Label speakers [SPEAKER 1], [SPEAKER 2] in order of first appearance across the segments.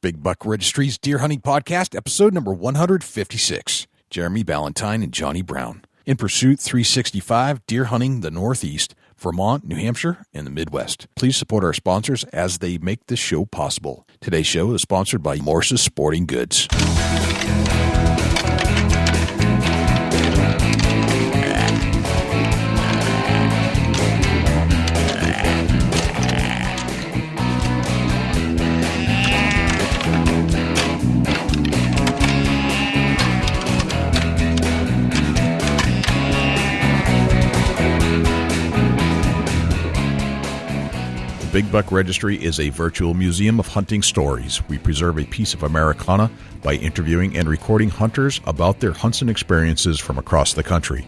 [SPEAKER 1] Big Buck Registry's Deer Hunting Podcast, episode number 156. Jeremy Ballantine and Johnny Brown. In Pursuit 365, deer hunting the Northeast, Vermont, New Hampshire, and the Midwest. Please support our sponsors as they make this show possible. Today's show is sponsored by Morse's Sporting Goods. Big Buck Registry is a virtual museum of hunting stories. We preserve a piece of Americana by interviewing and recording hunters about their hunts and experiences from across the country.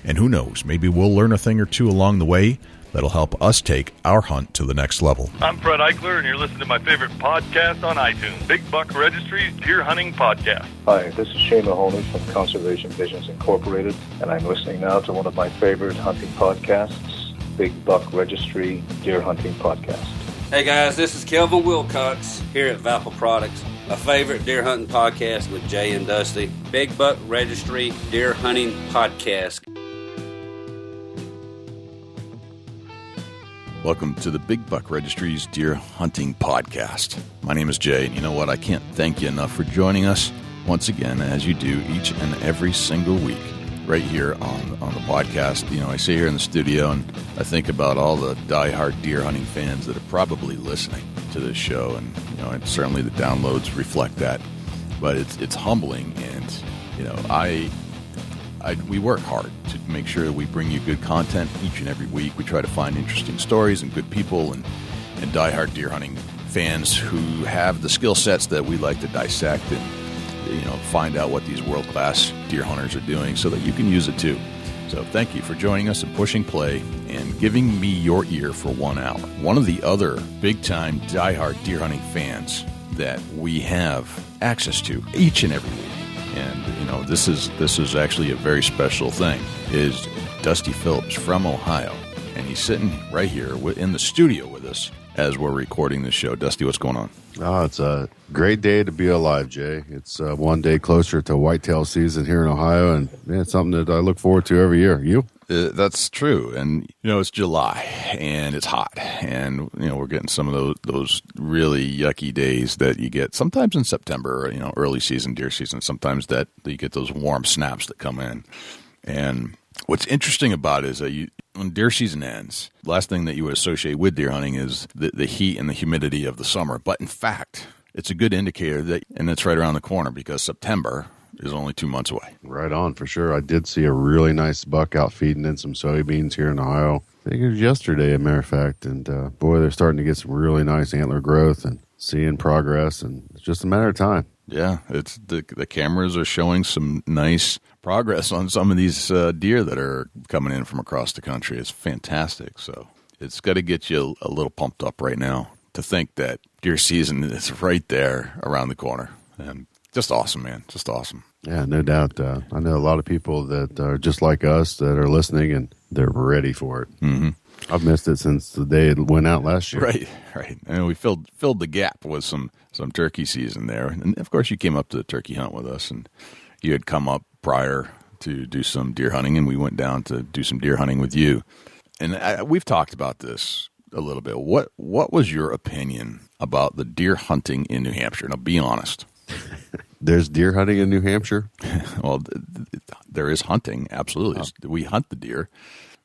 [SPEAKER 1] And who knows, maybe we'll learn a thing or two along the way that'll help us take our hunt to the next level.
[SPEAKER 2] I'm Fred Eichler, and you're listening to my favorite podcast on iTunes, Big Buck Registry's Deer Hunting Podcast.
[SPEAKER 3] Hi, this is Shane Mahoney from Conservation Visions Incorporated, and I'm listening now to one of my favorite hunting podcasts, Big Buck Registry Deer Hunting Podcast.
[SPEAKER 4] Hey guys, this is Kelvin Wilcox here at Valpo Products, a favorite deer hunting podcast with Jay and Dusty. Big Buck Registry Deer Hunting Podcast.
[SPEAKER 1] Welcome to the Big Buck Registry's Deer Hunting Podcast. My name is Jay, and you know what? I can't thank you enough for joining us once again, as you do each and every single week. Right here on the podcast. You know, I sit here in the studio and I think about all the diehard deer hunting fans that are probably listening to this show, and you know, and certainly the downloads reflect that. But it's humbling, and you know, we work hard to make sure that we bring you good content each and every week. We try to find interesting stories and good people and diehard deer hunting fans who have the skill sets that we like to dissect and find out what these world-class deer hunters are doing so that you can use it too. So thank you for joining us and pushing play and giving me your ear for 1 hour. One of the other big-time diehard deer hunting fans that we have access to each and every week, and you know, this is actually a very special thing, is Dusty Phillips from Ohio, and he's sitting right here in the studio with us as we're recording this show. Dusty, what's going on?
[SPEAKER 5] Oh, it's a great day to be alive, Jay. It's one day closer to whitetail season here in Ohio, and it's something that I look forward to every year. You?
[SPEAKER 1] That's true. And, you know, it's July, and it's hot, and, you know, we're getting some of those really yucky days that you get sometimes in September, you know, early season, deer season, sometimes that you get those warm snaps that come in. And what's interesting about it is that when deer season ends, the last thing that you would associate with deer hunting is the heat and the humidity of the summer. But in fact, it's a good indicator and it's right around the corner because September is only 2 months away.
[SPEAKER 5] Right on, for sure. I did see a really nice buck out feeding in some soybeans here in Ohio. I think it was yesterday, as a matter of fact. And boy, they're starting to get some really nice antler growth and seeing progress. And it's just a matter of time.
[SPEAKER 1] Yeah, it's the cameras are showing some nice progress on some of these deer that are coming in from across the country. It's fantastic. So it's got to get you a little pumped up right now to think that deer season is right there around the corner. And just awesome, man. Just awesome.
[SPEAKER 5] Yeah, no doubt. I know a lot of people that are just like us that are listening, and they're ready for it.
[SPEAKER 1] Mm-hmm.
[SPEAKER 5] I've missed it since the day it went out last year.
[SPEAKER 1] Right. And we filled the gap with some turkey season there. And, of course, you came up to the turkey hunt with us, and you had come up prior to do some deer hunting, and we went down to do some deer hunting with you. And we've talked about this a little bit. What was your opinion about the deer hunting in New Hampshire? Now, be honest.
[SPEAKER 5] There's deer hunting in New Hampshire?
[SPEAKER 1] Well, there is hunting, absolutely. We hunt the deer.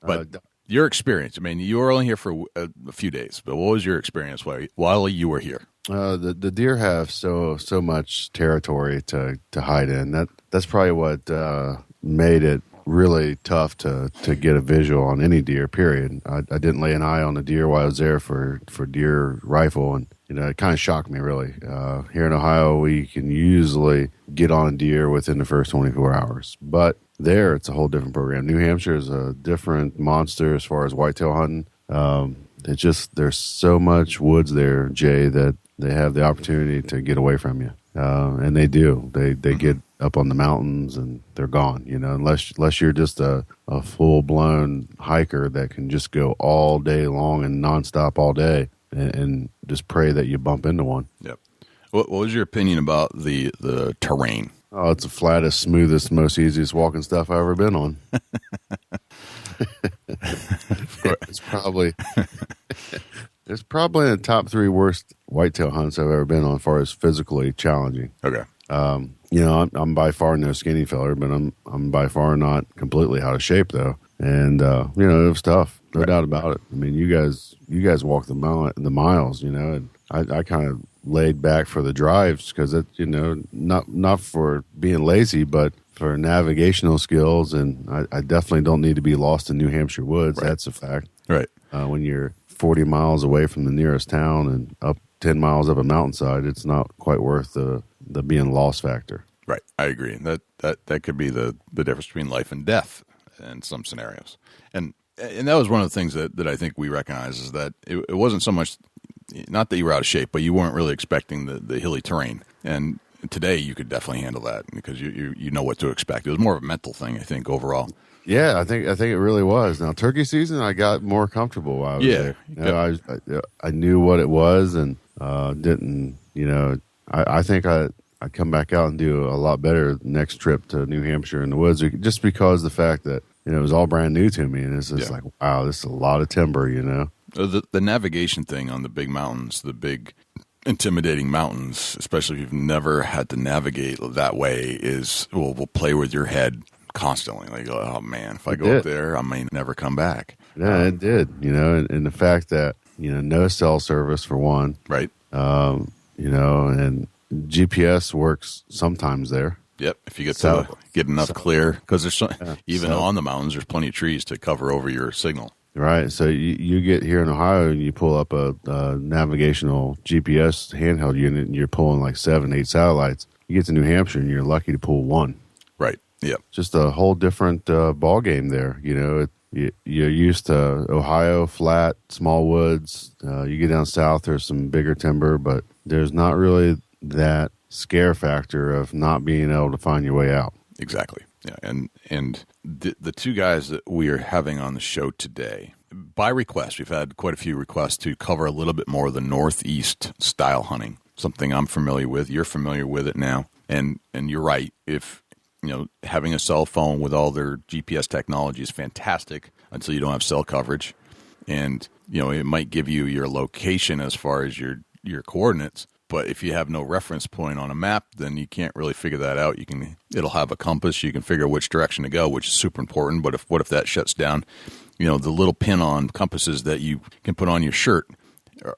[SPEAKER 1] But your experience, I mean, you were only here for a few days, but what was your experience while you were here?
[SPEAKER 5] The deer have so much territory to hide in. That's probably what made it really tough to get a visual on any deer, period. I didn't lay an eye on a deer while I was there for deer rifle, and you know, it kind of shocked me, really. Here in Ohio, we can usually get on a deer within the first 24 hours. But there, it's a whole different program. New Hampshire is a different monster as far as whitetail hunting. There's so much woods there, Jay, that they have the opportunity to get away from you. And they do. They get up on the mountains and they're gone, you know, unless you're just a full-blown hiker that can just go all day long and nonstop all day and just pray that you bump into one.
[SPEAKER 1] Yep. What was your opinion about the terrain?
[SPEAKER 5] Oh, it's the flattest, smoothest, most easiest walking stuff I've ever been on. It's probably in the top 3 worst whitetail hunts I've ever been on as far as physically challenging.
[SPEAKER 1] Okay.
[SPEAKER 5] I'm by far no skinny feller, but I'm by far not completely out of shape though. And it was tough, no doubt about it. I mean, you guys walk the miles, and I kind of laid back for the drives because it, not for being lazy, but for navigational skills. And I definitely don't need to be lost in New Hampshire woods. Right. That's a fact.
[SPEAKER 1] Right.
[SPEAKER 5] When you're 40 miles away from the nearest town and up 10 miles up a mountainside, it's not quite worth the being lost factor.
[SPEAKER 1] Right. I agree. That could be the difference between life and death in some scenarios. And that was one of the things that I think we recognize is that it wasn't so much, not that you were out of shape, but you weren't really expecting the hilly terrain. And today you could definitely handle that because you know what to expect. It was more of a mental thing, I think, overall. Yeah,
[SPEAKER 5] I think it really was. Now, turkey season, I got more comfortable while I was there. I knew what it was and didn't, I think I'd come back out and do a lot better next trip to New Hampshire in the woods, just because the fact that, it was all brand new to me. And it's just like, wow, this is a lot of timber,
[SPEAKER 1] The navigation thing on the big mountains, the big intimidating mountains, especially if you've never had to navigate that way, will play with your head constantly. Like, oh man, if I go up there, I may never come back.
[SPEAKER 5] Yeah, it did. And the fact that no cell service for one,
[SPEAKER 1] right?
[SPEAKER 5] And GPS works sometimes there.
[SPEAKER 1] Yep, if you get enough clear, because there's even on the mountains, there's plenty of trees to cover over your signal.
[SPEAKER 5] Right, so you get here in Ohio and you pull up a navigational GPS handheld unit and you're pulling like 7-8 satellites. You get to New Hampshire and you're lucky to pull one.
[SPEAKER 1] Right. Yep.
[SPEAKER 5] Just a whole different ball game there. You're used to Ohio, flat, small woods. You get down south, there's some bigger timber, but there's not really that scare factor of not being able to find your way out.
[SPEAKER 1] Exactly. Yeah, and the two guys that we are having on the show today, by request, we've had quite a few requests to cover a little bit more of the Northeast style hunting, something I'm familiar with. You're familiar with it now, and you're right. If having a cell phone with all their GPS technology is fantastic until you don't have cell coverage, and it might give you your location as far as your coordinates. But if you have no reference point on a map, then you can't really figure that out. It'll have a compass. You can figure which direction to go, which is super important. But what if that shuts down? The little pin on compasses that you can put on your shirt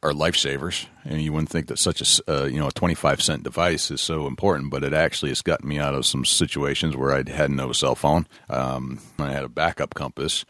[SPEAKER 1] are lifesavers. And you wouldn't think that such a 25-cent device is so important, but it actually has gotten me out of some situations where I had no cell phone. I had a backup compass,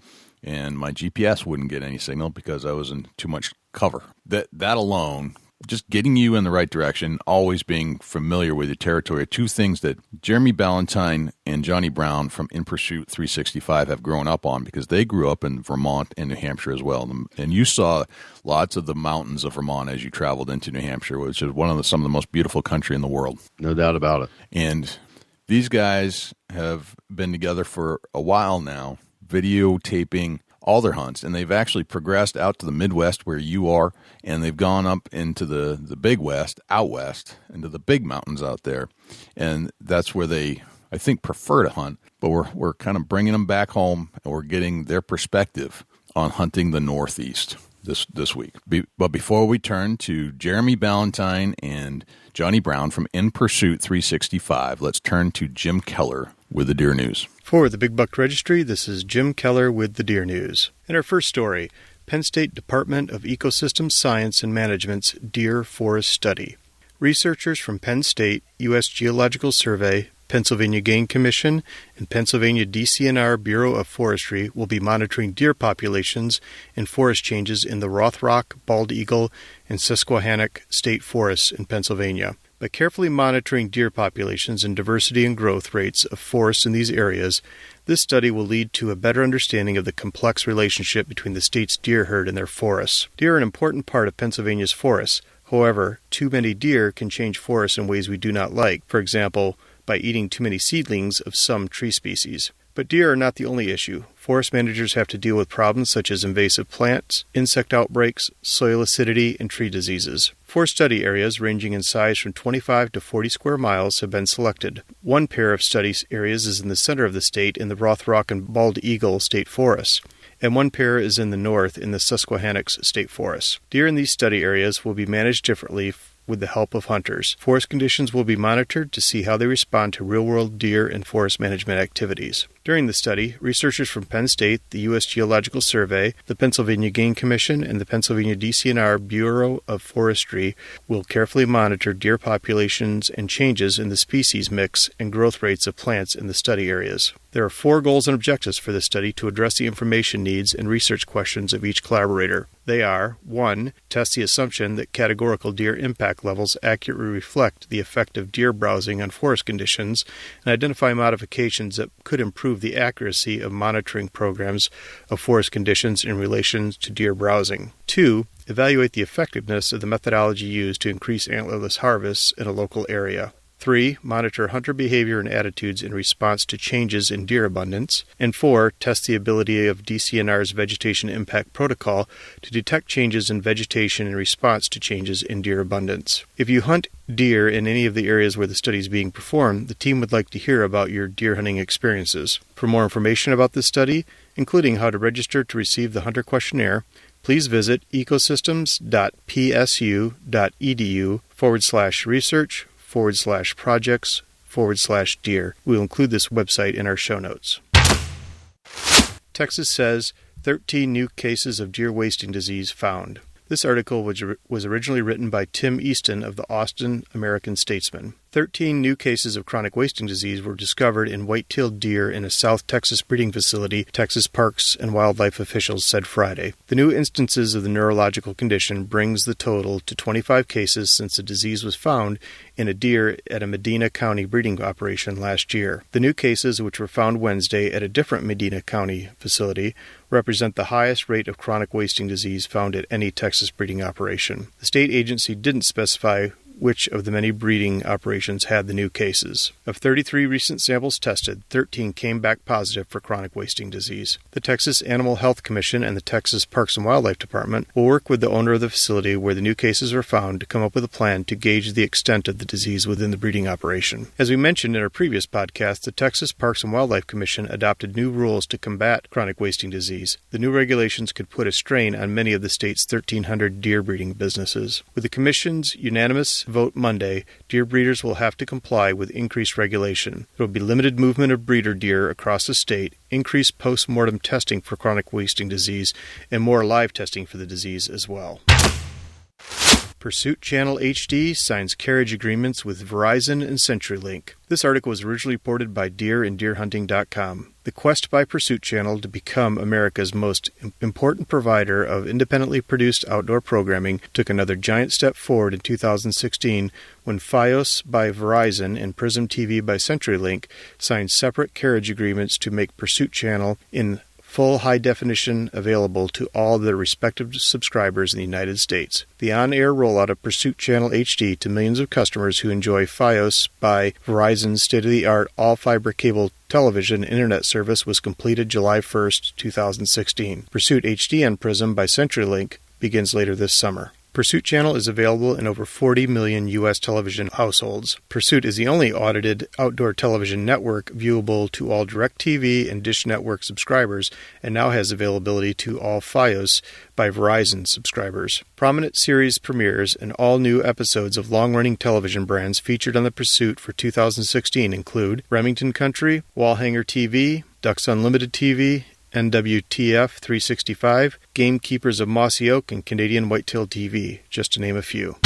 [SPEAKER 1] and my GPS wouldn't get any signal because I was in too much cover. That alone, just getting you in the right direction, always being familiar with your territory, are two things that Jeremy Ballantine and Johnny Brown from In Pursuit 365 have grown up on, because they grew up in Vermont and New Hampshire as well. And you saw lots of the mountains of Vermont as you traveled into New Hampshire, which is some of the most beautiful country in the world.
[SPEAKER 5] No doubt about it.
[SPEAKER 1] And these guys have been together for a while now, videotaping all their hunts, and they've actually progressed out to the Midwest where you are, and they've gone up into the big West, out west, into the big mountains out there, and that's where they, I think, prefer to hunt. But we're kind of bringing them back home, and we're getting their perspective on hunting the Northeast this week. But before we turn to Jeremy Ballantine and Johnny Brown from In Pursuit 365, let's turn to Jim Keller with the Deer News.
[SPEAKER 6] For the Big Buck Registry, this is Jim Keller with the Deer News. In our first story, Penn State Department of Ecosystem Science and Management's Deer Forest Study. Researchers from Penn State, U.S. Geological Survey, Pennsylvania Game Commission, and Pennsylvania DCNR Bureau of Forestry will be monitoring deer populations and forest changes in the Rothrock, Bald Eagle, and Susquehannock state forests in Pennsylvania. By carefully monitoring deer populations and diversity and growth rates of forests in these areas, this study will lead to a better understanding of the complex relationship between the state's deer herd and their forests. Deer are an important part of Pennsylvania's forests. However, too many deer can change forests in ways we do not like, for example, by eating too many seedlings of some tree species. But deer are not the only issue. Forest managers have to deal with problems such as invasive plants, insect outbreaks, soil acidity, and tree diseases. 4 study areas ranging in size from 25 to 40 square miles have been selected. One pair of study areas is in the center of the state in the Rothrock and Bald Eagle State Forests, and one pair is in the north in the Susquehannocks State Forest. Deer in these study areas will be managed differently with the help of hunters. Forest conditions will be monitored to see how they respond to real-world deer and forest management activities. During the study, researchers from Penn State, the U.S. Geological Survey, the Pennsylvania Game Commission, and the Pennsylvania DCNR Bureau of Forestry will carefully monitor deer populations and changes in the species mix and growth rates of plants in the study areas. There are 4 goals and objectives for this study to address the information needs and research questions of each collaborator. They are: 1. Test the assumption that categorical deer impact levels accurately reflect the effect of deer browsing on forest conditions, and identify modifications that could improve the accuracy of monitoring programs of forest conditions in relation to deer browsing. 2. Evaluate the effectiveness of the methodology used to increase antlerless harvests in a local area. 3. Monitor hunter behavior and attitudes in response to changes in deer abundance. And 4. Test the ability of DCNR's Vegetation Impact Protocol to detect changes in vegetation in response to changes in deer abundance. If you hunt deer in any of the areas where the study is being performed, the team would like to hear about your deer hunting experiences. For more information about this study, including how to register to receive the Hunter Questionnaire, please visit ecosystems.psu.edu/research/projects/deer. We will include this website in our show notes. Texas says 13 new cases of deer wasting disease found. This article was originally written by Tim Easton of the Austin American-Statesman. 13 new cases of chronic wasting disease were discovered in white-tailed deer in a South Texas breeding facility, Texas Parks and Wildlife officials said Friday. The new instances of the neurological condition brings the total to 25 cases since the disease was found in a deer at a Medina County breeding operation last year. The new cases, which were found Wednesday at a different Medina County facility, represent the highest rate of chronic wasting disease found at any Texas breeding operation. The state agency didn't specify which of the many breeding operations had the new cases. Of 33 recent samples tested, 13 came back positive for chronic wasting disease. The Texas Animal Health Commission and the Texas Parks and Wildlife Department will work with the owner of the facility where the new cases were found to come up with a plan to gauge the extent of the disease within the breeding operation. As we mentioned in our previous podcast, the Texas Parks and Wildlife Commission adopted new rules to combat chronic wasting disease. The new regulations could put a strain on many of the state's 1,300 deer breeding businesses. With the Commission's unanimous vote Monday, deer breeders will have to comply with increased regulation. There will be limited movement of breeder deer across the state, increased post-mortem testing for chronic wasting disease, and more live testing for the disease as well. Pursuit Channel HD signs carriage agreements with Verizon and CenturyLink. This article was originally reported by Deer and DeerHunting.com. The quest by Pursuit Channel to become America's most important provider of independently produced outdoor programming took another giant step forward in 2016 when Fios by Verizon and Prism TV by CenturyLink signed separate carriage agreements to make Pursuit Channel in full high definition available to all their respective subscribers in the United States. The on-air rollout of Pursuit Channel HD to millions of customers who enjoy Fios by Verizon's state-of-the-art all-fiber cable television internet service was completed July 1, 2016. Pursuit HD on Prism by CenturyLink begins later this summer. Pursuit Channel is available in over 40 million U.S. television households. Pursuit is the only audited outdoor television network viewable to all DirecTV and Dish Network subscribers and now has availability to all Fios by Verizon subscribers. Prominent series premieres and all new episodes of long-running television brands featured on the Pursuit for 2016 include Remington Country, Wallhanger TV, Ducks Unlimited TV, NWTF 365, Gamekeepers of Mossy Oak, and Canadian Whitetail TV, just to name a few.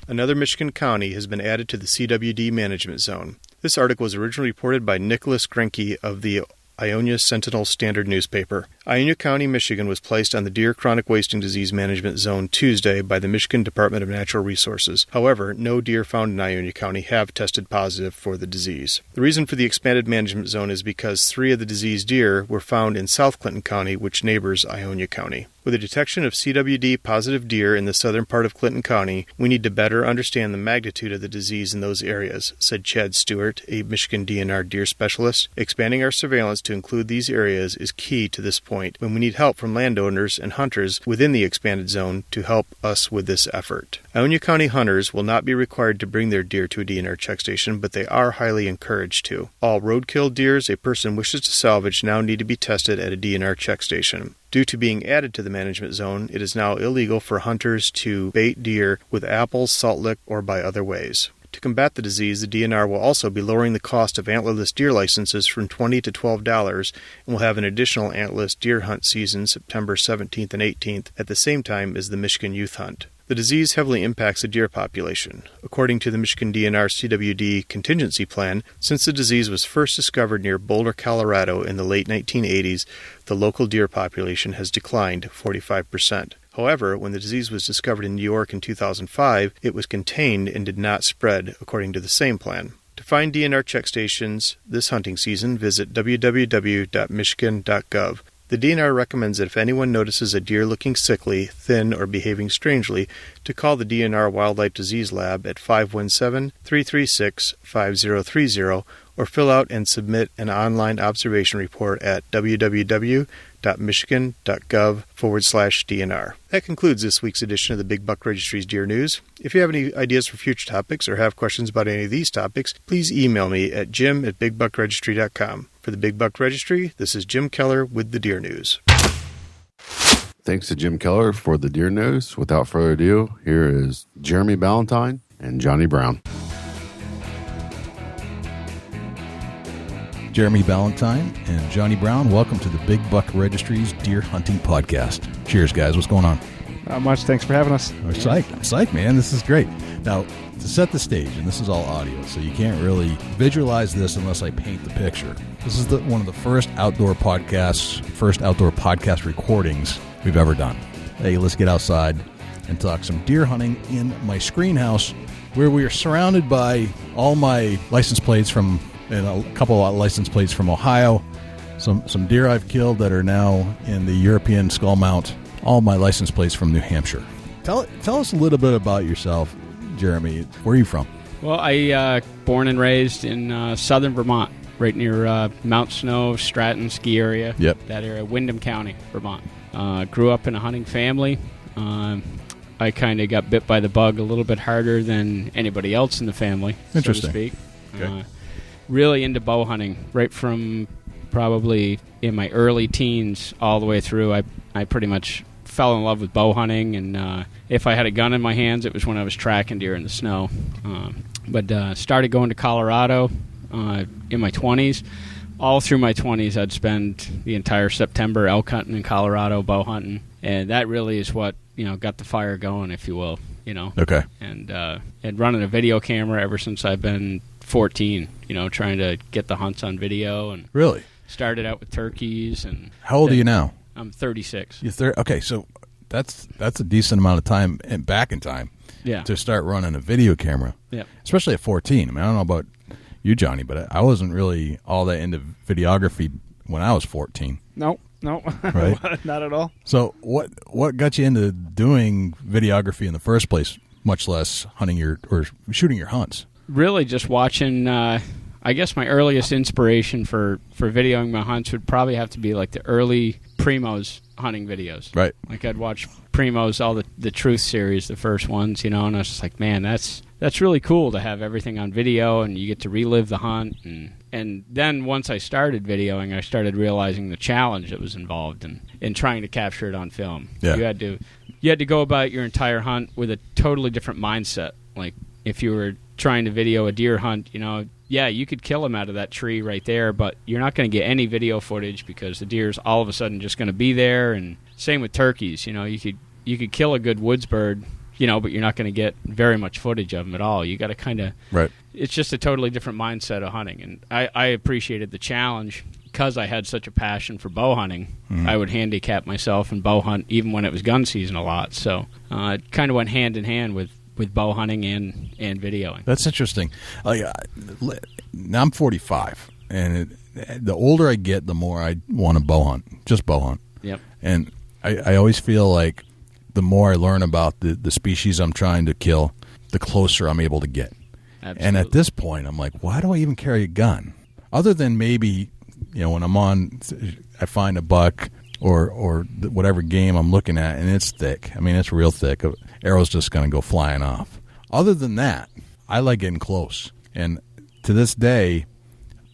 [SPEAKER 6] Another Michigan county has been added to the CWD management zone. This article was originally reported by Nicholas Grenke of the Ionia Sentinel Standard newspaper. Ionia County, Michigan was placed on the Deer Chronic Wasting Disease Management Zone Tuesday by the Michigan Department of Natural Resources. However, no deer found in Ionia County have tested positive for the disease. The reason for the expanded management zone is because 3 of the diseased deer were found in South Clinton County, which neighbors Ionia County. With the detection of CWD-positive deer in the southern part of Clinton County, we need to better understand the magnitude of the disease in those areas, said Chad Stewart, a Michigan DNR deer specialist. Expanding our surveillance to include these areas is key to this point, when we need help from landowners and hunters within the expanded zone to help us with this effort. Ionia County hunters will not be required to bring their deer to a DNR check station, but they are highly encouraged to. All roadkill deers a person wishes to salvage now need to be tested at a DNR check station. Due to being added to the management zone, it is now illegal for hunters to bait deer with apples, salt lick, or by other ways. To combat the disease, the DNR will also be lowering the cost of antlerless deer licenses from $20 to $12 and will have an additional antlerless deer hunt season September 17th and 18th at the same time as the Michigan Youth Hunt. The disease heavily impacts the deer population. According to the Michigan DNR CWD contingency plan, since the disease was first discovered near Boulder, Colorado in the late 1980s, the local deer population has declined 45%. However, when the disease was discovered in New York in 2005, it was contained and did not spread, according to the same plan. To find DNR check stations this hunting season, visit www.michigan.gov. The DNR recommends that if anyone notices a deer looking sickly, thin, or behaving strangely, to call the DNR Wildlife Disease Lab at 517-336-5030 or fill out and submit an online observation report at www.michigan.gov/DNR. That concludes this week's edition of the Big Buck Registry's Deer News. If you have any ideas for future topics or have questions about any of these topics, please email me at jim@bigbuckregistry.com. For the Big Buck Registry, this is Jim Keller with the Deer News.
[SPEAKER 5] Thanks to Jim Keller for the Deer News. Without further ado, here is Jeremy Ballantine and Johnny Brown.
[SPEAKER 1] Jeremy Ballantine and Johnny Brown, welcome to the Big Buck Registry's Deer Hunting Podcast. Cheers, guys. What's going on?
[SPEAKER 7] Not much. Thanks for having us.
[SPEAKER 1] I'm psyched, man. This is great. Now, to set the stage, and this is all audio, so you can't really visualize this unless I paint the picture. This is one of the first outdoor podcast recordings we've ever done. Hey, let's get outside and talk some deer hunting in my screen house, where we are surrounded by all my license plates and a couple of license plates from Ohio, some deer I've killed that are now in the European skull mount, all my license plates from New Hampshire. Tell us a little bit about yourself, Jeremy. Where are you from?
[SPEAKER 7] Well, I born and raised in southern Vermont, right near Mount Snow, Stratton ski area.
[SPEAKER 1] Yep.
[SPEAKER 7] That area, Windham County, Vermont. Grew up in a hunting family. I kind of got bit by the bug a little bit harder than anybody else in the family,
[SPEAKER 1] Interesting.
[SPEAKER 7] so to speak.
[SPEAKER 1] Okay.
[SPEAKER 7] Really into bow hunting, right from probably in my early teens all the way through. I pretty much fell in love with bow hunting, and if I had a gun in my hands, it was when I was tracking deer in the snow. But started going to Colorado in my 20s. All through my 20s, I'd spend the entire September elk hunting in Colorado, bow hunting, and that really is what got the fire going, if you will.
[SPEAKER 1] Okay.
[SPEAKER 7] And running a video camera ever since I've been 14, trying to get the hunts on video. And
[SPEAKER 1] Really?
[SPEAKER 7] started out with turkeys. And
[SPEAKER 1] How old are you now?
[SPEAKER 7] I'm 36.
[SPEAKER 1] You're okay, so that's a decent amount of time and back in time to start running a video camera.
[SPEAKER 7] Yeah.
[SPEAKER 1] Especially at 14. I mean, I don't know about you, Johnny, but I wasn't really all that into videography when I was 14.
[SPEAKER 7] No,
[SPEAKER 1] Right?
[SPEAKER 7] not at all.
[SPEAKER 1] So what got you into doing videography in the first place, much less hunting or shooting your hunts?
[SPEAKER 7] Really just watching, I guess my earliest inspiration for videoing my hunts would probably have to be like the early Primos hunting videos.
[SPEAKER 1] Right.
[SPEAKER 7] Like I'd watch Primos, all the Truth series, the first ones, and I was just like, man, that's really cool to have everything on video, and you get to relive the hunt. And then once I started videoing, I started realizing the challenge that was involved in trying to capture it on film.
[SPEAKER 1] Yeah.
[SPEAKER 7] You had to go about your entire hunt with a totally different mindset. Like if you were trying to video a deer hunt, you could kill him out of that tree right there, but you're not going to get any video footage because the deer's all of a sudden just going to be there. And same with turkeys. You could kill a good woods bird, but you're not going to get very much footage of them at all. You got to kind of
[SPEAKER 1] Right.
[SPEAKER 7] It's just a totally different mindset of hunting, and I appreciated the challenge because I had such a passion for bow hunting.
[SPEAKER 1] Mm-hmm.
[SPEAKER 7] I would handicap myself and bow hunt even when it was gun season a lot. So it kind of went hand in hand with bow hunting and videoing.
[SPEAKER 1] That's interesting. Now I'm 45, and the older I get, the more I want to bow hunt, just bow hunt.
[SPEAKER 7] Yep.
[SPEAKER 1] And I always feel like the more I learn about the species I'm trying to kill, the closer I'm able to get.
[SPEAKER 7] Absolutely.
[SPEAKER 1] And at this point, I'm like, why do I even carry a gun? Other than maybe, when I'm on, I find a buck or whatever game I'm looking at, and it's thick. I mean, it's real thick. An arrow's just going to go flying off. Other than that, I like getting close. And to this day,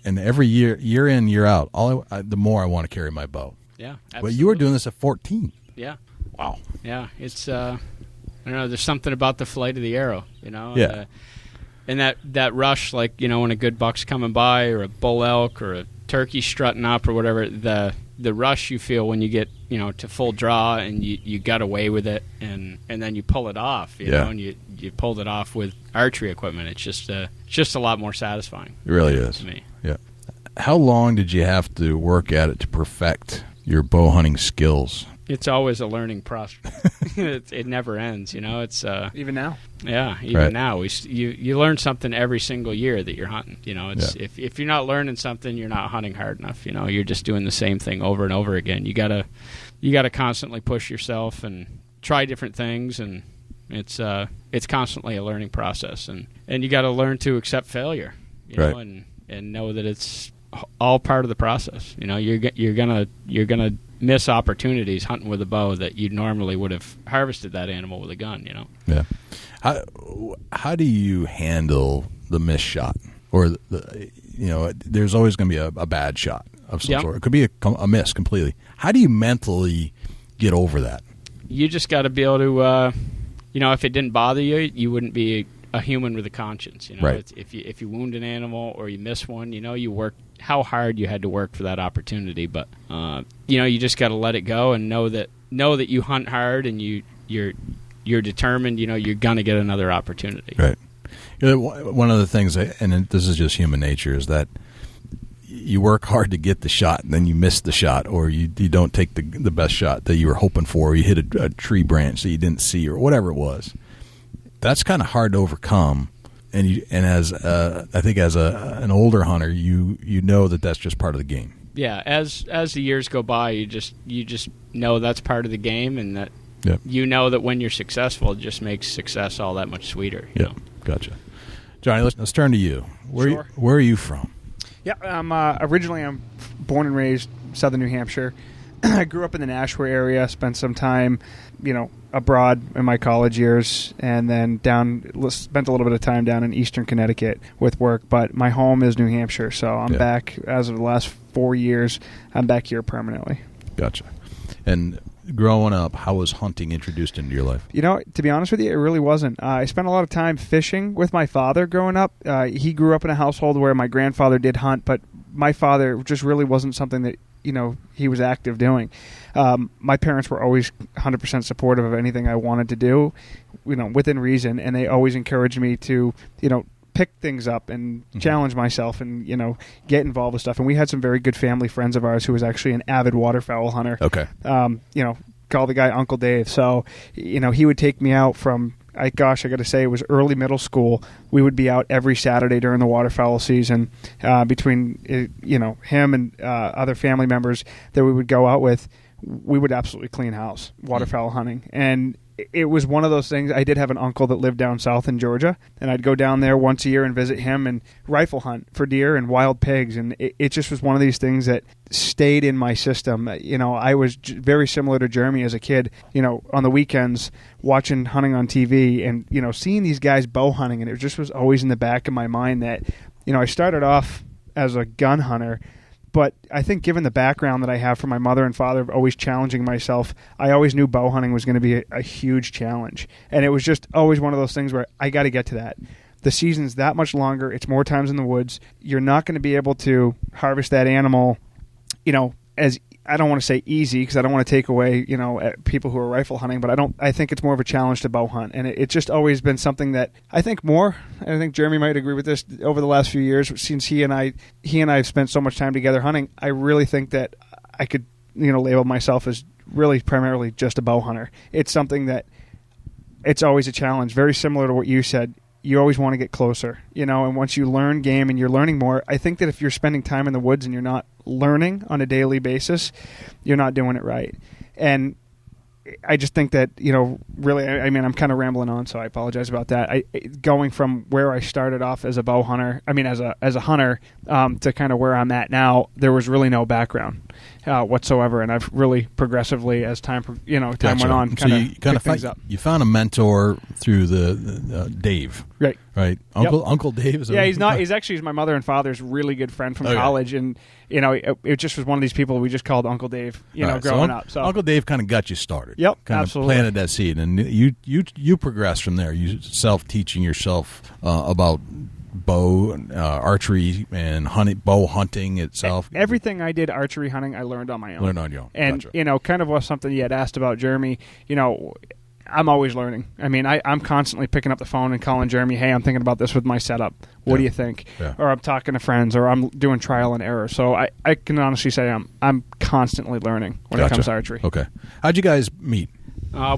[SPEAKER 1] and every year in, year out, the more I want to carry my bow.
[SPEAKER 7] Yeah, absolutely.
[SPEAKER 1] But you were doing this at 14.
[SPEAKER 7] Yeah.
[SPEAKER 1] Wow.
[SPEAKER 7] Yeah, it's I don't know. There's something about the flight of the arrow,
[SPEAKER 1] Yeah.
[SPEAKER 7] And that rush, like when a good buck's coming by, or a bull elk, or a turkey strutting up, or whatever. The rush you feel when you get to full draw and you got away with it, and then you pull it off, you know, and you pulled it off with archery equipment. It's just a lot more satisfying.
[SPEAKER 1] It really is
[SPEAKER 7] to me.
[SPEAKER 1] Yeah. How long did you have to work at it to perfect your bow hunting skills?
[SPEAKER 7] It's always a learning process. It never ends, It's
[SPEAKER 8] even now.
[SPEAKER 7] Yeah, even now you learn something every single year that you're hunting. It's if you're not learning something, you're not hunting hard enough. You're just doing the same thing over and over again. You gotta constantly push yourself and try different things, and it's constantly a learning process. And you got to learn to accept failure, know, and know that it's all part of the process. You're gonna miss opportunities hunting with a bow that you normally would have harvested that animal with a gun.
[SPEAKER 1] Yeah. How do you handle the missed shot, or there's always going to be a bad shot of some sort. It could be a miss completely. How do you mentally get over that?
[SPEAKER 7] You just got to be able to, if it didn't bother you, you wouldn't be a human with a conscience.
[SPEAKER 1] Right.
[SPEAKER 7] If you wound an animal or you miss one, you work how hard you had to work for that opportunity. But you just got to let it go and know that you hunt hard and you're determined. You're gonna get another opportunity.
[SPEAKER 1] Right. One of the things, and this is just human nature, is that you work hard to get the shot, and then you miss the shot, or you don't take the best shot that you were hoping for, or you hit a tree branch that you didn't see, or whatever it was. That's kind of hard to overcome, and as I think as an older hunter, you know that's just part of the game.
[SPEAKER 7] Yeah, as the years go by, you just know that's part of the game, and that that when you're successful, it just makes success all that much sweeter. You know?
[SPEAKER 1] Gotcha. Johnny, let's turn to you. Where are you from?
[SPEAKER 8] Yeah, originally I'm born and raised southern New Hampshire. I grew up in the Nashua area, spent some time, abroad in my college years, and then spent a little bit of time down in eastern Connecticut with work. But my home is New Hampshire, so I'm back as of the last 4 years. I'm back here permanently.
[SPEAKER 1] Gotcha. And growing up, how was hunting introduced into your life?
[SPEAKER 8] To be honest with you, it really wasn't. I spent a lot of time fishing with my father growing up. He grew up in a household where my grandfather did hunt, but my father just really wasn't something that he was active doing. My parents were always 100% supportive of anything I wanted to do, within reason, and they always encouraged me to, pick things up and challenge myself and, get involved with stuff. And we had some very good family friends of ours who was actually an avid waterfowl hunter.
[SPEAKER 1] Okay.
[SPEAKER 8] Call the guy Uncle Dave. So, he would take me out from, I got to say, it was early middle school. We would be out every Saturday during the waterfowl season between, him and other family members that we would go out with. We would absolutely clean house waterfowl hunting. And it was one of those things. I did have an uncle that lived down south in Georgia, and I'd go down there once a year and visit him and rifle hunt for deer and wild pigs. And it just was one of these things that stayed in my system. I was very similar to Jeremy as a kid, on the weekends watching hunting on TV and, seeing these guys bow hunting. And it just was always in the back of my mind that, I started off as a gun hunter. But I think given the background that I have from my mother and father of always challenging myself, I always knew bow hunting was going to be a huge challenge. And it was just always one of those things where I got to get to that. The season's that much longer. It's more times in the woods. You're not going to be able to harvest that animal, as I don't want to say easy because I don't want to take away, people who are rifle hunting, but I think it's more of a challenge to bow hunt. And it's just always been something that I think Jeremy might agree with this over the last few years, since he and I have spent so much time together hunting. I really think that I could, label myself as really primarily just a bow hunter. It's something that it's always a challenge, very similar to what you said. You always want to get closer, and once you learn game and you're learning more, I think that if you're spending time in the woods and you're not learning on a daily basis, you're not doing it right. And, I just think that, really, I mean, I'm kind of rambling on, so I apologize about that. Going from where I started off as a bow hunter, as a hunter, to kind of where I'm at now, there was really no background whatsoever, and I've really progressively, as time went on, kind of picked things up.
[SPEAKER 1] You found a mentor through the Dave,
[SPEAKER 8] right?
[SPEAKER 1] Uncle Dave.
[SPEAKER 8] He's not. He's my mother and father's really good friend from college, and it just was one of these people we just called Uncle Dave. Growing up. So
[SPEAKER 1] Uncle Dave kind of got you started.
[SPEAKER 8] Yep,
[SPEAKER 1] kind
[SPEAKER 8] absolutely.
[SPEAKER 1] of planted that seed, and you progressed from there. You self-teaching yourself about bow, archery, and bow hunting itself.
[SPEAKER 8] Everything I did archery hunting, I learned on my own. And
[SPEAKER 1] gotcha.
[SPEAKER 8] Kind of was something you had asked about Jeremy. I'm always learning. I mean, I'm constantly picking up the phone and calling Jeremy, hey, I'm thinking about this with my setup. What do you think?
[SPEAKER 1] Yeah.
[SPEAKER 8] Or I'm talking to friends, or I'm doing trial and error. So I can honestly say I'm constantly learning when it comes to archery.
[SPEAKER 1] Okay. How'd you guys meet?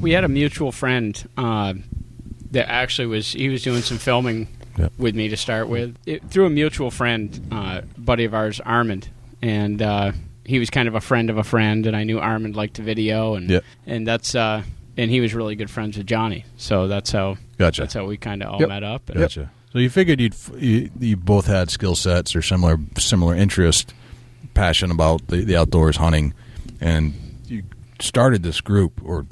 [SPEAKER 7] We had a mutual friend that actually was doing some filming with me to start with. Through a mutual friend, buddy of ours, Armand. And he was kind of a friend of a friend, and I knew Armand liked to video. And that's... and he was really good friends with Johnny, so that's how we kind of all met up. And
[SPEAKER 1] Gotcha. So you figured you both had skill sets or similar interest, passion about the outdoors, hunting, and you started this group, or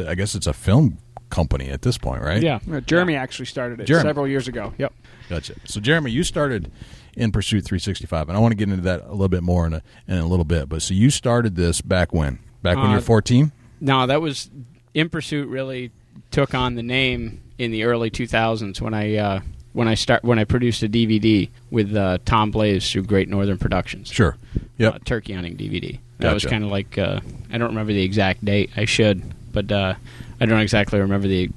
[SPEAKER 1] I guess it's a film company at this point, right?
[SPEAKER 8] Yeah. Jeremy actually started it several years ago. Yep.
[SPEAKER 1] Gotcha. So Jeremy, you started in Pursuit 365, and I want to get into that a little bit more in a little bit. But so you started this back when? Back when you were 14?
[SPEAKER 7] No, that was. In Pursuit really took on the name in the early 2000s when I produced a DVD with Tom Blaze through Great Northern Productions.
[SPEAKER 1] Sure. Yep.
[SPEAKER 7] Turkey hunting DVD. That
[SPEAKER 1] Gotcha.
[SPEAKER 7] was kind of like I don't remember the exact date. I should, but I don't exactly remember the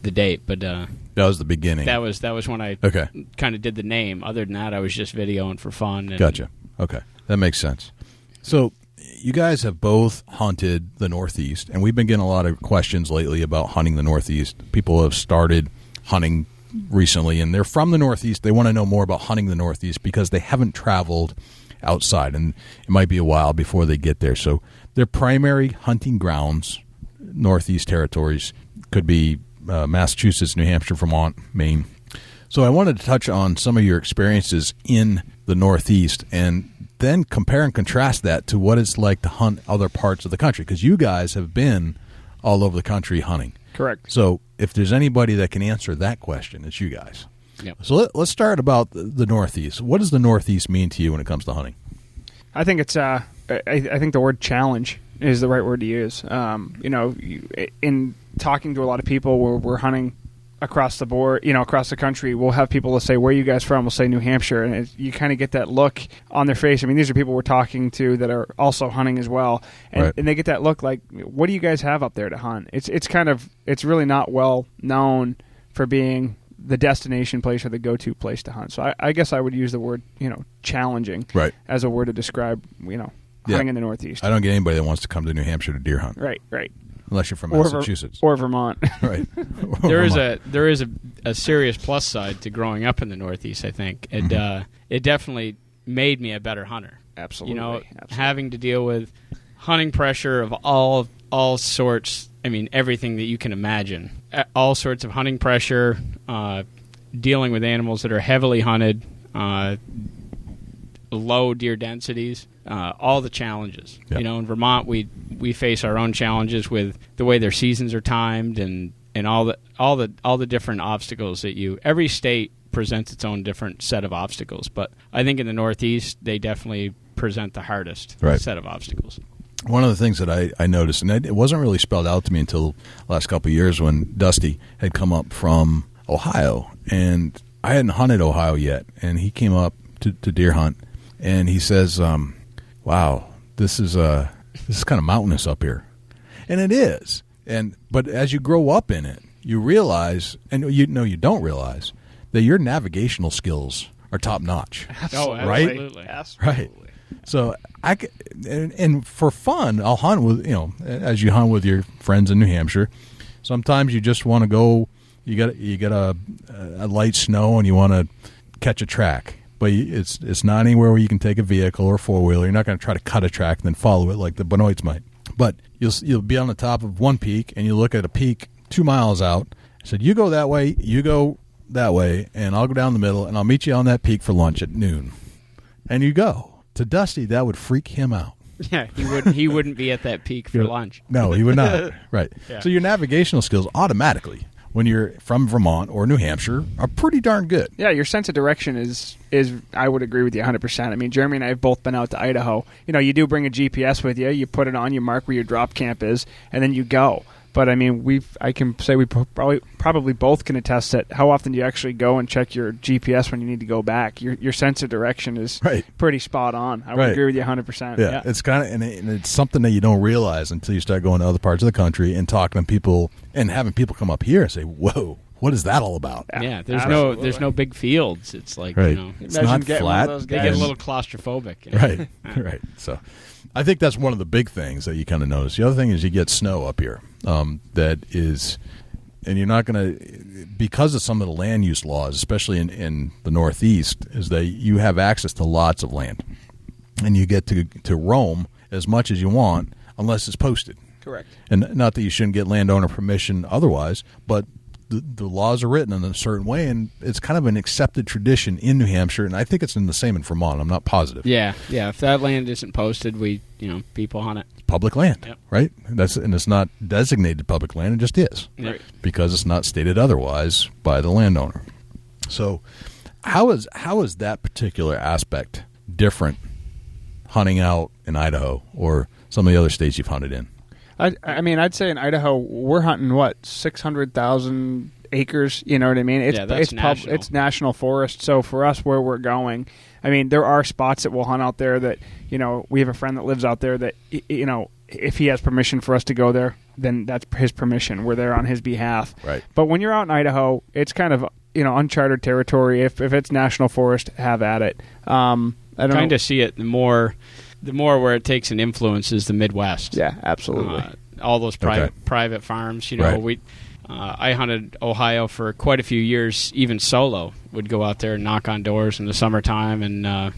[SPEAKER 7] date. But
[SPEAKER 1] that was the beginning.
[SPEAKER 7] That was when I kind of did the name. Other than that, I was just videoing for fun.
[SPEAKER 1] Gotcha. Okay, that makes sense. So. You guys have both hunted the Northeast, and we've been getting a lot of questions lately about hunting the Northeast. People have started hunting recently, and they're from the Northeast. They want to know more about hunting the Northeast because they haven't traveled outside, and it might be a while before they get there. So their primary hunting grounds, Northeast territories, could be Massachusetts, New Hampshire, Vermont, Maine. So I wanted to touch on some of your experiences in the Northeast and then compare and contrast that to what it's like to hunt other parts of the country, because you guys have been all over the country hunting.
[SPEAKER 8] Correct.
[SPEAKER 1] So if there's anybody that can answer that question, it's you guys.
[SPEAKER 7] Yep.
[SPEAKER 1] So let's start about the Northeast. What does the Northeast mean to you when it comes to hunting?
[SPEAKER 8] I think it's I think the word challenge is the right word to use. In talking to a lot of people, we're hunting across the board, across the country, we'll have people that say, where are you guys from? We'll say New Hampshire, and you kind of get that look on their face. I mean, these are people we're talking to that are also hunting as well, and they get that look like, what do you guys have up there to hunt? It's really not well known for being the destination place or the go-to place to hunt. So I guess I would use the word, challenging as a word to describe, hunting in the Northeast.
[SPEAKER 1] I don't get anybody that wants to come to New Hampshire to deer hunt.
[SPEAKER 8] Right.
[SPEAKER 1] Unless you're from Massachusetts
[SPEAKER 8] or Vermont,
[SPEAKER 1] right?
[SPEAKER 7] There is a serious plus side to growing up in the Northeast. I think it definitely made me a better hunter.
[SPEAKER 8] Absolutely.
[SPEAKER 7] Having to deal with hunting pressure of all sorts. I mean, everything that you can imagine. All sorts of hunting pressure. Dealing with animals that are heavily hunted. Low deer densities. All the challenges.
[SPEAKER 1] Yep.
[SPEAKER 7] In Vermont, we face our own challenges with the way their seasons are timed and all the different obstacles that every state presents its own different set of obstacles. But I think in the Northeast, they definitely present the hardest set of obstacles.
[SPEAKER 1] One of the things that I noticed, and it wasn't really spelled out to me until the last couple of years when Dusty had come up from Ohio, and I hadn't hunted Ohio yet, and he came up to deer hunt, and he says, wow, this is kind of mountainous up here. And it is. But as you grow up in it, you realize, and you don't realize, that your navigational skills are top notch.
[SPEAKER 7] Absolutely.
[SPEAKER 1] Right? Right. So and for fun, I'll hunt with, as you hunt with your friends in New Hampshire. Sometimes you just want to go, you got a light snow and you want to catch a track. But it's not anywhere where you can take a vehicle or four-wheeler. You're not going to try to cut a track and then follow it like the Benoits might. But you'll be on the top of one peak, and you look at a peak 2 miles out. I said, you go that way, you go that way, and I'll go down the middle, and I'll meet you on that peak for lunch at noon. And you go. To Dusty, that would freak him out.
[SPEAKER 7] Yeah, he wouldn't be at that peak for lunch.
[SPEAKER 1] No, he would not. Right.
[SPEAKER 7] Yeah.
[SPEAKER 1] So your navigational skills automatically, when you're from Vermont or New Hampshire, are pretty darn good.
[SPEAKER 8] Yeah, your sense of direction is I would agree with you 100%. I mean, Jeremy and I have both been out to Idaho. You do bring a GPS with you. You put it on, you mark where your drop camp is, and then you go. But I mean, I can say we probably both can attest that how often do you actually go and check your GPS when you need to go back? Your sense of direction is pretty spot on. I would agree with you 100%.
[SPEAKER 1] Yeah, it's kind of and it's something that you don't realize until you start going to other parts of the country and talking to people and having people come up here and say, "Whoa, what is that all about?"
[SPEAKER 7] Yeah, there's no big fields. It's like
[SPEAKER 1] it's not flat.
[SPEAKER 7] They get a little claustrophobic.
[SPEAKER 1] Right, right. So, I think that's one of the big things that you kind of notice. The other thing is you get snow up here. That is, and you're not going to, because of some of the land use laws, especially in the Northeast, is that you have access to lots of land, and you get to roam as much as you want unless it's posted.
[SPEAKER 8] Correct.
[SPEAKER 1] And not that you shouldn't get landowner permission otherwise, but the laws are written in a certain way, and it's kind of an accepted tradition in New Hampshire, and I think it's in the same in Vermont. I'm not positive.
[SPEAKER 7] Yeah. If that land isn't posted, people hunt it.
[SPEAKER 1] It's public land,
[SPEAKER 7] yep.
[SPEAKER 1] Right? And it's not designated public land; it just is,
[SPEAKER 7] right.
[SPEAKER 1] Because it's not stated otherwise by the landowner. So, how is that particular aspect different hunting out in Idaho or some of the other states you've hunted in?
[SPEAKER 8] I mean, I'd say in Idaho, we're hunting, 600,000 acres, you know what I mean?
[SPEAKER 7] That's national.
[SPEAKER 8] It's national forest, so for us, where we're going, I mean, there are spots that we'll hunt out there that, we have a friend that lives out there that, if he has permission for us to go there, then that's his permission. We're there on his behalf.
[SPEAKER 1] Right.
[SPEAKER 8] But when you're out in Idaho, it's kind of, uncharted territory. If it's national forest, have at it. I don't
[SPEAKER 7] kind of see it the more where it takes an influence is the Midwest.
[SPEAKER 8] Yeah, absolutely.
[SPEAKER 7] All those private farms.
[SPEAKER 1] Right.
[SPEAKER 7] I hunted Ohio for quite a few years, even solo. Would go out there and knock on doors in the summertime and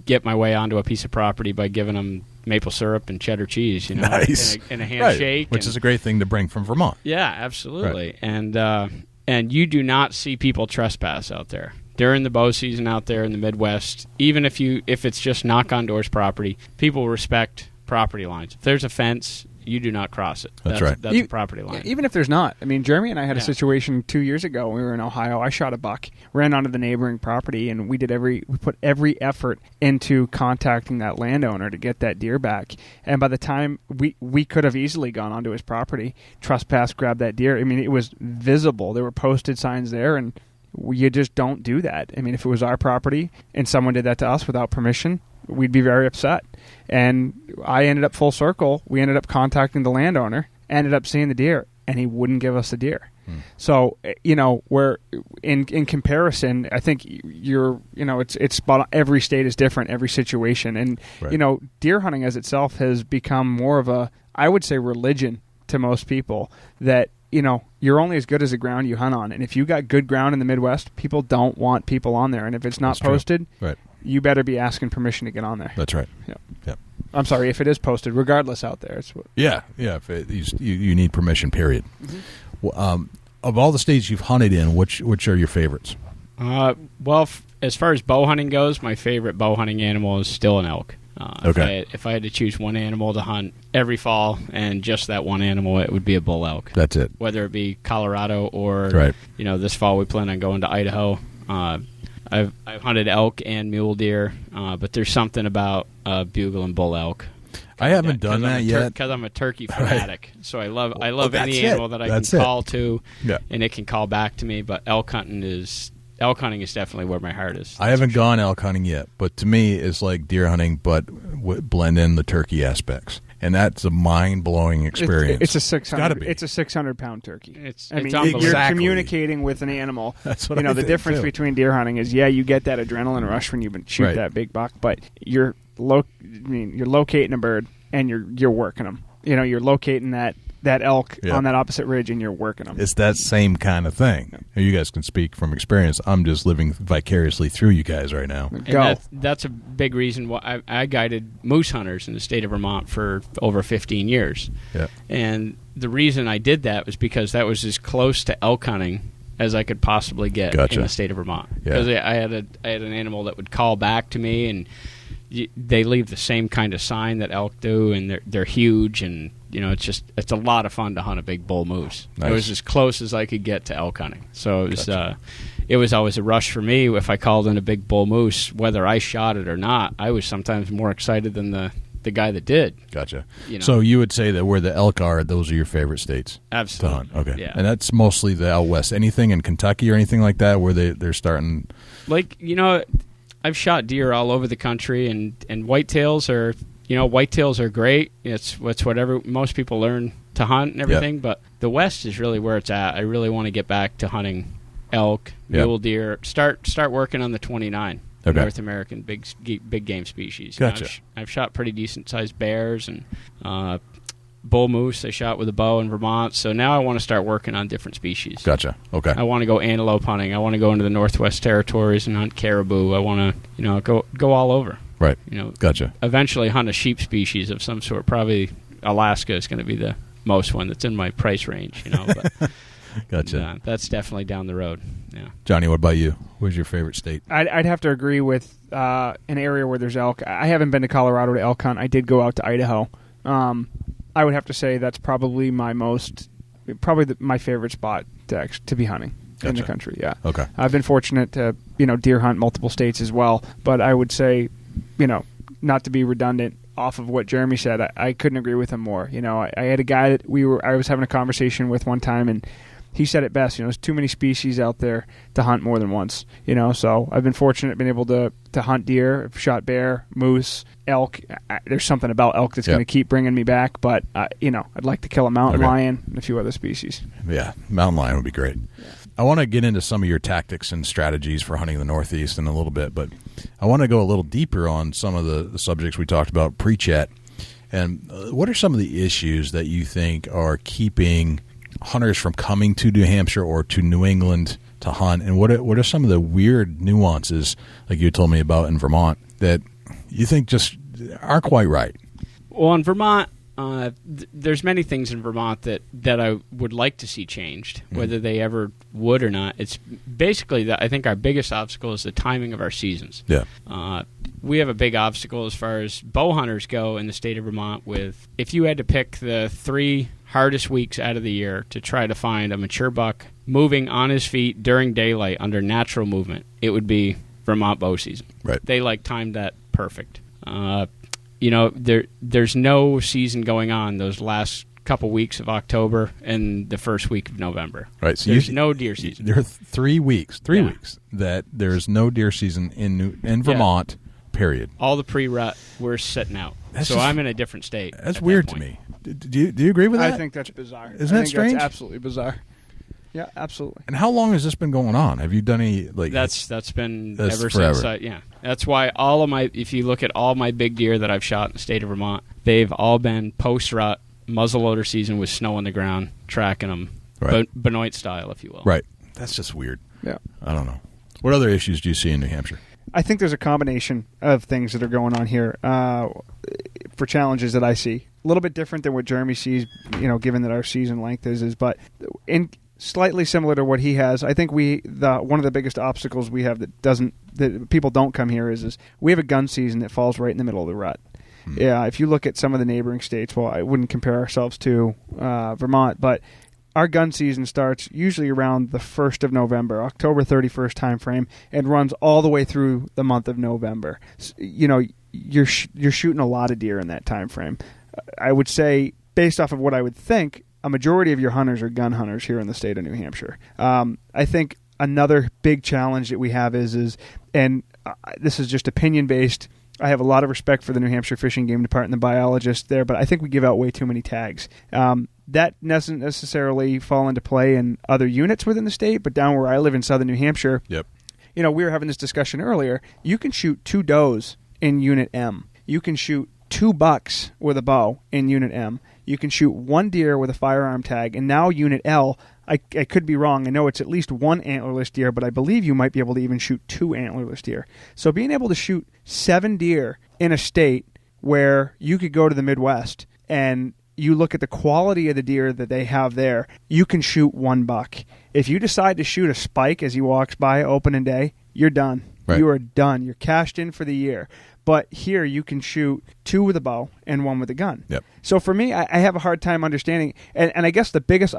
[SPEAKER 7] get my way onto a piece of property by giving them maple syrup and cheddar cheese.
[SPEAKER 1] Nice.
[SPEAKER 7] in a handshake,
[SPEAKER 1] which is a great thing to bring from Vermont.
[SPEAKER 7] Yeah, absolutely. Right. And you do not see people trespass out there. During the bow season out there in the Midwest, even if it's just knock on doors property, people respect property lines. If there's a fence, you do not cross it.
[SPEAKER 1] That's right.
[SPEAKER 7] That's a property line.
[SPEAKER 8] Even if there's not. I mean, Jeremy and I had a situation 2 years ago when we were in Ohio. I shot a buck, ran onto the neighboring property, and we put every effort into contacting that landowner to get that deer back. And by the time we could have easily gone onto his property, trespass, grabbed that deer. I mean, it was visible. There were posted signs there, and you just don't do that. I mean, if it was our property and someone did that to us without permission, we'd be very upset. And I ended up full circle. We ended up contacting the landowner, ended up seeing the deer, and he wouldn't give us the deer. So, we're in comparison, I think it's spot on. Every state is different, every situation. And,
[SPEAKER 1] right.
[SPEAKER 8] Deer hunting as itself has become more of a, I would say, religion to most people that, you're only as good as the ground you hunt on. And if you got good ground in the Midwest, people don't want people on there. And if it's not posted,
[SPEAKER 1] right,
[SPEAKER 8] you better be asking permission to get on there.
[SPEAKER 1] That's right.
[SPEAKER 8] Yeah. I'm sorry, if it is posted, regardless out there.
[SPEAKER 1] Yeah. If you need permission, period. Mm-hmm. Of all the states you've hunted in, which are your favorites?
[SPEAKER 7] As far as bow hunting goes, my favorite bow hunting animal is still an elk. If I had to choose one animal to hunt every fall and just that one animal, it would be a bull elk.
[SPEAKER 1] That's it.
[SPEAKER 7] Whether it be Colorado or,
[SPEAKER 1] right.
[SPEAKER 7] This fall we plan on going to Idaho. I've hunted elk and mule deer, but there's something about bugle and bull elk.
[SPEAKER 1] I haven't done that yet
[SPEAKER 7] because I'm a turkey fanatic. Right. So I love any animal that I can call to, and it can call back to me. But elk hunting is definitely where my heart is.
[SPEAKER 1] I haven't gone elk hunting yet, but to me, it's like deer hunting, but blend in the turkey aspects, and that's a mind-blowing experience.
[SPEAKER 8] It's a 600. It's a 600-pound turkey.
[SPEAKER 7] It's
[SPEAKER 8] you're communicating with an animal.
[SPEAKER 1] That's what
[SPEAKER 8] the difference between deer hunting is, you get that adrenaline rush when you shoot that big buck, but you're locating a bird and you're working them. You're locating that that elk
[SPEAKER 9] Yeah.
[SPEAKER 8] on that opposite ridge and you're working them.
[SPEAKER 9] It's that same kind of thing. You guys can speak from experience. I'm just living vicariously through you guys right now.
[SPEAKER 8] Go.
[SPEAKER 7] That's a big reason why I guided moose hunters in the state of Vermont for over 15 years.
[SPEAKER 9] Yeah.
[SPEAKER 7] And the reason I did that was because that was as close to elk hunting as I could possibly get in the state of Vermont. Because I had an animal that would call back to me, and they leave the same kind of sign that elk do, and they're huge, and it's a lot of fun to hunt a big bull moose.
[SPEAKER 9] Nice.
[SPEAKER 7] It was as close as I could get to elk hunting. So it was always a rush for me if I called in a big bull moose, whether I shot it or not. I was sometimes more excited than the guy that did.
[SPEAKER 9] Gotcha. So you would say that where the elk are, those are your favorite states
[SPEAKER 7] Absolutely.
[SPEAKER 9] to hunt. Okay.
[SPEAKER 7] Yeah.
[SPEAKER 9] And that's mostly the out west. Anything in Kentucky or anything like that where they're starting?
[SPEAKER 7] I've shot deer all over the country, and whitetails are great. It's whatever most people learn to hunt and everything, but the west is really where it's at. I really want to get back to hunting elk, mule deer, start working on the 29.
[SPEAKER 9] Okay.
[SPEAKER 7] North American big game species.
[SPEAKER 9] Gotcha.
[SPEAKER 7] I've shot pretty decent sized bears and bull moose. I shot with a bow in Vermont. So now I want to start working on different species.
[SPEAKER 9] Gotcha. Okay.
[SPEAKER 7] I want to go antelope hunting. I want to go into the Northwest Territories and hunt caribou. I want to go all over.
[SPEAKER 9] Right. Gotcha.
[SPEAKER 7] Eventually hunt a sheep species of some sort. Probably Alaska is going to be the most one that's in my price range. But
[SPEAKER 9] Gotcha.
[SPEAKER 7] That's definitely down the road. Yeah.
[SPEAKER 9] Johnny, what about you? Where's your favorite state?
[SPEAKER 8] I'd have to agree with an area where there's elk. I haven't been to Colorado to elk hunt. I did go out to Idaho. I would have to say that's probably my favorite spot to be hunting in the country. Yeah.
[SPEAKER 9] Okay.
[SPEAKER 8] I've been fortunate to deer hunt multiple states as well, but I would say not to be redundant off of what Jeremy said, I couldn't agree with him more. I had a guy that I was having a conversation with one time, and he said it best. There's too many species out there to hunt more than once. So I've been fortunate, been able to hunt deer. I've shot bear, moose, elk. There's something about elk that's going to keep bringing me back. But I'd like to kill a mountain lion and a few other species.
[SPEAKER 9] Yeah, mountain lion would be great. Yeah. I want to get into some of your tactics and strategies for hunting the Northeast in a little bit, but I want to go a little deeper on some of the subjects we talked about pre-chat. And what are some of the issues that you think are keeping hunters from coming to New Hampshire or to New England to hunt, and what are some of the weird nuances, like you told me about in Vermont, that you think just aren't quite right?
[SPEAKER 7] Well, in Vermont, there's many things in Vermont that I would like to see changed, whether they ever would or not. It's basically I think our biggest obstacle is the timing of our seasons.
[SPEAKER 9] Yeah.
[SPEAKER 7] We have a big obstacle as far as bow hunters go in the state of Vermont with, if you had to pick the 3 hardest weeks out of the year to try to find a mature buck moving on his feet during daylight under natural movement, it would be Vermont bow season.
[SPEAKER 9] Right.
[SPEAKER 7] They timed that perfect. There's no season going on those last couple weeks of October and the first week of November.
[SPEAKER 9] Right. So
[SPEAKER 7] there's no deer season.
[SPEAKER 9] There are 3 weeks that there's no deer season in Vermont. Period.
[SPEAKER 7] All the pre-rut, we're sitting out. I'm in a different state.
[SPEAKER 9] That's weird to me. Do you agree with that?
[SPEAKER 8] I think that's bizarre.
[SPEAKER 9] Isn't that strange?
[SPEAKER 8] That's absolutely bizarre. Yeah, absolutely.
[SPEAKER 9] And how long has this been going on? Have you done any
[SPEAKER 7] That's been ever
[SPEAKER 9] forever.
[SPEAKER 7] since. That's why if you look at all my big deer that I've shot in the state of Vermont, they've all been post-rut, muzzleloader season with snow on the ground, tracking them, Benoit style, if you will.
[SPEAKER 9] Right. That's just weird.
[SPEAKER 8] Yeah.
[SPEAKER 9] I don't know. What other issues do you see in New Hampshire?
[SPEAKER 8] I think there's a combination of things that are going on here for challenges that I see. A little bit different than what Jeremy sees, given that our season length is, but in slightly similar to what he has. I think one of the biggest obstacles we have that people don't come here is we have a gun season that falls right in the middle of the rut. Yeah, if you look at some of the neighboring states, well, I wouldn't compare ourselves to Vermont, but our gun season starts usually around the 1st of November, October 31st timeframe, and runs all the way through the month of November. You're shooting a lot of deer in that time frame. I would say, based off of what I would think, a majority of your hunters are gun hunters here in the state of New Hampshire. I think another big challenge that we have is this is just opinion-based. I have a lot of respect for the New Hampshire Fish and Game Department and the biologists there, but I think we give out way too many tags. That doesn't necessarily fall into play in other units within the state, but down where I live in southern New Hampshire, we were having this discussion earlier. You can shoot 2 does in Unit M. You can shoot 2 bucks with a bow in Unit M. you can shoot one deer with a firearm tag, and now Unit L, I could be wrong. I know it's at least one antlerless deer, but I believe you might be able to even shoot 2 antlerless deer. So being able to shoot 7 deer in a state where you could go to the Midwest and you look at the quality of the deer that they have there, you can shoot 1 buck. If you decide to shoot a spike as he walks by opening day, you're done.
[SPEAKER 9] Right.
[SPEAKER 8] You are done. You're cashed in for the year. But here you can shoot 2 with a bow and 1 with a gun.
[SPEAKER 9] Yep.
[SPEAKER 8] So for me, I have a hard time understanding. And I guess the biggest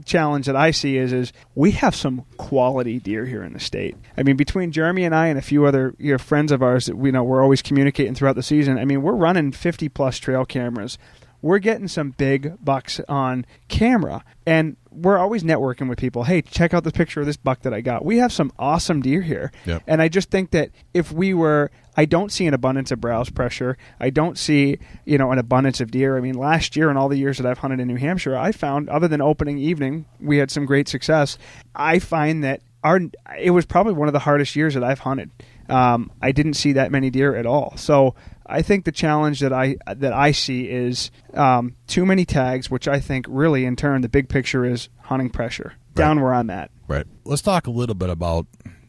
[SPEAKER 8] challenge that I see is we have some quality deer here in the state. I mean, between Jeremy and I and a few other friends of ours that we're always communicating throughout the season, I mean, we're running 50-plus trail cameras. We're getting some big bucks on camera, and we're always networking with people. Hey, check out this picture of this buck that I got. We have some awesome deer here.
[SPEAKER 9] Yep.
[SPEAKER 8] And I just think that I don't see an abundance of browse pressure. I don't see, an abundance of deer. I mean, last year and all the years that I've hunted in New Hampshire, I found, other than opening evening, we had some great success. I find that it was probably one of the hardest years that I've hunted. I didn't see that many deer at all. So I think the challenge that I see is too many tags, which I think really, in turn, the big picture is hunting pressure, down where I'm at.
[SPEAKER 9] Right. Let's talk a little bit about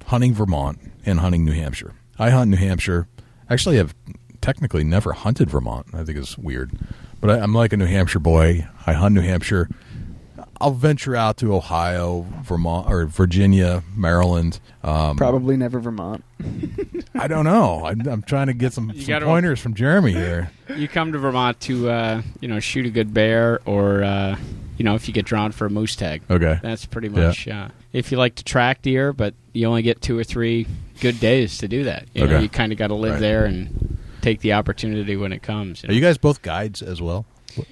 [SPEAKER 9] hunting Vermont and hunting New Hampshire. I hunt New Hampshire. Actually, I've technically never hunted Vermont. I think it's weird. But I'm like a New Hampshire boy. I hunt New Hampshire. I'll venture out to Ohio, Vermont, or Virginia, Maryland.
[SPEAKER 8] Probably never Vermont.
[SPEAKER 9] I don't know. I'm trying to get some pointers from Jeremy here.
[SPEAKER 7] You come to Vermont to shoot a good bear, or if you get drawn for a moose tag.
[SPEAKER 9] Okay,
[SPEAKER 7] that's pretty much. If you like to track deer, but you only get 2 or 3 good days to do that. You kind of got to live there and take the opportunity when it comes.
[SPEAKER 9] Are you guys both guides as well?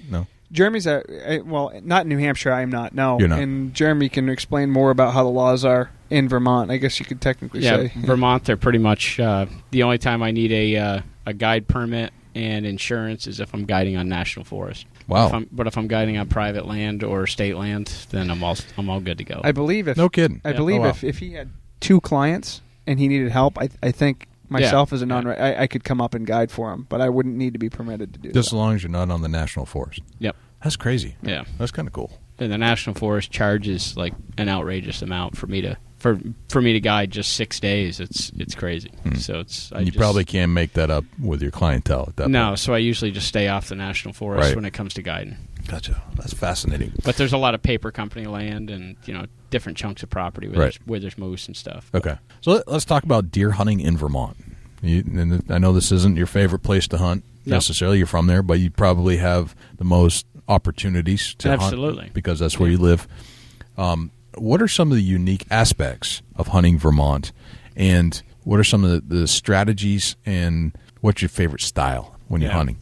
[SPEAKER 9] No.
[SPEAKER 8] Jeremy's not in New Hampshire. I am not. No,
[SPEAKER 9] You're not.
[SPEAKER 8] And Jeremy can explain more about how the laws are in Vermont. I guess you could technically say.
[SPEAKER 7] Vermont, they're pretty much the only time I need a guide permit and insurance is if I'm guiding on national forest.
[SPEAKER 9] Wow.
[SPEAKER 7] But if I'm guiding on private land or state land, then I'm all good to go.
[SPEAKER 8] I believe
[SPEAKER 9] no kidding.
[SPEAKER 8] I believe if he had 2 clients and he needed help, I think myself as a I could come up and guide for him, but I wouldn't need to be permitted to do that.
[SPEAKER 9] Just as long as you're not on the national forest.
[SPEAKER 7] Yep.
[SPEAKER 9] That's crazy.
[SPEAKER 7] Yeah.
[SPEAKER 9] That's kind of cool.
[SPEAKER 7] And the national forest charges like an outrageous amount for me to guide just 6 days. It's crazy. So you
[SPEAKER 9] probably can't make that up with your clientele at that point.
[SPEAKER 7] No, so I usually just stay off the national forest when it comes to guiding.
[SPEAKER 9] Gotcha. That's fascinating.
[SPEAKER 7] But there's a lot of paper company land and different chunks of property where there's moose and stuff.
[SPEAKER 9] Okay. So let's talk about deer hunting in Vermont. And I know this isn't your favorite place to hunt necessarily. You're from there, but you probably have the most opportunities to hunt because that's where you live. What are some of the unique aspects of hunting Vermont, and what are some of the strategies, and what's your favorite style when you're hunting?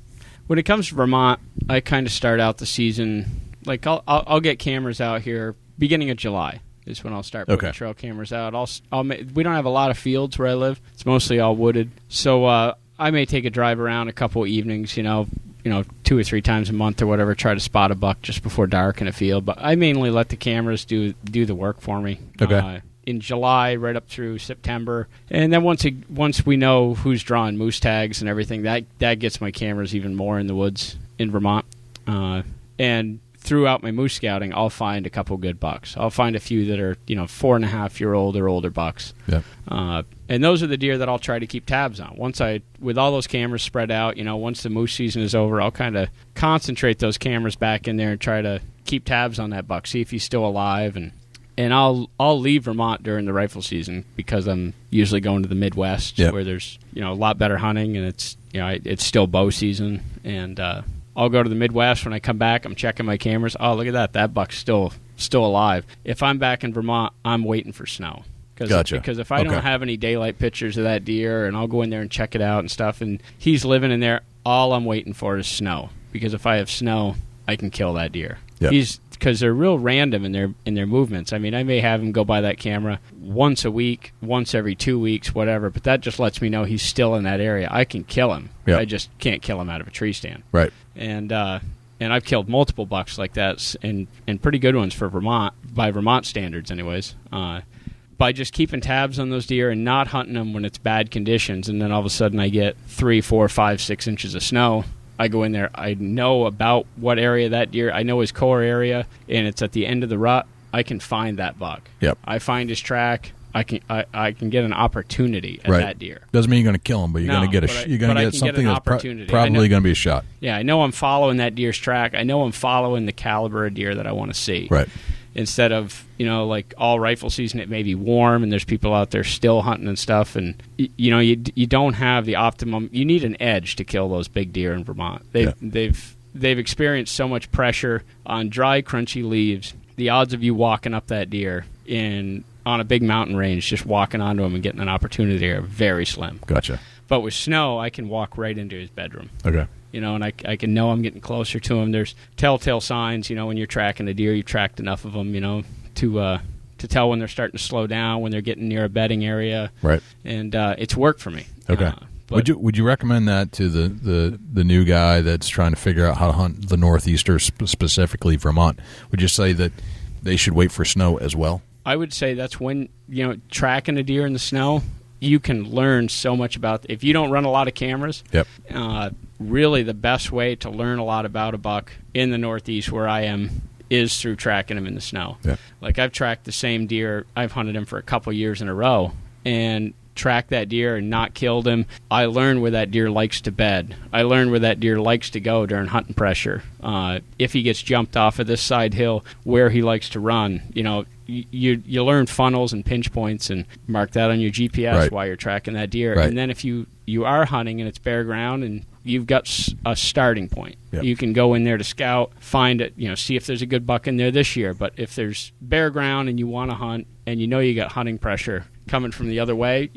[SPEAKER 7] When it comes to Vermont, I kind of start out the season like I'll get cameras out here beginning of July is when I'll start putting trail cameras out. We don't have a lot of fields where I live. It's mostly all wooded. So I may take a drive around a couple evenings, 2 or 3 times a month or whatever, try to spot a buck just before dark in a field. But I mainly let the cameras do the work for me.
[SPEAKER 9] Okay.
[SPEAKER 7] In July, right up through September. And then once we know who's drawing moose tags and everything, that gets my cameras even more in the woods in Vermont. And throughout my moose scouting, I'll find a couple good bucks. I'll find a few that are 4.5-year-old or older bucks.
[SPEAKER 9] Yeah.
[SPEAKER 7] And those are the deer that I'll try to keep tabs on. With all those cameras spread out, once the moose season is over, I'll kind of concentrate those cameras back in there and try to keep tabs on that buck, see if he's still alive, and I'll leave Vermont during the rifle season because I'm usually going to the Midwest where there's a lot better hunting, and it's still bow season, and I'll go to the Midwest. When I come back, I'm checking my cameras. Oh, look at that buck's still alive. If I'm back in Vermont, I'm waiting for snow.
[SPEAKER 9] Gotcha.
[SPEAKER 7] Because if I don't have any daylight pictures of that deer, and I'll go in there and check it out and stuff, and he's living in there, all I'm waiting for is snow. Because if I have snow, I can kill that deer.
[SPEAKER 9] Yep.
[SPEAKER 7] Because they're real random in their movements. I mean, I may have him go by that camera once a week, once every 2 weeks, whatever, but that just lets me know he's still in that area. I can kill him.
[SPEAKER 9] Yep.
[SPEAKER 7] I just can't kill him out of a tree stand.
[SPEAKER 9] Right.
[SPEAKER 7] And I've killed multiple bucks like that, and pretty good ones for Vermont, by Vermont standards anyways, by just keeping tabs on those deer and not hunting them when it's bad conditions, and then all of a sudden I get 3, 4, 5, 6 inches of snow. I go in there. I know about what area that deer. I know his core area, and it's at the end of the rut. I can find that buck.
[SPEAKER 9] Yep.
[SPEAKER 7] I find his track. I can get an opportunity at that deer.
[SPEAKER 9] Doesn't mean you're going to kill him, but you're going to get something that's probably going to be a shot.
[SPEAKER 7] Yeah, I know I'm following that deer's track. I know I'm following the caliber of deer that I want to see.
[SPEAKER 9] Right.
[SPEAKER 7] Instead of, like all rifle season, it may be warm and there's people out there still hunting and stuff, and you don't have the optimum. You need an edge to kill those big deer in Vermont. They've experienced so much pressure on dry, crunchy leaves. The odds of you walking up that deer on a big mountain range, just walking onto him and getting an opportunity are very slim.
[SPEAKER 9] Gotcha.
[SPEAKER 7] But with snow, I can walk right into his bedroom.
[SPEAKER 9] Okay.
[SPEAKER 7] And I can know I'm getting closer to him. There's telltale signs, when you're tracking a deer, you've tracked enough of them, to tell when they're starting to slow down, when they're getting near a bedding area.
[SPEAKER 9] Right.
[SPEAKER 7] And it's worked for me.
[SPEAKER 9] Okay. Would you recommend that to the new guy that's trying to figure out how to hunt the Northeast or specifically Vermont? Would you say that they should wait for snow as well?
[SPEAKER 7] I would say that's when, tracking a deer in the snow, you can learn so much about. If you don't run a lot of cameras,
[SPEAKER 9] yep.
[SPEAKER 7] Really the best way to learn a lot about a buck in the Northeast where I am is through tracking him in the snow.
[SPEAKER 9] Yep.
[SPEAKER 7] Like I've tracked the same deer. I've hunted him for a couple years in a row and tracked that deer and not killed him. I learned where that deer likes to bed. I learned where that deer likes to go during hunting pressure. If he gets jumped off of this side hill, where he likes to run. You learn funnels and pinch points and mark that on your GPS while you're tracking that deer.
[SPEAKER 9] Right.
[SPEAKER 7] And then if you are hunting and it's bare ground and you've got a starting point,
[SPEAKER 9] yep.
[SPEAKER 7] You can go in there to scout, find it, see if there's a good buck in there this year. But if there's bare ground and you want to hunt and you got hunting pressure coming from the other way,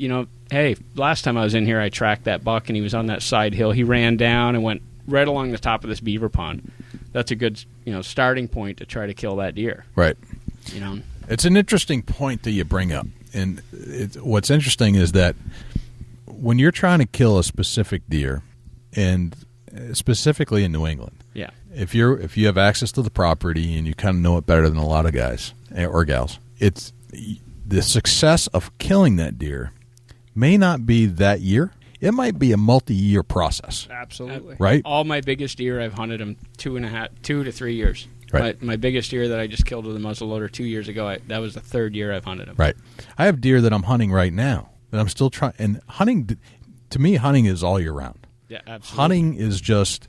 [SPEAKER 7] hey, last time I was in here, I tracked that buck and he was on that side hill. He ran down and went right along the top of this beaver pond. That's a good, starting point to try to kill that deer.
[SPEAKER 9] Right. It's an interesting point that you bring up. And what's interesting is that when you're trying to kill a specific deer, and specifically in New England,
[SPEAKER 7] yeah,
[SPEAKER 9] if you have access to the property and you kind of know it better than a lot of guys or gals, it's the success of killing that deer may not be that year. It might be a multi-year process.
[SPEAKER 8] Absolutely.
[SPEAKER 9] Right?
[SPEAKER 7] All my biggest deer, I've hunted them 2 to 3 years.
[SPEAKER 9] Right.
[SPEAKER 7] My biggest deer that I just killed with a muzzleloader 2 years ago, that was the 3rd year I've hunted them.
[SPEAKER 9] Right. I have deer that I'm hunting right now that I'm still trying. And hunting, to me, hunting is all year round.
[SPEAKER 7] Yeah, absolutely.
[SPEAKER 9] Hunting is just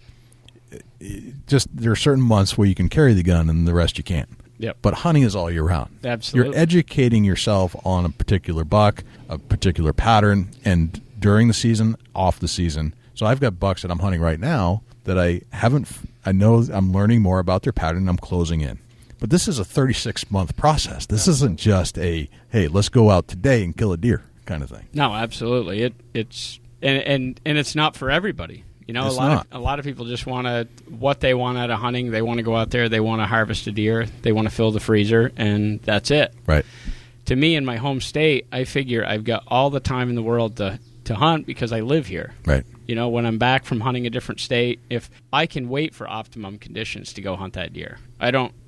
[SPEAKER 9] there are certain months where you can carry the gun and the rest you can't.
[SPEAKER 7] Yep.
[SPEAKER 9] But hunting is all year round.
[SPEAKER 7] Absolutely.
[SPEAKER 9] You're educating yourself on a particular buck, a particular pattern, and during the season, off the season. So I've got bucks that I'm hunting right now that I know I'm learning more about their pattern and I'm closing in. But this is a 36-month process. This isn't just hey, let's go out today and kill a deer kind of thing.
[SPEAKER 7] No, absolutely. It's it's not for everybody. A lot of people just want what they want out of hunting. They want to go out there. They want to harvest a deer. They want to fill the freezer, and that's it.
[SPEAKER 9] Right.
[SPEAKER 7] To me, in my home state, I figure I've got all the time in the world to hunt because I live here.
[SPEAKER 9] Right.
[SPEAKER 7] When I'm back from hunting a different state, if I can wait for optimum conditions to go hunt that deer.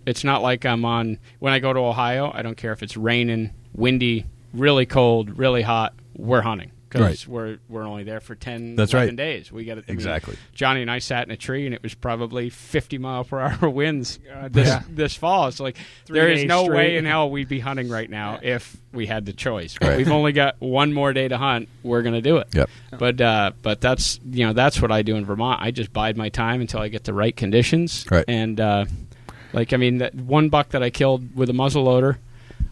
[SPEAKER 7] It's not like when I go to Ohio, I don't care if it's raining, windy, really cold, really hot, we're hunting. Because we're only there for 10, 11 days. We got
[SPEAKER 9] exactly.
[SPEAKER 7] Johnny and I sat in a tree, and it was probably 50-mile-per-hour winds this fall. It's like there is no way in hell we'd be hunting right now if we had the choice. But we've only got one more day to hunt. We're going to do it.
[SPEAKER 9] Yep.
[SPEAKER 7] But that's what I do in Vermont. I just bide my time until I get the right conditions.
[SPEAKER 9] Right.
[SPEAKER 7] And that one buck that I killed with a muzzleloader,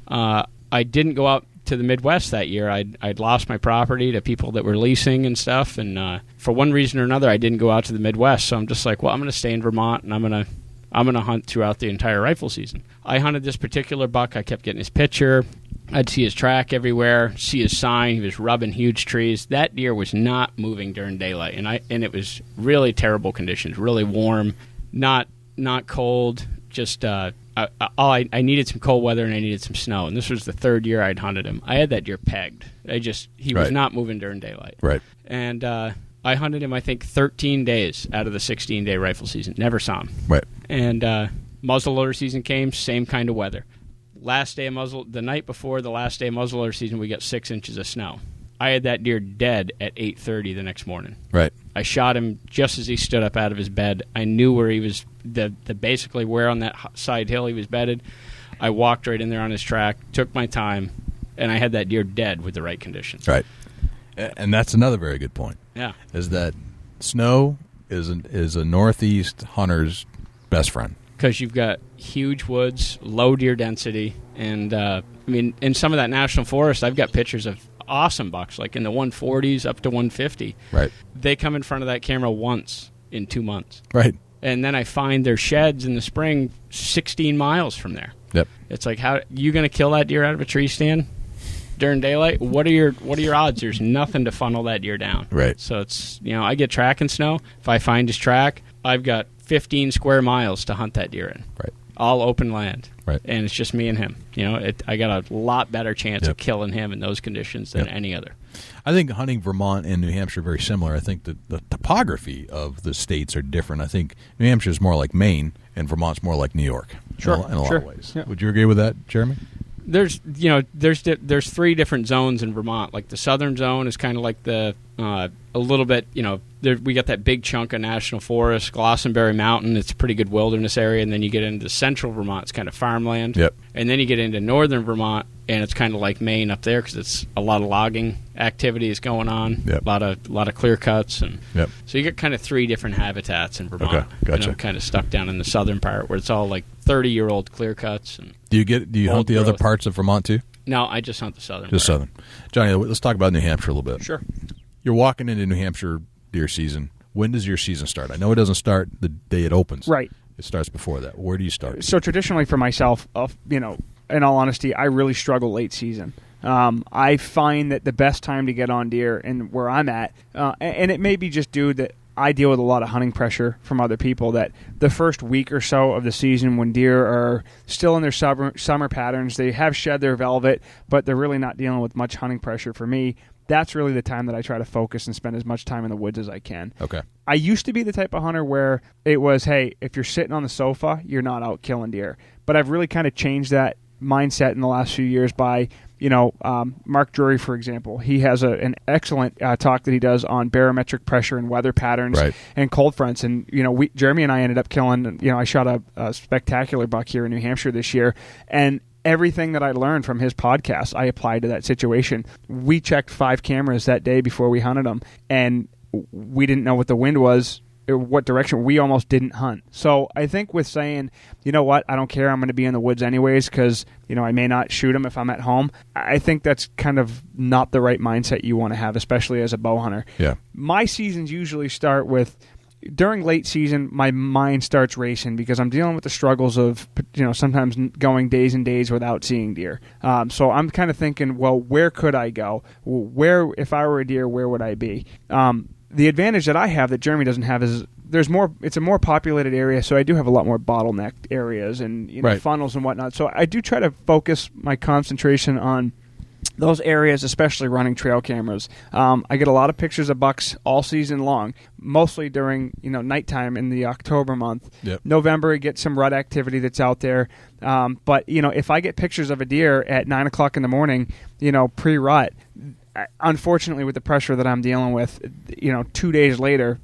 [SPEAKER 7] I didn't go out to the Midwest that year. I'd lost my property to people that were leasing and stuff, and for one reason or another, I didn't go out to the Midwest. So I'm just like, well, I'm going to stay in Vermont, and I'm going to hunt throughout the entire rifle season. I hunted this particular buck. I kept getting his picture. I'd see his track everywhere, see his sign. He was rubbing huge trees. That deer was not moving during daylight, and it was really terrible conditions, really warm, not cold, just I needed some cold weather and I needed some snow, and this was the 3rd year I'd hunted him. I had that deer pegged. He was not moving during daylight.
[SPEAKER 9] Right.
[SPEAKER 7] And I hunted him, I think, 13 days out of the 16-day rifle season. Never saw him.
[SPEAKER 9] Right.
[SPEAKER 7] And muzzleloader season came, same kind of weather. The night before the last day of muzzleloader season, we got 6 inches of snow. I had that deer dead at 8:30 the next morning.
[SPEAKER 9] Right.
[SPEAKER 7] I shot him just as he stood up out of his bed. I knew where he was, the basically where on that side hill he was bedded. I walked right in there on his track, took my time, and I had that deer dead with the right conditions.
[SPEAKER 9] Right. And that's another very good point.
[SPEAKER 7] Yeah.
[SPEAKER 9] Is that snow is a Northeast hunter's best friend.
[SPEAKER 7] Because you've got huge woods, low deer density, and I mean, in some of that national forest, I've got pictures of awesome bucks, like in the 140s up to 150.
[SPEAKER 9] Right.
[SPEAKER 7] They come in front of that camera once in 2 months.
[SPEAKER 9] Right.
[SPEAKER 7] And then I find their sheds in the spring 16 miles from there.
[SPEAKER 9] Yep.
[SPEAKER 7] It's like, how you going to kill that deer out of a tree stand during daylight? What are your odds? There's nothing to funnel that deer down.
[SPEAKER 9] Right.
[SPEAKER 7] So it's, I get track and snow. If I find his track, I've got 15 square miles to hunt that deer in.
[SPEAKER 9] Right.
[SPEAKER 7] All open land.
[SPEAKER 9] Right.
[SPEAKER 7] And it's just me and him. I got a lot better chance of killing him in those conditions than any other.
[SPEAKER 9] I think hunting Vermont and New Hampshire are very similar. I think that the topography of the states are different. I think New Hampshire is more like Maine and Vermont's more like New York.
[SPEAKER 8] Sure.
[SPEAKER 9] In a lot of ways.
[SPEAKER 8] Yeah.
[SPEAKER 9] Would you agree with that, Jeremy?
[SPEAKER 7] There's 3 different zones in Vermont. Like the southern zone is kind of like the a little bit, we got that big chunk of national forest, Glossenberry Mountain. It's a pretty good wilderness area. And then you get into central Vermont. It's kind of farmland.
[SPEAKER 9] Yep.
[SPEAKER 7] And then you get into northern Vermont, and it's kind of like Maine up there because it's a lot of logging activities going on.
[SPEAKER 9] Yep.
[SPEAKER 7] A lot of clear cuts, and
[SPEAKER 9] yep.
[SPEAKER 7] So you get kind of 3 different habitats in Vermont.
[SPEAKER 9] Okay, gotcha.
[SPEAKER 7] And I'm kind of stuck down in the southern part where it's all like 30-year-old clear cuts. And
[SPEAKER 9] Do you hunt the other parts of Vermont too?
[SPEAKER 7] No, I just hunt the southern.
[SPEAKER 9] Just
[SPEAKER 7] part.
[SPEAKER 9] southern. Johnny, let's talk about New Hampshire a little bit.
[SPEAKER 7] Sure.
[SPEAKER 9] You're walking into New Hampshire deer season. When does your season start? I know it doesn't start the day it opens.
[SPEAKER 8] Right.
[SPEAKER 9] It starts before that. Where do you start?
[SPEAKER 8] So traditionally for myself, in all honesty, I really struggle late season. I find that the best time to get on deer and where I'm at, and it may be just due that I deal with a lot of hunting pressure from other people, that the first week or so of the season when deer are still in their summer patterns, they have shed their velvet, but they're really not dealing with much hunting pressure for me. That's really the time that I try to focus and spend as much time in the woods as I can.
[SPEAKER 9] Okay.
[SPEAKER 8] I used to be the type of hunter where it was, hey, if you're sitting on the sofa, you're not out killing deer. But I've really kind of changed that mindset in the last few years by, Mark Drury, for example. He has an excellent talk that he does on barometric pressure and weather patterns and cold fronts. And, Jeremy and I ended up killing, I shot a spectacular buck here in New Hampshire this year. And everything that I learned from his podcast, I applied to that situation. We checked 5 cameras that day before we hunted them, and we didn't know what the wind was, or what direction. We almost didn't hunt. So I think with saying, you know what, I don't care, I'm going to be in the woods anyways because, I may not shoot them if I'm at home, I think that's kind of not the right mindset you want to have, especially as a bow hunter.
[SPEAKER 9] Yeah. My
[SPEAKER 8] seasons usually start with, during late season, my mind starts racing because I'm dealing with the struggles of, sometimes going days and days without seeing deer. So I'm kind of thinking, well, where could I go? If I were a deer, where would I be? The advantage that I have that Jeremy doesn't have is it's a more populated area, so I do have a lot more bottlenecked areas and funnels and whatnot. So I do try to focus my concentration on those areas, especially running trail cameras. I get a lot of pictures of bucks all season long, mostly during nighttime in the October month.
[SPEAKER 9] Yep.
[SPEAKER 8] November, I get some rut activity that's out there. But if I get pictures of a deer at 9 o'clock in the morning, pre-rut, unfortunately with the pressure that I'm dealing with, 2 days later,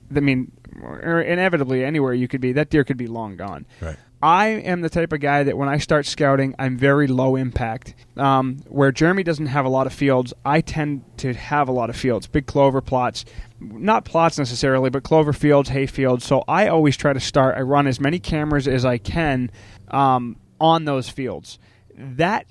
[SPEAKER 8] or inevitably anywhere you could be, that deer could be long gone.
[SPEAKER 9] Right.
[SPEAKER 8] I am the type of guy that when I start scouting, I'm very low impact. Where Jeremy doesn't have a lot of fields, I tend to have a lot of fields, big clover plots. Not plots necessarily, but clover fields, hay fields. So I always try to I run as many cameras as I can on those fields. That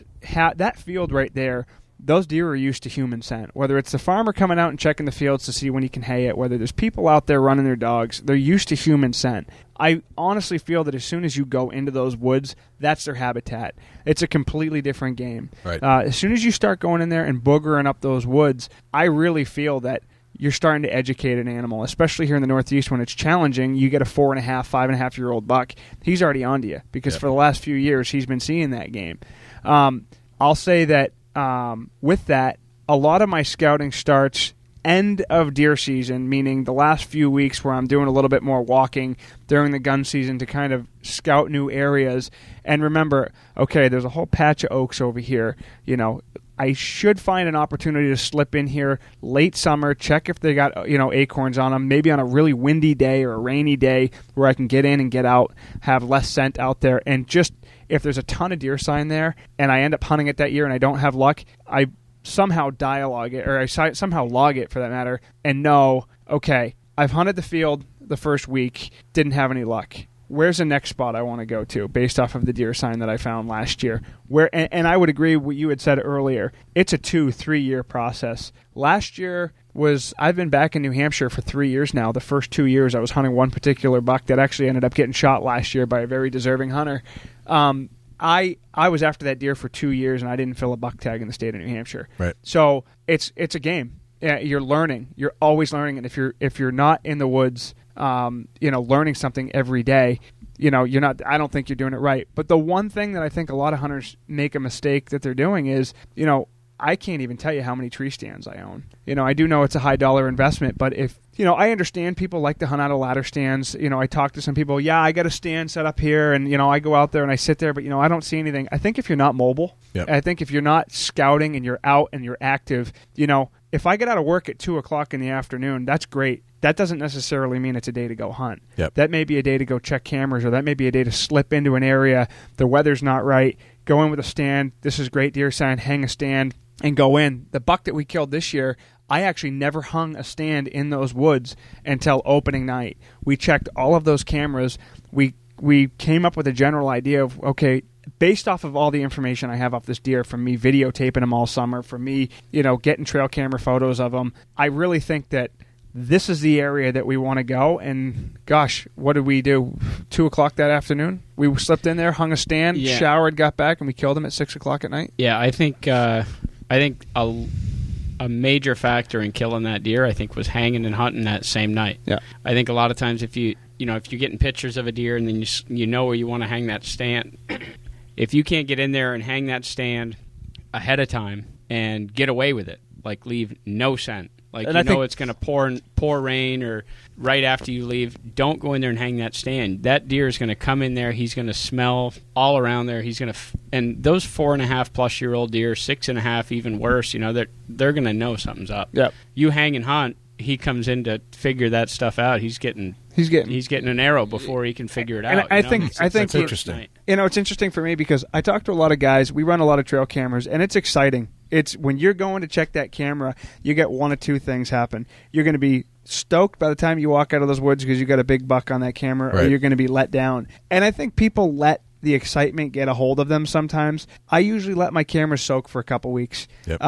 [SPEAKER 8] field right there, those deer are used to human scent. Whether it's the farmer coming out and checking the fields to see when he can hay it, whether there's people out there running their dogs, they're used to human scent. I honestly feel that as soon as you go into those woods, that's their habitat. It's a completely different game.
[SPEAKER 9] Right.
[SPEAKER 8] As soon as you start going in there and boogering up those woods, I really feel that you're starting to educate an animal, especially here in the Northeast when it's challenging. You get a 4.5, 5.5-year-old buck, he's already onto you because for the last few years he's been seeing that game. I'll say that with that, a lot of my scouting starts end of deer season, meaning the last few weeks where I'm doing a little bit more walking during the gun season to kind of scout new areas. And remember, okay, there's a whole patch of oaks over here. I should find an opportunity to slip in here late summer, check if they got acorns on them, maybe on a really windy day or a rainy day where I can get in and get out, have less scent out there, and just if there's a ton of deer sign there and I end up hunting it that year and I don't have luck, I somehow dialogue it, or I somehow log it for that matter, and know, okay, I've hunted the field the first week, didn't have any luck. Where's the next spot I want to go to based off of the deer sign that I found last year? And I would agree with what you had said earlier. It's a 2-3 year process. Last year I've been back in New Hampshire for 3 years now. The first 2 years I was hunting one particular buck that actually ended up getting shot last year by a very deserving hunter. I was after that deer for 2 years and I didn't fill a buck tag in the state of New Hampshire.
[SPEAKER 9] Right.
[SPEAKER 8] So it's a game. Yeah, you're learning. You're always learning, and if you're not in the woods, learning something every day, you're not. I don't think you're doing it right. But the one thing that I think a lot of hunters make a mistake that they're doing is, I can't even tell you how many tree stands I own. I do know it's a high dollar investment, but if I understand people like to hunt out of ladder stands. I talk to some people. Yeah, I got a stand set up here, and I go out there and I sit there, but I don't see anything. I think if you're not mobile,
[SPEAKER 9] yep.
[SPEAKER 8] I think if you're not scouting and you're out and you're active, if I get out of work at 2:00 in the afternoon, that's great. That doesn't necessarily mean it's a day to go hunt.
[SPEAKER 9] Yep.
[SPEAKER 8] That may be a day to go check cameras, or that may be a day to slip into an area. The weather's not right. Go in with a stand. This is great deer sign. Hang a stand and go in. The buck that we killed this year, I actually never hung a stand in those woods until opening night. We checked all of those cameras. We came up with a general idea of, okay, based off of all the information I have off this deer, from me videotaping him all summer, from me, getting trail camera photos of him, I really think that this is the area that we want to go. And gosh, what did we do? 2:00 that afternoon, we slipped in there, hung a stand, showered, got back, and we killed him at 6:00 at night.
[SPEAKER 7] Yeah, I think a major factor in killing that deer, I think, was hanging and hunting that same night.
[SPEAKER 8] Yeah,
[SPEAKER 7] I think a lot of times if you're getting pictures of a deer and then you know where you want to hang that stand. If you can't get in there and hang that stand ahead of time and get away with it, like leave no scent, like it's going to pour rain, or right after you leave, don't go in there and hang that stand. That deer is going to come in there. He's going to smell all around there. He's going to, and those 4.5+ year old deer, 6.5, even worse, they're going to know something's up.
[SPEAKER 8] Yep.
[SPEAKER 7] You hang and hunt. He comes in to figure that stuff out. He's getting an arrow before he can figure it out.
[SPEAKER 8] And I think
[SPEAKER 9] that's interesting.
[SPEAKER 8] It's interesting for me because I talk to a lot of guys. We run a lot of trail cameras, and it's exciting. It's when you're going to check that camera, you get one of two things happen. You're going to be stoked by the time you walk out of those woods because you got a big buck on that camera,
[SPEAKER 9] right,
[SPEAKER 8] or you're going to be let down. And I think people let the excitement get a hold of them sometimes. I usually let my camera soak for a couple weeks.
[SPEAKER 9] Yep.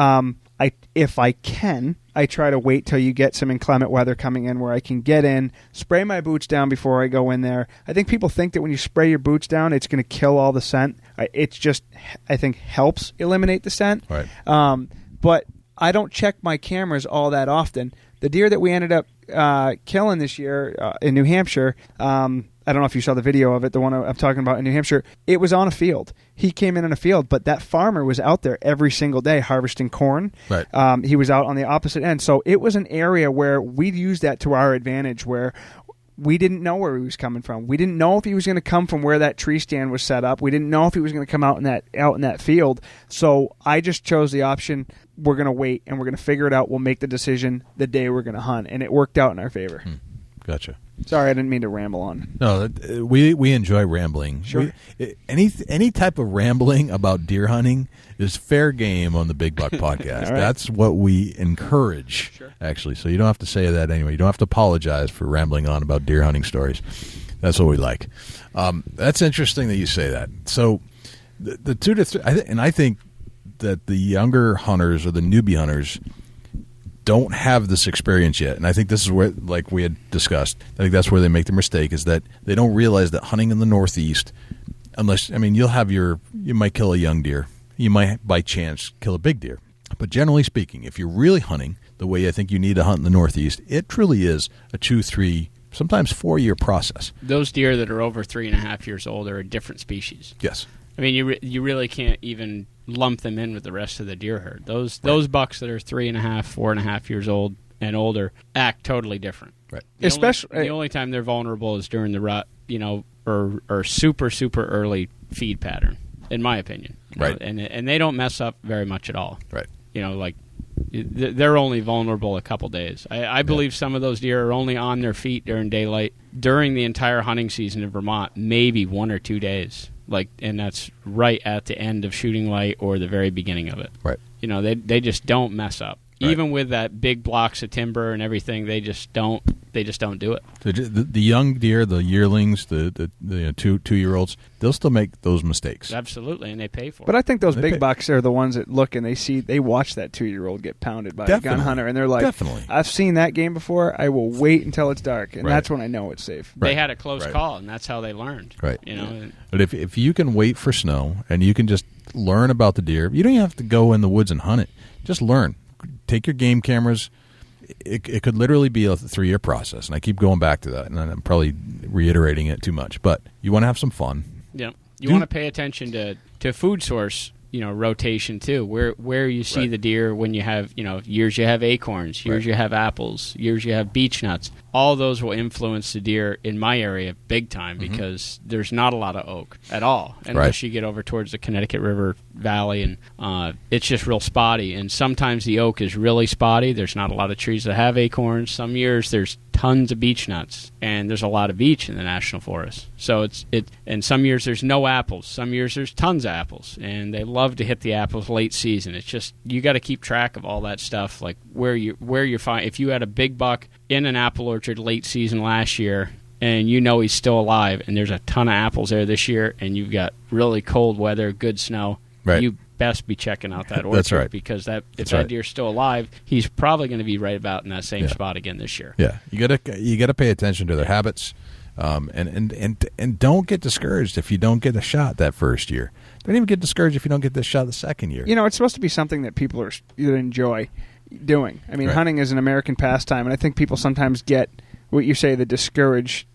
[SPEAKER 8] If I can, I try to wait till you get some inclement weather coming in where I can get in, spray my boots down before I go in there. I think people think that when you spray your boots down, it's going to kill all the scent. It's just, I think, helps eliminate the scent.
[SPEAKER 9] Right.
[SPEAKER 8] But I don't check my cameras all that often. The deer that we ended up killing this year in New Hampshire, I don't know if you saw the video of it, the one I'm talking about in New Hampshire. It was on a field. He came in on a field, but that farmer was out there every single day harvesting corn.
[SPEAKER 9] Right.
[SPEAKER 8] He was out on the opposite end. So it was an area where we'd use that to our advantage, where we didn't know where he was coming from. We didn't know if he was going to come from where that tree stand was set up. We didn't know if he was going to come out in that field. So I just chose the option, we're going to wait and we're going to figure it out. We'll make the decision the day we're going to hunt. And it worked out in our favor.
[SPEAKER 9] Gotcha.
[SPEAKER 8] Sorry, I didn't mean to ramble on.
[SPEAKER 9] No, we enjoy rambling.
[SPEAKER 8] Sure.
[SPEAKER 9] Any type of rambling about deer hunting is fair game on the Big Buck Podcast.
[SPEAKER 8] Right.
[SPEAKER 9] That's what we encourage, actually. So you don't have to say that anyway. You don't have to apologize for rambling on about deer hunting stories. That's what we like. That's interesting that you say that. So the 2 to 3, I think that the younger hunters or the newbie hunters don't have this experience yet, and I think this is where, like we had discussed, I think that's where they make the mistake, is that they don't realize that hunting in the Northeast, you might kill a young deer, you might by chance kill a big deer, but generally speaking, if you're really hunting the way I think you need to hunt in the Northeast, it truly is a 2, 3, sometimes 4-year process.
[SPEAKER 7] Those deer that are over 3.5 years old are a different species.
[SPEAKER 9] Yes.
[SPEAKER 7] I mean, you really can't even lump them in with the rest of the deer herd. Those bucks that are 3.5, 4.5 years old and older act totally different.
[SPEAKER 9] Right.
[SPEAKER 7] The only time they're vulnerable is during the rut, or super, super early feed pattern. in my opinion.
[SPEAKER 1] Right.
[SPEAKER 7] And they don't mess up very much at all.
[SPEAKER 1] Right.
[SPEAKER 7] Like they're only vulnerable a couple days. I believe some of those deer are only on their feet during daylight during the entire hunting season in Vermont, maybe 1 or 2 days. And that's right at the end of shooting light or the very beginning of it.
[SPEAKER 1] Right.
[SPEAKER 7] They just don't mess up.
[SPEAKER 1] Right.
[SPEAKER 7] Even with that big blocks of timber and everything, they just don't do it.
[SPEAKER 9] The young deer, the yearlings, the 2-year-olds, they'll still make those mistakes.
[SPEAKER 7] Absolutely, and they pay for it.
[SPEAKER 8] But I think those
[SPEAKER 9] They
[SPEAKER 8] big
[SPEAKER 9] pay.
[SPEAKER 8] bucks are the ones that look and they watch that 2-year-old get pounded by a gun hunter, and they're like,
[SPEAKER 9] Definitely.
[SPEAKER 8] I've seen that game before. I will wait until it's dark, and
[SPEAKER 1] Right.
[SPEAKER 8] that's when I know it's safe.
[SPEAKER 7] They
[SPEAKER 1] Right.
[SPEAKER 7] had a close
[SPEAKER 1] Right.
[SPEAKER 7] call, and that's how they learned.
[SPEAKER 1] Right.
[SPEAKER 9] But if you can wait for snow and you can just learn about the deer, you don't even have to go in the woods and hunt it. Just learn. Take your game cameras. It could literally be a 3-year process, and I keep going back to that, and I'm probably reiterating it too much. But you want to have some fun.
[SPEAKER 7] Yeah. You want to pay attention to food source, rotation too. Where you see
[SPEAKER 1] Right.
[SPEAKER 7] the deer when you have, years you have acorns, years
[SPEAKER 1] Right.
[SPEAKER 7] you have apples, years you have beech nuts. All those will influence the deer in my area big time because there's not a lot of oak at all unless
[SPEAKER 1] Right.
[SPEAKER 7] you get over towards the Connecticut River Valley, and it's just real spotty. And sometimes the oak is really spotty. There's not a lot of trees that have acorns. Some years there's tons of beech nuts, and there's a lot of beech in the national forest. So and some years there's no apples. Some years there's tons of apples, and they love to hit the apples late season. It's just you got to keep track of all that stuff, like where you find. If you had a big buck in an apple orchard late season last year, and he's still alive, and there's a ton of apples there this year, and you've got really cold weather, good snow,
[SPEAKER 1] Right.
[SPEAKER 7] you best be checking out that orchard.
[SPEAKER 1] That's right.
[SPEAKER 7] Because if
[SPEAKER 1] That's
[SPEAKER 7] that
[SPEAKER 1] right.
[SPEAKER 7] deer's still alive, he's probably going to be right about in that same spot again this year.
[SPEAKER 1] Yeah, you gotta pay attention to their habits, and don't get discouraged if you don't get a shot that first year. Don't even get discouraged if you don't get the shot the second year.
[SPEAKER 8] It's supposed to be something that people that enjoy doing. I mean,
[SPEAKER 1] Right.
[SPEAKER 8] hunting is an American pastime, and I think people sometimes get what you say, the discouraged.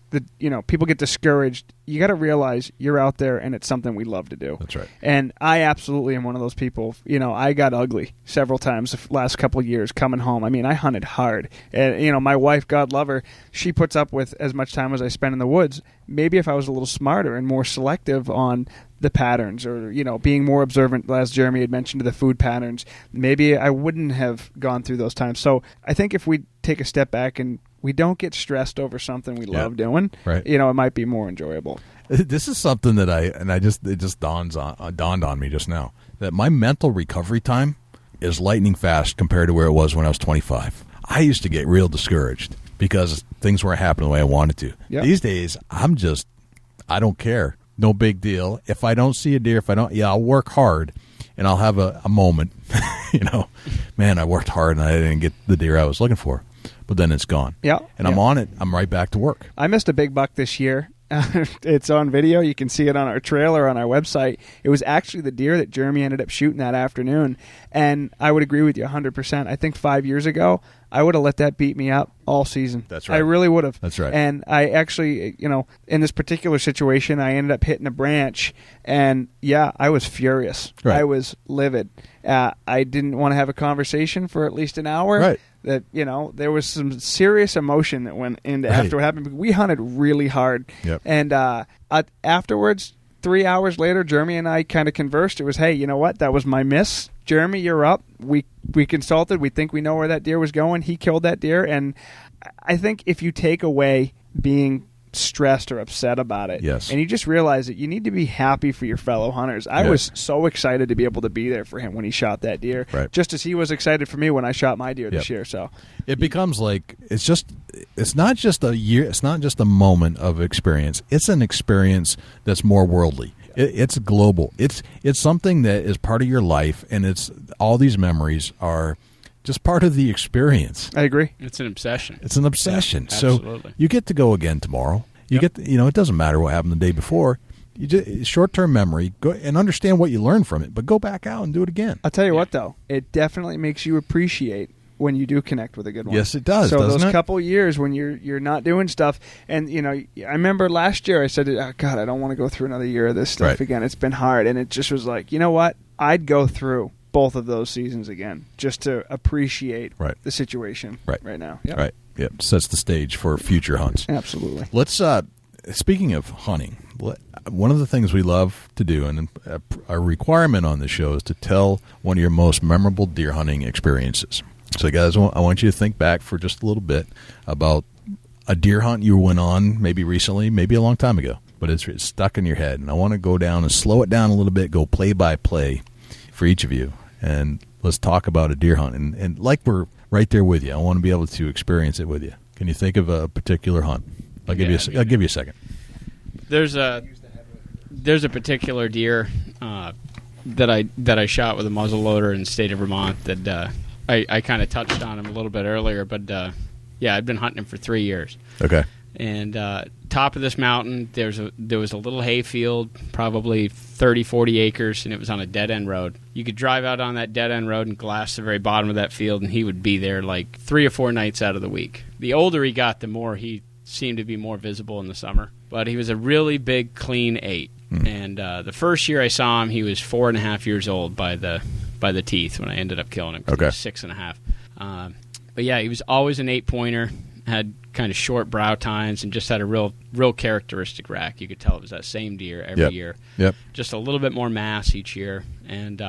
[SPEAKER 8] People get discouraged. You got to realize you're out there, and it's something we love to do.
[SPEAKER 1] That's right.
[SPEAKER 8] And I absolutely am one of those people. I got ugly several times the last couple of years coming home. I mean, I hunted hard. And, my wife, God love her, she puts up with as much time as I spend in the woods. Maybe if I was a little smarter and more selective on the patterns or, being more observant, as Jeremy had mentioned, to the food patterns, maybe I wouldn't have gone through those times. So I think if we take a step back and we don't get stressed over something we love doing,
[SPEAKER 1] Right.
[SPEAKER 8] it might be more enjoyable.
[SPEAKER 1] This is something that it just dawned on me just now that my mental recovery time is lightning fast compared to where it was when I was 25. I used to get real discouraged because things weren't happening the way I wanted to.
[SPEAKER 8] Yep.
[SPEAKER 1] These days, I don't care. No big deal. If I don't see a deer, I'll work hard and I'll have a moment, man, I worked hard and I didn't get the deer I was looking for. But then it's gone.
[SPEAKER 8] Yeah.
[SPEAKER 1] And I'm on it. I'm right back to work.
[SPEAKER 8] I missed a big buck this year. It's on video. You can see it on our trailer on our website. It was actually the deer that Jeremy ended up shooting that afternoon. And I would agree with you 100%. I think 5 years ago, I would have let that beat me up all season.
[SPEAKER 1] That's right.
[SPEAKER 8] I really would have.
[SPEAKER 1] That's right.
[SPEAKER 8] And I actually, in this particular situation, I ended up hitting a branch. And, I was furious.
[SPEAKER 1] Right.
[SPEAKER 8] I was livid. I didn't want to have a conversation for at least an hour.
[SPEAKER 1] Right.
[SPEAKER 8] That, there was some serious emotion that went into
[SPEAKER 1] Right.
[SPEAKER 8] after what happened. We hunted really hard.
[SPEAKER 1] Yep.
[SPEAKER 8] And afterwards, 3 hours later, Jeremy and I kind of conversed. It was, hey, you know what? That was my miss. Jeremy, you're up. We consulted. We think we know where that deer was going. He killed that deer. And I think if you take away being stressed or upset about it,
[SPEAKER 1] Yes.
[SPEAKER 8] and you just realize that you need to be happy for your fellow hunters. I
[SPEAKER 1] Yeah.
[SPEAKER 8] was so excited to be able to be there for him when he shot that deer,
[SPEAKER 1] Right.
[SPEAKER 8] just as he was excited for me when I shot my deer
[SPEAKER 1] Yep.
[SPEAKER 8] this year. So
[SPEAKER 1] It becomes like it's not just a year. It's not just a moment of experience. It's an experience that's more worldly. It's global. It's something that is part of your life, and it's all these memories are just part of the experience.
[SPEAKER 8] I agree.
[SPEAKER 7] It's an obsession.
[SPEAKER 1] It's an obsession.
[SPEAKER 7] Yeah,
[SPEAKER 1] so
[SPEAKER 7] absolutely.
[SPEAKER 1] you get to go again tomorrow. You
[SPEAKER 7] Yep.
[SPEAKER 1] get it doesn't matter what happened the day before. You just short-term memory. Go and understand what you learned from it, but go back out and do it again.
[SPEAKER 8] I'll tell you what, though, it definitely makes you appreciate when you do connect with a good one.
[SPEAKER 1] Yes, it does,
[SPEAKER 8] So
[SPEAKER 1] doesn't
[SPEAKER 8] those
[SPEAKER 1] it?
[SPEAKER 8] couple years when you're not doing stuff, and I remember last year I said, oh, God, I don't want to go through another year of this stuff
[SPEAKER 1] Right.
[SPEAKER 8] again. It's been hard, and it just was like, you know what? I'd go through both of those seasons again just to appreciate
[SPEAKER 1] Right.
[SPEAKER 8] the situation
[SPEAKER 1] Right.
[SPEAKER 8] now. Yep.
[SPEAKER 1] Right. Yep. Sets the stage for future hunts.
[SPEAKER 8] Absolutely.
[SPEAKER 1] Let's speaking of hunting,
[SPEAKER 9] one of the things we love to do, and a requirement on the show, is to tell one of your most memorable deer hunting experiences. So, guys, I want you to think back for just a little bit about a deer hunt you went on maybe recently, maybe a long time ago, but it's stuck in your head. And I want to go down and slow it down a little bit, go play by play for each of you, and let's talk about a deer hunt. And like we're right there with you, I want to be able to experience it with you. Can you think of a particular hunt? I'll give you a second.
[SPEAKER 7] There's a particular deer that I shot with a muzzleloader in the state of Vermont that I kind of touched on him a little bit earlier, but I've been hunting him for 3 years.
[SPEAKER 9] Okay.
[SPEAKER 7] And top of this mountain, there was a little hay field, probably 30, 40 acres, and it was on a dead-end road. You could drive out on that dead-end road and glass the very bottom of that field, and he would be there like 3 or 4 nights out of the week. The older he got, the more he seemed to be more visible in the summer. But he was a really big, clean 8. And the first year I saw him, he was 4.5 years old by the teeth when I ended up killing him.
[SPEAKER 9] Okay.
[SPEAKER 7] He was 6.5. But yeah, he was always an 8-pointer, had kind of short brow tines, and just had a real characteristic rack. You could tell it was that same deer every year.
[SPEAKER 9] Yep.
[SPEAKER 7] Just a little bit more mass each year. And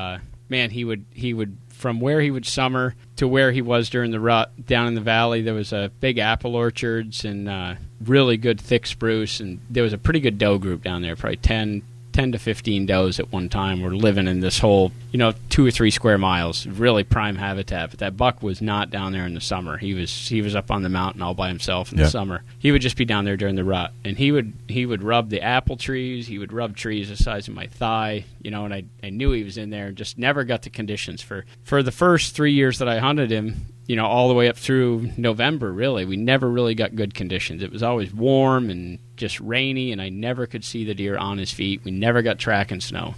[SPEAKER 7] man, he would from where he would summer to where he was during the rut down in the valley, there was a big apple orchards and really good thick spruce, and there was a pretty good doe group down there, probably 10 to 15 does at one time were living in this whole, 2 or 3 square miles, really prime habitat. But that buck was not down there in the summer. He was up on the mountain all by himself in the summer. He would just be down there during the rut, and he would rub the apple trees. He would rub trees the size of my thigh, and I knew he was in there, and just never got the conditions for the first 3 years that I hunted him. All the way up through November, really. We never really got good conditions. It was always warm and just rainy, and I never could see the deer on his feet. We never got tracking snow.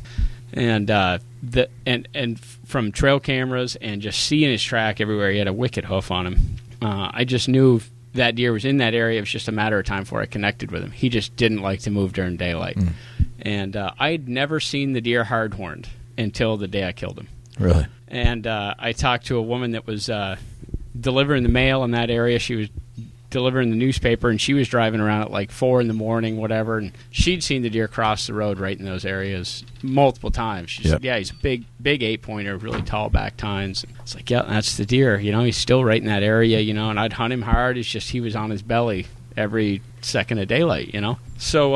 [SPEAKER 7] And and from trail cameras and just seeing his track everywhere, he had a wicked hoof on him. I just knew that deer was in that area. It was just a matter of time before I connected with him. He just didn't like to move during daylight. And I'd never seen the deer hard-horned until the day I killed him.
[SPEAKER 9] Really?
[SPEAKER 7] And I talked to a woman that was delivering the mail in that area. She was delivering the newspaper, and she was driving around at like 4 in the morning, whatever, and she'd seen the deer cross the road right in those areas multiple times. She said, yeah, he's a big 8-pointer, really tall back tines. It's like, yeah, that's the deer. He's still right in that area, and I'd hunt him hard. It's just he was on his belly every second of daylight, So,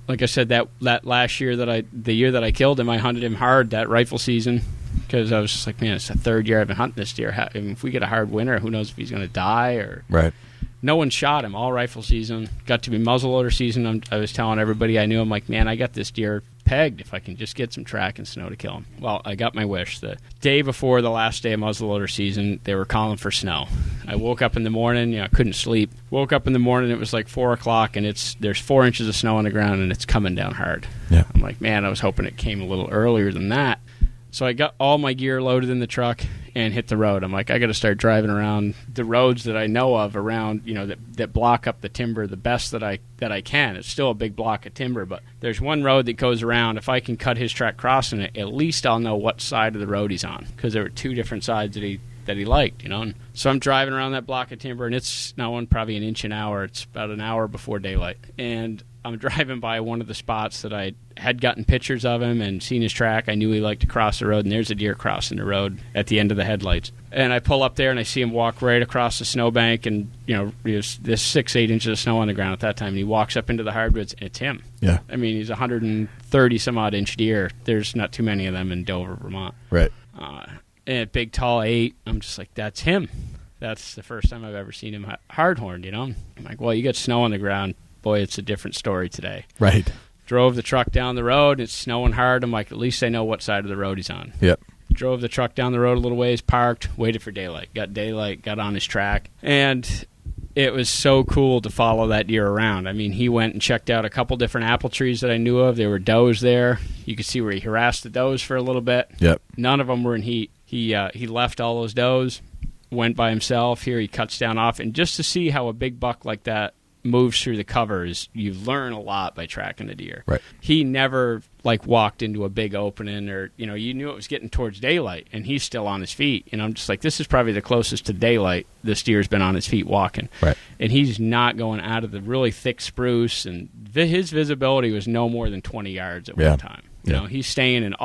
[SPEAKER 7] like I said, that last year the year that I killed him, I hunted him hard that rifle season. Because I was just like, man, it's the 3rd year I've been hunting this deer. If we get a hard winter, who knows if he's going to die or...
[SPEAKER 9] Right.
[SPEAKER 7] No one shot him all rifle season. Got to be muzzleloader season. I was telling everybody I knew, I'm like, man, I got this deer pegged if I can just get some track and snow to kill him. Well, I got my wish. The day before the last day of muzzleloader season, they were calling for snow. I woke up in the morning, I couldn't sleep. Woke up in the morning, it was like 4 o'clock, and there's 4 inches of snow on the ground, and it's coming down hard.
[SPEAKER 9] Yeah.
[SPEAKER 7] I'm like, man, I was hoping it came a little earlier than that. So I got all my gear loaded in the truck and hit the road. I'm like, I got to start driving around the roads that I know of around, that block up the timber the best that I can. It's still a big block of timber, but there's one road that goes around. If I can cut his track crossing it, at least I'll know what side of the road he's on, because there were 2 different sides that he liked, And so I'm driving around that block of timber, and it's snowing probably an inch an hour. It's about an hour before daylight, and I'm driving by one of the spots that I had gotten pictures of him and seen his track. I knew he liked to cross the road, and there's a deer crossing the road at the end of the headlights. And I pull up there, and I see him walk right across the snowbank, and, there's 6-8 inches of snow on the ground at that time, and he walks up into the hardwoods, and it's him.
[SPEAKER 9] Yeah.
[SPEAKER 7] I mean, he's a 130-some-odd inch deer. There's not too many of them in Dover, Vermont.
[SPEAKER 9] Right.
[SPEAKER 7] And a big, tall 8. I'm just like, that's him. That's the first time I've ever seen him hard-horned, I'm like, well, you got snow on the ground. Boy, it's a different story today.
[SPEAKER 9] Right.
[SPEAKER 7] Drove the truck down the road. It's snowing hard. I'm like, at least I know what side of the road he's on.
[SPEAKER 9] Yep.
[SPEAKER 7] Drove the truck down the road a little ways, parked, waited for daylight. Got on his track. And it was so cool to follow that deer around. I mean, he went and checked out a couple different apple trees that I knew of. There were does there. You could see where he harassed the does for a little bit.
[SPEAKER 9] Yep.
[SPEAKER 7] None of them were in heat. He left all those does, went by himself. Here he cuts down off. And just to see how a big buck like that moves through the covers, you learn a lot by tracking the deer.
[SPEAKER 9] Right.
[SPEAKER 7] He never like walked into a big opening, or you knew it was getting towards daylight, and he's still on his feet. And I'm just like, this is probably the closest to daylight this deer's been on his feet walking.
[SPEAKER 9] Right.
[SPEAKER 7] And he's not going out of the really thick spruce, and his visibility was no more than 20 yards at one time. He's staying in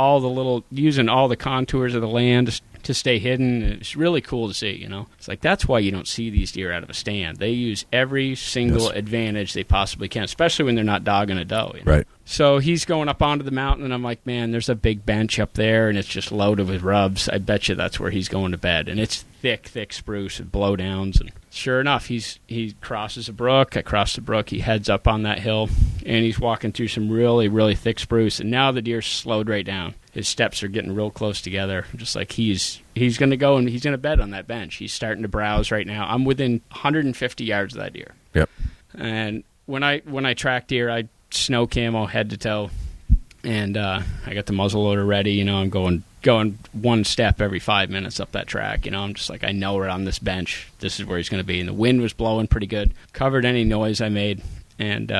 [SPEAKER 7] using all the contours of the land to stay hidden. It's really cool to see, It's like, that's why you don't see these deer out of a stand. They use every single advantage they possibly can, especially when they're not dogging a doe.
[SPEAKER 9] Right.
[SPEAKER 7] So he's going up onto the mountain, and I'm like, man, there's a big bench up there, and it's just loaded with rubs. I bet you that's where he's going to bed. And it's thick spruce with blowdowns. And sure enough, he crosses a brook. I cross the brook. He heads up on that hill, and he's walking through some really, really thick spruce. And now the deer's slowed right down. His steps are getting real close together. Just like he's going to go, and he's going to bed on that bench. He's starting to browse right now. I'm within 150 yards of that deer.
[SPEAKER 9] Yep.
[SPEAKER 7] And when I track deer, I snow camo head to toe, and I got the muzzleloader ready. I'm going one step every 5 minutes up that track. I'm just like, I know we're on this bench. This is where he's going to be. And the wind was blowing pretty good, covered any noise I made, and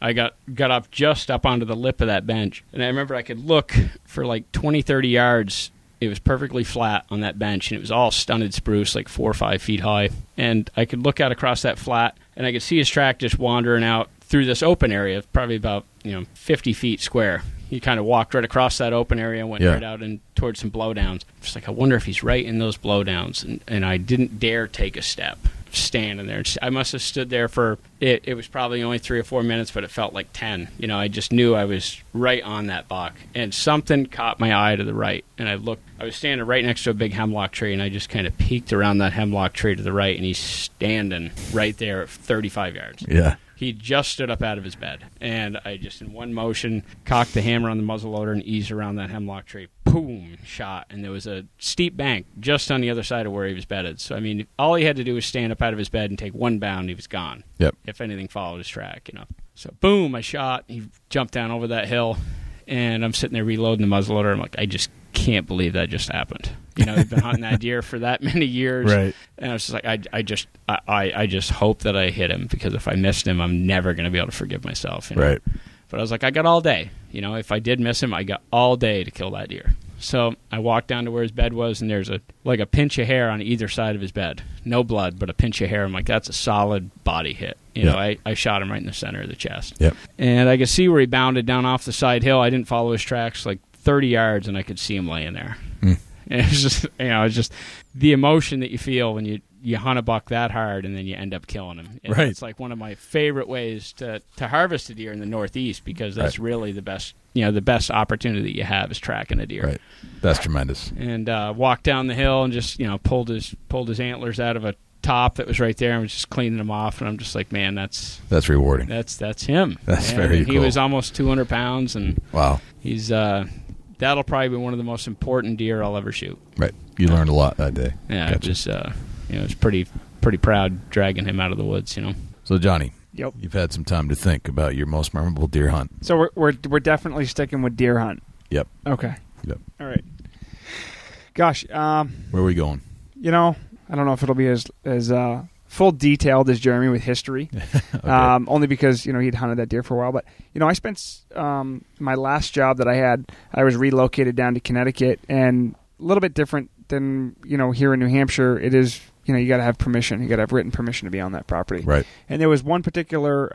[SPEAKER 7] I got up just up onto the lip of that bench, and I remember I could look for like 20, 30 yards. It was perfectly flat on that bench, and it was all stunted spruce, like 4 or 5 feet high. And I could look out across that flat, and I could see his track just wandering out through this open area, probably about 50 feet square. He kind of walked right across that open area and went right out and towards some blowdowns. Just like, I wonder if he's right in those blowdowns. And I didn't dare take a step, standing there. I must have stood there for, it was probably only 3 or 4 minutes, but it felt like 10. I just knew I was right on that buck. And something caught my eye to the right. And I looked, I was standing right next to a big hemlock tree, and I just kind of peeked around that hemlock tree to the right, and he's standing right there at 35 yards.
[SPEAKER 9] Yeah.
[SPEAKER 7] He just stood up out of his bed, and I just, in one motion, cocked the hammer on the muzzleloader and eased around that hemlock tree. Boom, shot. And there was a steep bank just on the other side of where he was bedded. So, all he had to do was stand up out of his bed and take one bound, and he was gone.
[SPEAKER 9] Yep.
[SPEAKER 7] If anything followed his track, So, boom, I shot. He jumped down over that hill, and I'm sitting there reloading the muzzleloader. I'm like, I just can't believe that just happened. I've been hunting that deer for that many years,
[SPEAKER 9] right?
[SPEAKER 7] And I was just like, I just hope that I hit him, because if I missed him, I'm never going to be able to forgive myself,
[SPEAKER 9] right?
[SPEAKER 7] But I was like, I got all day. If I did miss him, I got all day to kill that deer. So I walked down to where his bed was, and there's a pinch of hair on either side of his bed. No blood, but a pinch of hair. I'm like, that's a solid body hit. I shot him right in the center of the chest.
[SPEAKER 9] Yep.
[SPEAKER 7] And I could see where he bounded down off the side hill. I didn't follow his tracks like 30 yards, and I could see him laying there. And it was just, it's just the emotion that you feel when you hunt a buck that hard, and then you end up killing him.
[SPEAKER 9] Right.
[SPEAKER 7] It's like one of my favorite ways to harvest a deer in the Northeast, because that's really the best, the best opportunity you have is tracking a deer.
[SPEAKER 9] Right. That's tremendous.
[SPEAKER 7] And walked down the hill and just, pulled his antlers out of a top that was right there and was just cleaning them off. And I'm just like, man, that's
[SPEAKER 9] rewarding.
[SPEAKER 7] That's him.
[SPEAKER 9] That's very cool.
[SPEAKER 7] He was almost 200 pounds, and
[SPEAKER 9] wow.
[SPEAKER 7] He's that'll probably be one of the most important deer I'll ever shoot.
[SPEAKER 9] Right. You learned a lot that day.
[SPEAKER 7] Yeah, gotcha. It was pretty proud dragging him out of the woods.
[SPEAKER 9] So Johnny,
[SPEAKER 8] Yep.
[SPEAKER 9] You've had some time to think about your most memorable deer hunt.
[SPEAKER 8] So we're definitely sticking with deer hunt.
[SPEAKER 9] Yep.
[SPEAKER 8] Okay.
[SPEAKER 9] Yep.
[SPEAKER 8] All right. Gosh.
[SPEAKER 9] Where are we going?
[SPEAKER 8] I don't know if it'll be as full detailed as Jeremy with history. Okay. Only because he'd hunted that deer for a while. But I spent my last job that I had. I was relocated down to Connecticut, and a little bit different than here in New Hampshire. It is. You got to have permission. You got to have written permission to be on that property.
[SPEAKER 9] Right.
[SPEAKER 8] And there was one particular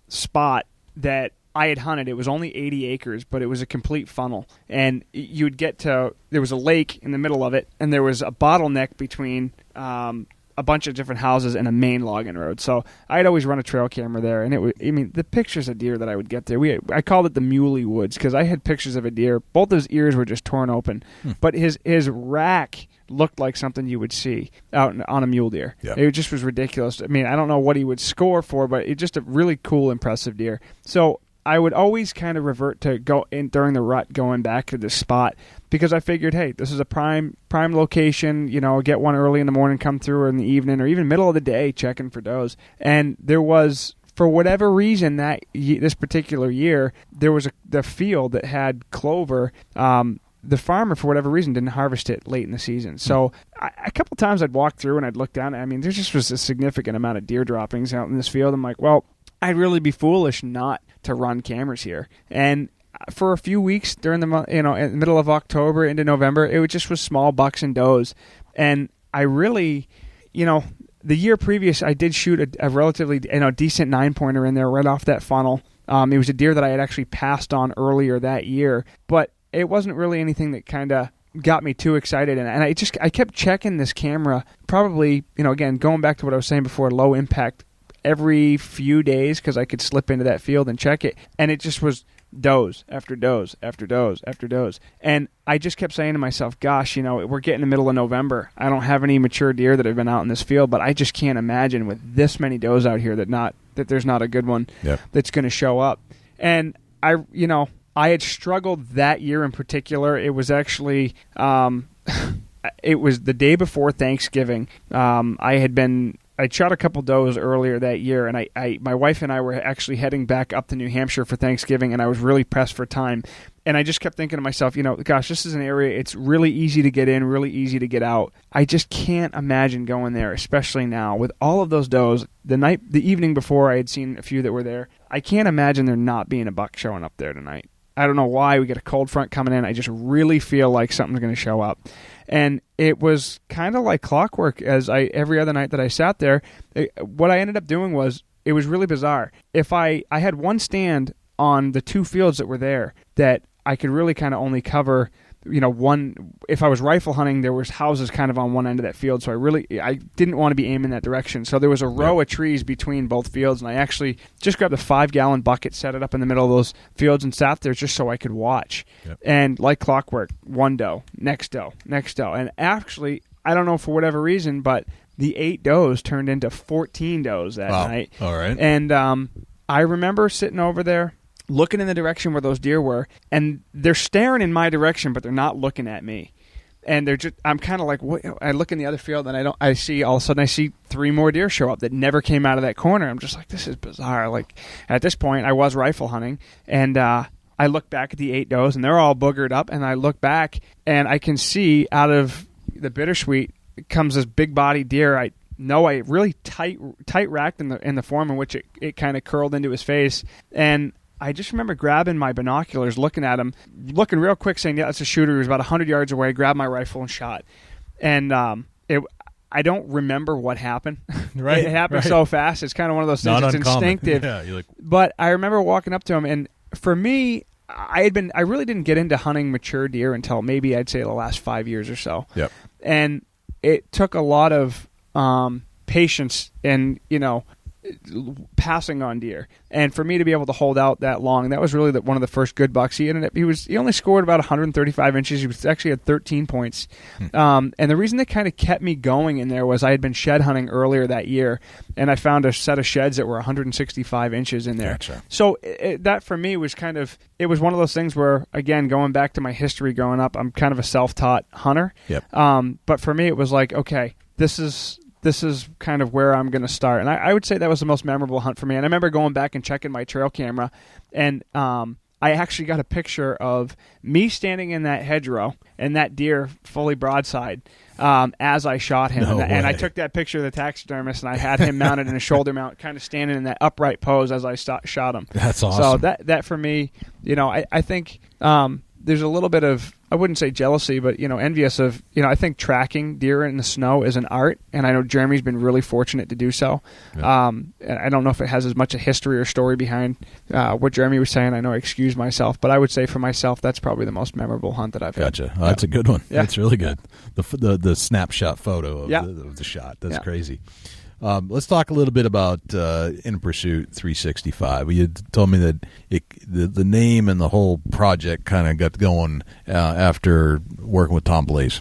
[SPEAKER 8] spot that I had hunted. It was only 80 acres, but it was a complete funnel. And you would get to, there was a lake in the middle of it, and there was a bottleneck between a bunch of different houses and a main logging road. So I'd always run a trail camera there, and the pictures of deer that I would get there, I called it the Muley Woods, because I had pictures of a deer. Both his ears were just torn open, but his rack looked like something you would see out on a mule deer. Yep. It just was ridiculous. I don't know what he would score for, but it's just a really cool, impressive deer. So I would always kind of revert to go in during the rut, going back to this spot, because I figured, hey, this is a prime location. Get one early in the morning, come through, or in the evening, or even middle of the day, checking for does. And there was, for whatever reason, this particular year, there was the field that had clover. The farmer, for whatever reason, didn't harvest it late in the season. So a couple times I'd walk through and I'd look down. There just was a significant amount of deer droppings out in this field. I'm like, well, I'd really be foolish not to run cameras here. And for a few weeks during the month, in the middle of October into November, it just was small bucks and does. And I really, the year previous, I did shoot a relatively decent 9-pointer in there right off that funnel. It was a deer that I had actually passed on earlier that year, but it wasn't really anything that kind of got me too excited. And I kept checking this camera, probably, again, going back to what I was saying before, low impact, every few days, because I could slip into that field and check it. And it just was does after does after does after does. And I just kept saying to myself, gosh, we're getting the middle of November. I don't have any mature deer that have been out in this field, but I just can't imagine with this many does out here that there's not a good one that's going to show up. And I had struggled that year in particular. It was actually, it was the day before Thanksgiving. I shot a couple does earlier that year, and my wife and I were actually heading back up to New Hampshire for Thanksgiving, and I was really pressed for time. And I just kept thinking to myself, gosh, this is an area, it's really easy to get in, really easy to get out. I just can't imagine going there, especially now with all of those does. The evening before, I had seen a few that were there. I can't imagine there not being a buck showing up there tonight. I don't know why. We get a cold front coming in. I just really feel like something's going to show up. And it was kind of like clockwork every other night that I sat there. What I ended up doing was, it was really bizarre. If I had one stand on the 2 fields that were there that I could really kind of only cover, one. If I was rifle hunting, there was houses kind of on one end of that field, so I didn't want to be aiming that direction. So there was a row of trees between both fields, and I actually just grabbed a 5-gallon bucket, set it up in the middle of those fields, and sat there just so I could watch. Yep. And like clockwork, one doe, next doe, next doe. And actually, I don't know for whatever reason, but the 8 does turned into 14 does that night.
[SPEAKER 9] All right.
[SPEAKER 8] And I remember sitting over there, looking in the direction where those deer were, and they're staring in my direction, but they're not looking at me. And I'm kind of like, what? I look in the other field, and all of a sudden I see 3 more deer show up that never came out of that corner. I'm just like, this is bizarre. Like, at this point, I was rifle hunting, and I look back at the 8 does, and they're all boogered up, and I look back, and I can see out of the bittersweet comes this big body deer. I really tight racked in the form in which it kind of curled into his face. And I just remember grabbing my binoculars, looking at him, looking real quick, saying, yeah, that's a shooter. He was about 100 yards away, grabbed my rifle and shot. And I don't remember what happened.
[SPEAKER 9] Right.
[SPEAKER 8] It happened so fast. It's kind of one of those things. It's instinctive.
[SPEAKER 9] Yeah, you're like...
[SPEAKER 8] But I remember walking up to him, and for me, I really didn't get into hunting mature deer until maybe I'd say the last 5 years or so.
[SPEAKER 9] Yep.
[SPEAKER 8] And it took a lot of patience and, passing on deer, and for me to be able to hold out that long, that was really one of the first good bucks. He only scored about 135 inches. He was actually at 13 points. And the reason that kind of kept me going in there was I had been shed hunting earlier that year, and I found a set of sheds that were 165 inches in there.
[SPEAKER 9] Gotcha.
[SPEAKER 8] So that for me was it was one of those things where, again, going back to my history growing up, I'm kind of a self-taught hunter.
[SPEAKER 9] Yep.
[SPEAKER 8] But for me, it was like, okay, this is kind of where I'm going to start. And I would say that was the most memorable hunt for me. And I remember going back and checking my trail camera, and I actually got a picture of me standing in that hedgerow and that deer fully broadside as I shot him. And I took that picture of the taxidermist, and I had him mounted in a shoulder mount, kind of standing in that upright pose as I shot him.
[SPEAKER 9] That's awesome.
[SPEAKER 8] So that for me, I think there's a little bit of, I wouldn't say jealousy, but, envious of, I think tracking deer in the snow is an art, and I know Jeremy's been really fortunate to do so.
[SPEAKER 9] Yeah.
[SPEAKER 8] And I don't know if it has as much a history or story behind what Jeremy was saying. I know I excuse myself, but I would say for myself, that's probably the most memorable hunt that I've had.
[SPEAKER 9] Gotcha. Oh, that's a good one.
[SPEAKER 8] Yeah.
[SPEAKER 9] That's really good. The snapshot photo of the shot. That's crazy. Let's talk a little bit about In Pursuit 365. You told me that the name and the whole project kind of got going after working with Tom Blaze.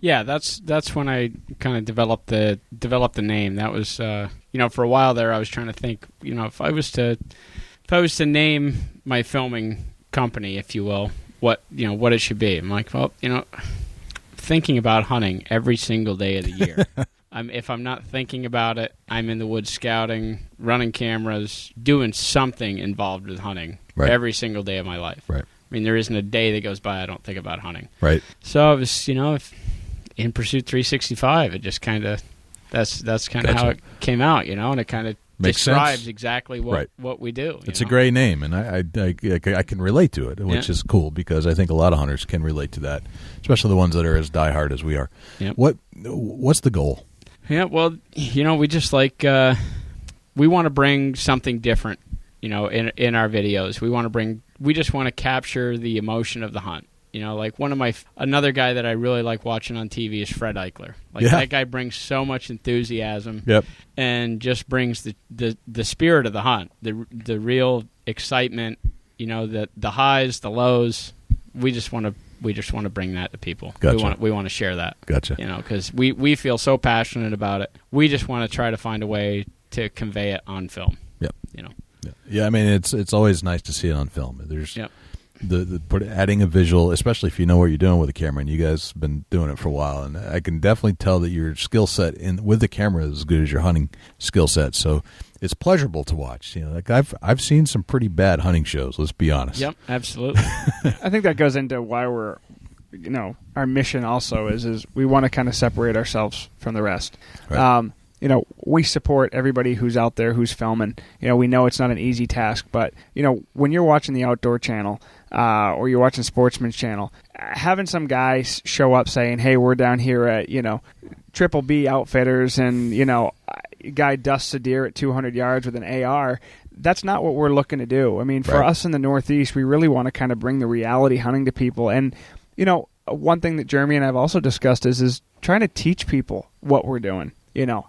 [SPEAKER 7] Yeah, that's when I kind of developed the name. That was for a while there I was trying to think, if I was to name my filming company, if you will, what it should be. I'm like, well, thinking about hunting every single day of the year. If I'm not thinking about it, I'm in the woods scouting, running cameras, doing something involved with hunting every single day of my life.
[SPEAKER 9] Right.
[SPEAKER 7] I mean, there isn't a day that goes by I don't think about hunting.
[SPEAKER 9] Right.
[SPEAKER 7] So it was, In Pursuit 365. It just kind of that's kind of how it came out, and it kind of
[SPEAKER 9] Makes
[SPEAKER 7] describes
[SPEAKER 9] sense.
[SPEAKER 7] exactly
[SPEAKER 9] Right.
[SPEAKER 7] what we do.
[SPEAKER 9] It's a great name, and I can relate to it, which is cool because I think a lot of hunters can relate to that, especially the ones that are as diehard as we are.
[SPEAKER 7] Yep.
[SPEAKER 9] What's the goal?
[SPEAKER 7] Yeah, well, we just we want to bring something different, in our videos. We just want to capture the emotion of the hunt. Another guy that I really like watching on TV is Fred Eichler. That guy brings so much enthusiasm.
[SPEAKER 9] Yep.
[SPEAKER 7] And just brings the spirit of the hunt, the real excitement, the highs, the lows. We just want to bring that to people.
[SPEAKER 9] Gotcha.
[SPEAKER 7] We want to share that.
[SPEAKER 9] Gotcha.
[SPEAKER 7] Because we feel so passionate about it. We just want to try to find a way to convey it on film.
[SPEAKER 9] Yep. Yeah, I mean it's always nice to see it on film. There's adding a visual, especially if you know what you're doing with the camera, and you guys have been doing it for a while, and I can definitely tell that your skill set with the camera is as good as your hunting skill set. So it's pleasurable to watch. I've seen some pretty bad hunting shows. Let's be honest.
[SPEAKER 7] Yep, absolutely.
[SPEAKER 8] I think that goes into why we're, our mission also is we want to kind of separate ourselves from the rest.
[SPEAKER 9] Right.
[SPEAKER 8] We support everybody who's out there who's filming. We know it's not an easy task, but, when you're watching the Outdoor Channel or you're watching Sportsman's Channel, having some guys show up saying, hey, we're down here at, Triple B Outfitters and, guy dusts a deer at 200 yards with an AR, that's not what we're looking to do. I mean, for us in the Northeast, we really want to kind of bring the reality hunting to people. And, one thing that Jeremy and I have also discussed is trying to teach people what we're doing.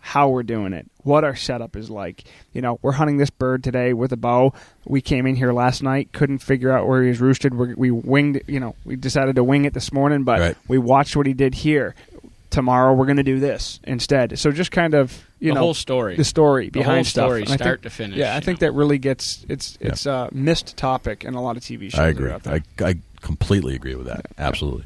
[SPEAKER 8] How we're doing it, what our setup is like. We're hunting this bird today with a bow. We came in here last night, couldn't figure out where he was roosted. We winged it, we decided to wing it this morning, but we watched what he did here. Tomorrow we're going to do this instead. So just kind of,
[SPEAKER 7] the whole story.
[SPEAKER 8] The story behind
[SPEAKER 7] the whole
[SPEAKER 8] stuff.
[SPEAKER 7] story, start to finish.
[SPEAKER 8] Yeah, I think that really gets, it's a missed topic in a lot of TV shows.
[SPEAKER 9] I agree.
[SPEAKER 8] Out there.
[SPEAKER 9] I completely agree with that. Yeah. Absolutely.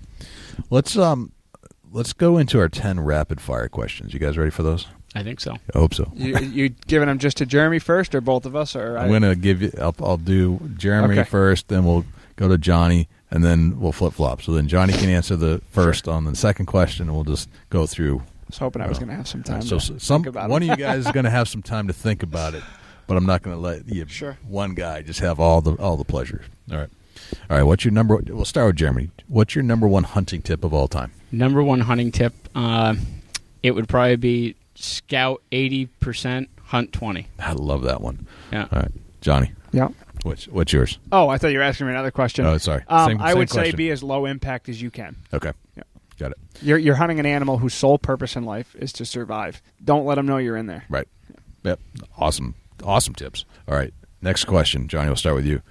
[SPEAKER 9] Let's go into our 10 rapid fire questions. You guys ready for those?
[SPEAKER 7] I think so.
[SPEAKER 9] I hope so.
[SPEAKER 8] You giving them just to Jeremy first, or both of us? Or
[SPEAKER 9] I'm going to give you. I'll do Jeremy first, then we'll go to Johnny, and then we'll flip flop. So then Johnny can answer the first on the second question, and we'll just go through.
[SPEAKER 8] I was hoping I was going to have some time.
[SPEAKER 9] So
[SPEAKER 8] to think about
[SPEAKER 9] one
[SPEAKER 8] it.
[SPEAKER 9] of you guys is going to have some time to think about it, but I'm not going to let you.
[SPEAKER 8] Sure.
[SPEAKER 9] One guy just have all the pleasure. All right. What's your number? We'll start with Jeremy. What's your number one hunting tip of all time?
[SPEAKER 7] Number one hunting tip. It would probably be scout 80%, hunt 20.
[SPEAKER 9] I love that one.
[SPEAKER 7] Yeah.
[SPEAKER 9] All right, Johnny.
[SPEAKER 8] Yeah.
[SPEAKER 9] What's yours?
[SPEAKER 8] Oh, I thought you were asking me another question.
[SPEAKER 9] Oh, sorry.
[SPEAKER 8] I would
[SPEAKER 9] question.
[SPEAKER 8] say be as low impact as you can.
[SPEAKER 9] Okay.
[SPEAKER 8] Yeah.
[SPEAKER 9] Got it.
[SPEAKER 8] You're hunting an animal whose sole purpose in life is to survive. Don't let them know you're in there.
[SPEAKER 9] Right. Yep. Awesome tips. All right. Next question, Johnny. We'll start with you.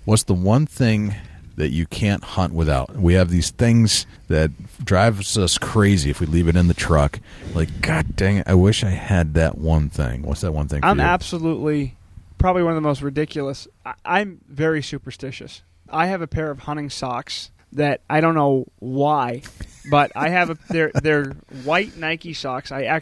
[SPEAKER 9] What's the one thing that you can't hunt without? We have these things that drives us crazy if we leave it in the truck. Like, God dang it, I wish I had that one thing. What's that one thing for
[SPEAKER 8] I'm
[SPEAKER 9] you?
[SPEAKER 8] absolutely probably one of the most ridiculous. I'm very superstitious. I have a pair of hunting socks that I don't know why, but I have they're white Nike socks. I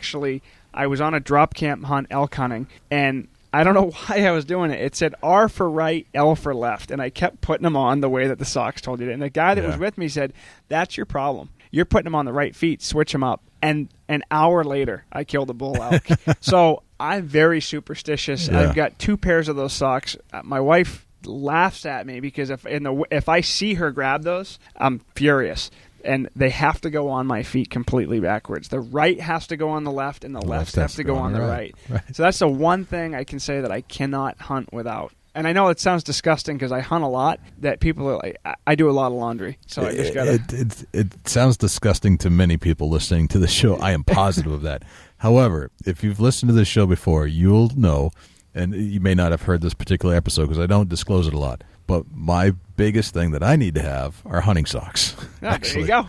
[SPEAKER 8] was on a drop camp hunt elk hunting, and I don't know why I was doing it. It said R for right, L for left, and I kept putting them on the way that the socks told you to. And the guy that was with me said, that's your problem. You're putting them on the right feet. Switch them up. And an hour later, I killed a bull elk. So I'm very superstitious.
[SPEAKER 9] Yeah.
[SPEAKER 8] I've got 2 pairs of those socks. My wife laughs at me because if I see her grab those, I'm furious. And they have to go on my feet completely backwards. The right has to go on the left, and the left has to go on the right. So that's the one thing I can say that I cannot hunt without. And I know it sounds disgusting because I hunt a lot, that people are like, I do a lot of laundry. So I just got to...
[SPEAKER 9] It sounds disgusting to many people listening to the show. I am positive of that. However, if you've listened to this show before, you'll know, and you may not have heard this particular episode because I don't disclose it a lot, but my biggest thing that I need to have are hunting socks.
[SPEAKER 8] Yeah, there you go.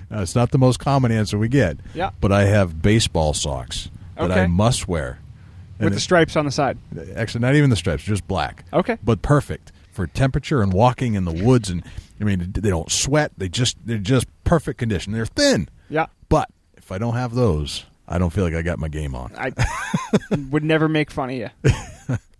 [SPEAKER 9] Now, it's not the most common answer we get, but I have baseball socks that I must wear.
[SPEAKER 8] With the stripes on the side?
[SPEAKER 9] Actually, not even the stripes, just black.
[SPEAKER 8] Okay.
[SPEAKER 9] But perfect for temperature and walking in the woods. And I mean, they don't sweat. They're just perfect condition. They're thin.
[SPEAKER 8] Yeah.
[SPEAKER 9] But if I don't have those, I don't feel like I got my game on.
[SPEAKER 8] I would never make fun of you.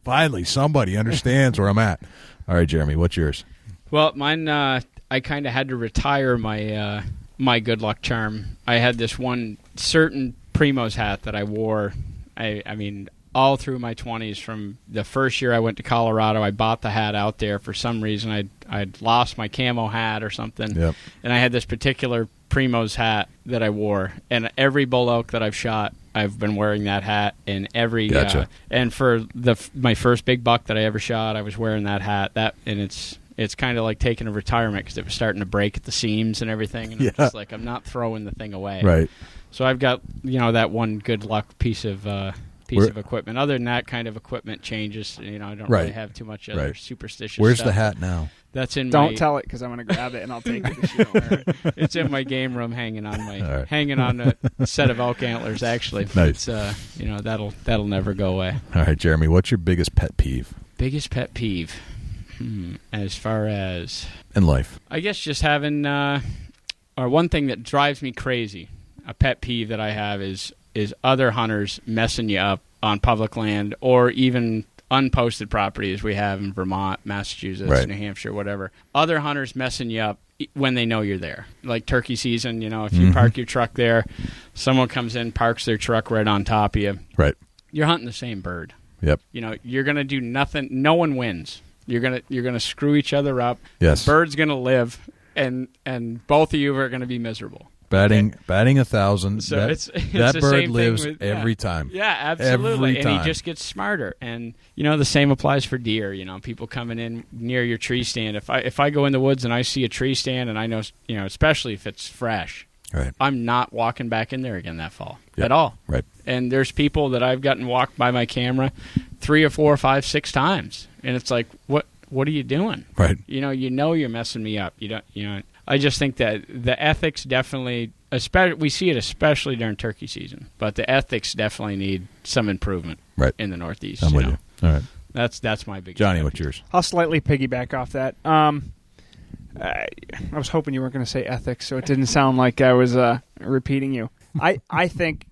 [SPEAKER 9] Finally, somebody understands where I'm at. All right, Jeremy, what's yours?
[SPEAKER 7] Well, mine, I kind of had to retire my my good luck charm. I had this one certain Primo's hat that I wore. I mean, all through my 20s. From the first year I went to Colorado, I bought the hat out there. For some reason, I'd lost my camo hat or something,
[SPEAKER 9] Yep.
[SPEAKER 7] and I had this particular Primo's hat that I wore. And every bull elk that I've shot, I've been wearing that hat. And every
[SPEAKER 9] Gotcha.
[SPEAKER 7] and for my first big buck that I ever shot, I was wearing that hat. And it's kind of like taking a retirement because it was starting to break at the seams and everything. And I'm just like, I'm not throwing the thing away.
[SPEAKER 9] Right.
[SPEAKER 7] So I've got, that one good luck piece of equipment. Other than that, kind of equipment changes. I don't really have too much other superstitious
[SPEAKER 9] Where's
[SPEAKER 7] stuff.
[SPEAKER 9] the hat now?
[SPEAKER 7] That's in
[SPEAKER 8] Don't tell it because I'm going to grab it and I'll take it if you don't wear it.
[SPEAKER 7] It's in my game room, hanging on a set of elk antlers. Actually,
[SPEAKER 9] Nice.
[SPEAKER 7] It's that'll never go away.
[SPEAKER 9] All right, Jeremy, what's your biggest pet peeve
[SPEAKER 7] Biggest pet peeve, as far as
[SPEAKER 9] in life?
[SPEAKER 7] I guess just having, or one thing that drives me crazy, a pet peeve that I have is other hunters messing you up on public land or even unposted properties we have in Vermont, Massachusetts, New Hampshire, whatever. Other hunters messing you up when they know you're there. Like turkey season, if you park your truck there, someone comes in, parks their truck right on top of you.
[SPEAKER 9] Right.
[SPEAKER 7] You're hunting the same bird.
[SPEAKER 9] Yep.
[SPEAKER 7] You're going to do nothing. No one wins. You're gonna screw each other up.
[SPEAKER 9] Yes.
[SPEAKER 7] The bird's going to live, and both of you are going to be miserable.
[SPEAKER 9] Batting 1,000.
[SPEAKER 7] So
[SPEAKER 9] that
[SPEAKER 7] it's
[SPEAKER 9] that
[SPEAKER 7] the
[SPEAKER 9] bird
[SPEAKER 7] same
[SPEAKER 9] lives
[SPEAKER 7] thing with,
[SPEAKER 9] every time.
[SPEAKER 7] Yeah, absolutely.
[SPEAKER 9] Every
[SPEAKER 7] And
[SPEAKER 9] time.
[SPEAKER 7] he just gets smarter. And the same applies for deer. People coming in near your tree stand. If I go in the woods and I see a tree stand and I know, especially if it's fresh,
[SPEAKER 9] Right.
[SPEAKER 7] I'm not walking back in there again that fall at all.
[SPEAKER 9] Right.
[SPEAKER 7] And there's people that I've gotten walked by my camera 3 or 4 or 5, 6 times, and it's like, what are you doing?
[SPEAKER 9] Right.
[SPEAKER 7] You're messing me up. I just think that the ethics definitely, we see it especially during turkey season, but the ethics definitely need some improvement in the Northeast.
[SPEAKER 9] I'm with you. All right.
[SPEAKER 7] That's my big.
[SPEAKER 9] Johnny, what's yours?
[SPEAKER 8] I'll slightly piggyback off that. I was hoping you weren't going to say ethics, so it didn't sound like I was repeating you. I think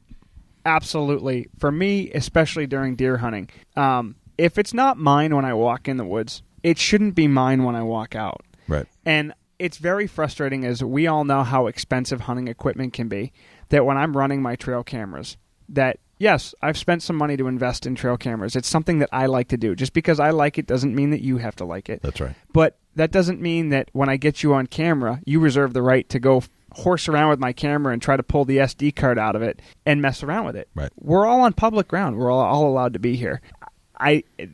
[SPEAKER 8] absolutely, for me, especially during deer hunting, if it's not mine when I walk in the woods, it shouldn't be mine when I walk out.
[SPEAKER 9] Right.
[SPEAKER 8] And it's very frustrating, as we all know how expensive hunting equipment can be, that when I'm running my trail cameras, that, yes, I've spent some money to invest in trail cameras. It's something that I like to do. Just because I like it doesn't mean that you have to like it.
[SPEAKER 9] That's right.
[SPEAKER 8] But that doesn't mean that when I get you on camera, you reserve the right to go horse around with my camera and try to pull the SD card out of it and mess around with it.
[SPEAKER 9] Right.
[SPEAKER 8] We're all on public ground. We're all allowed to be here.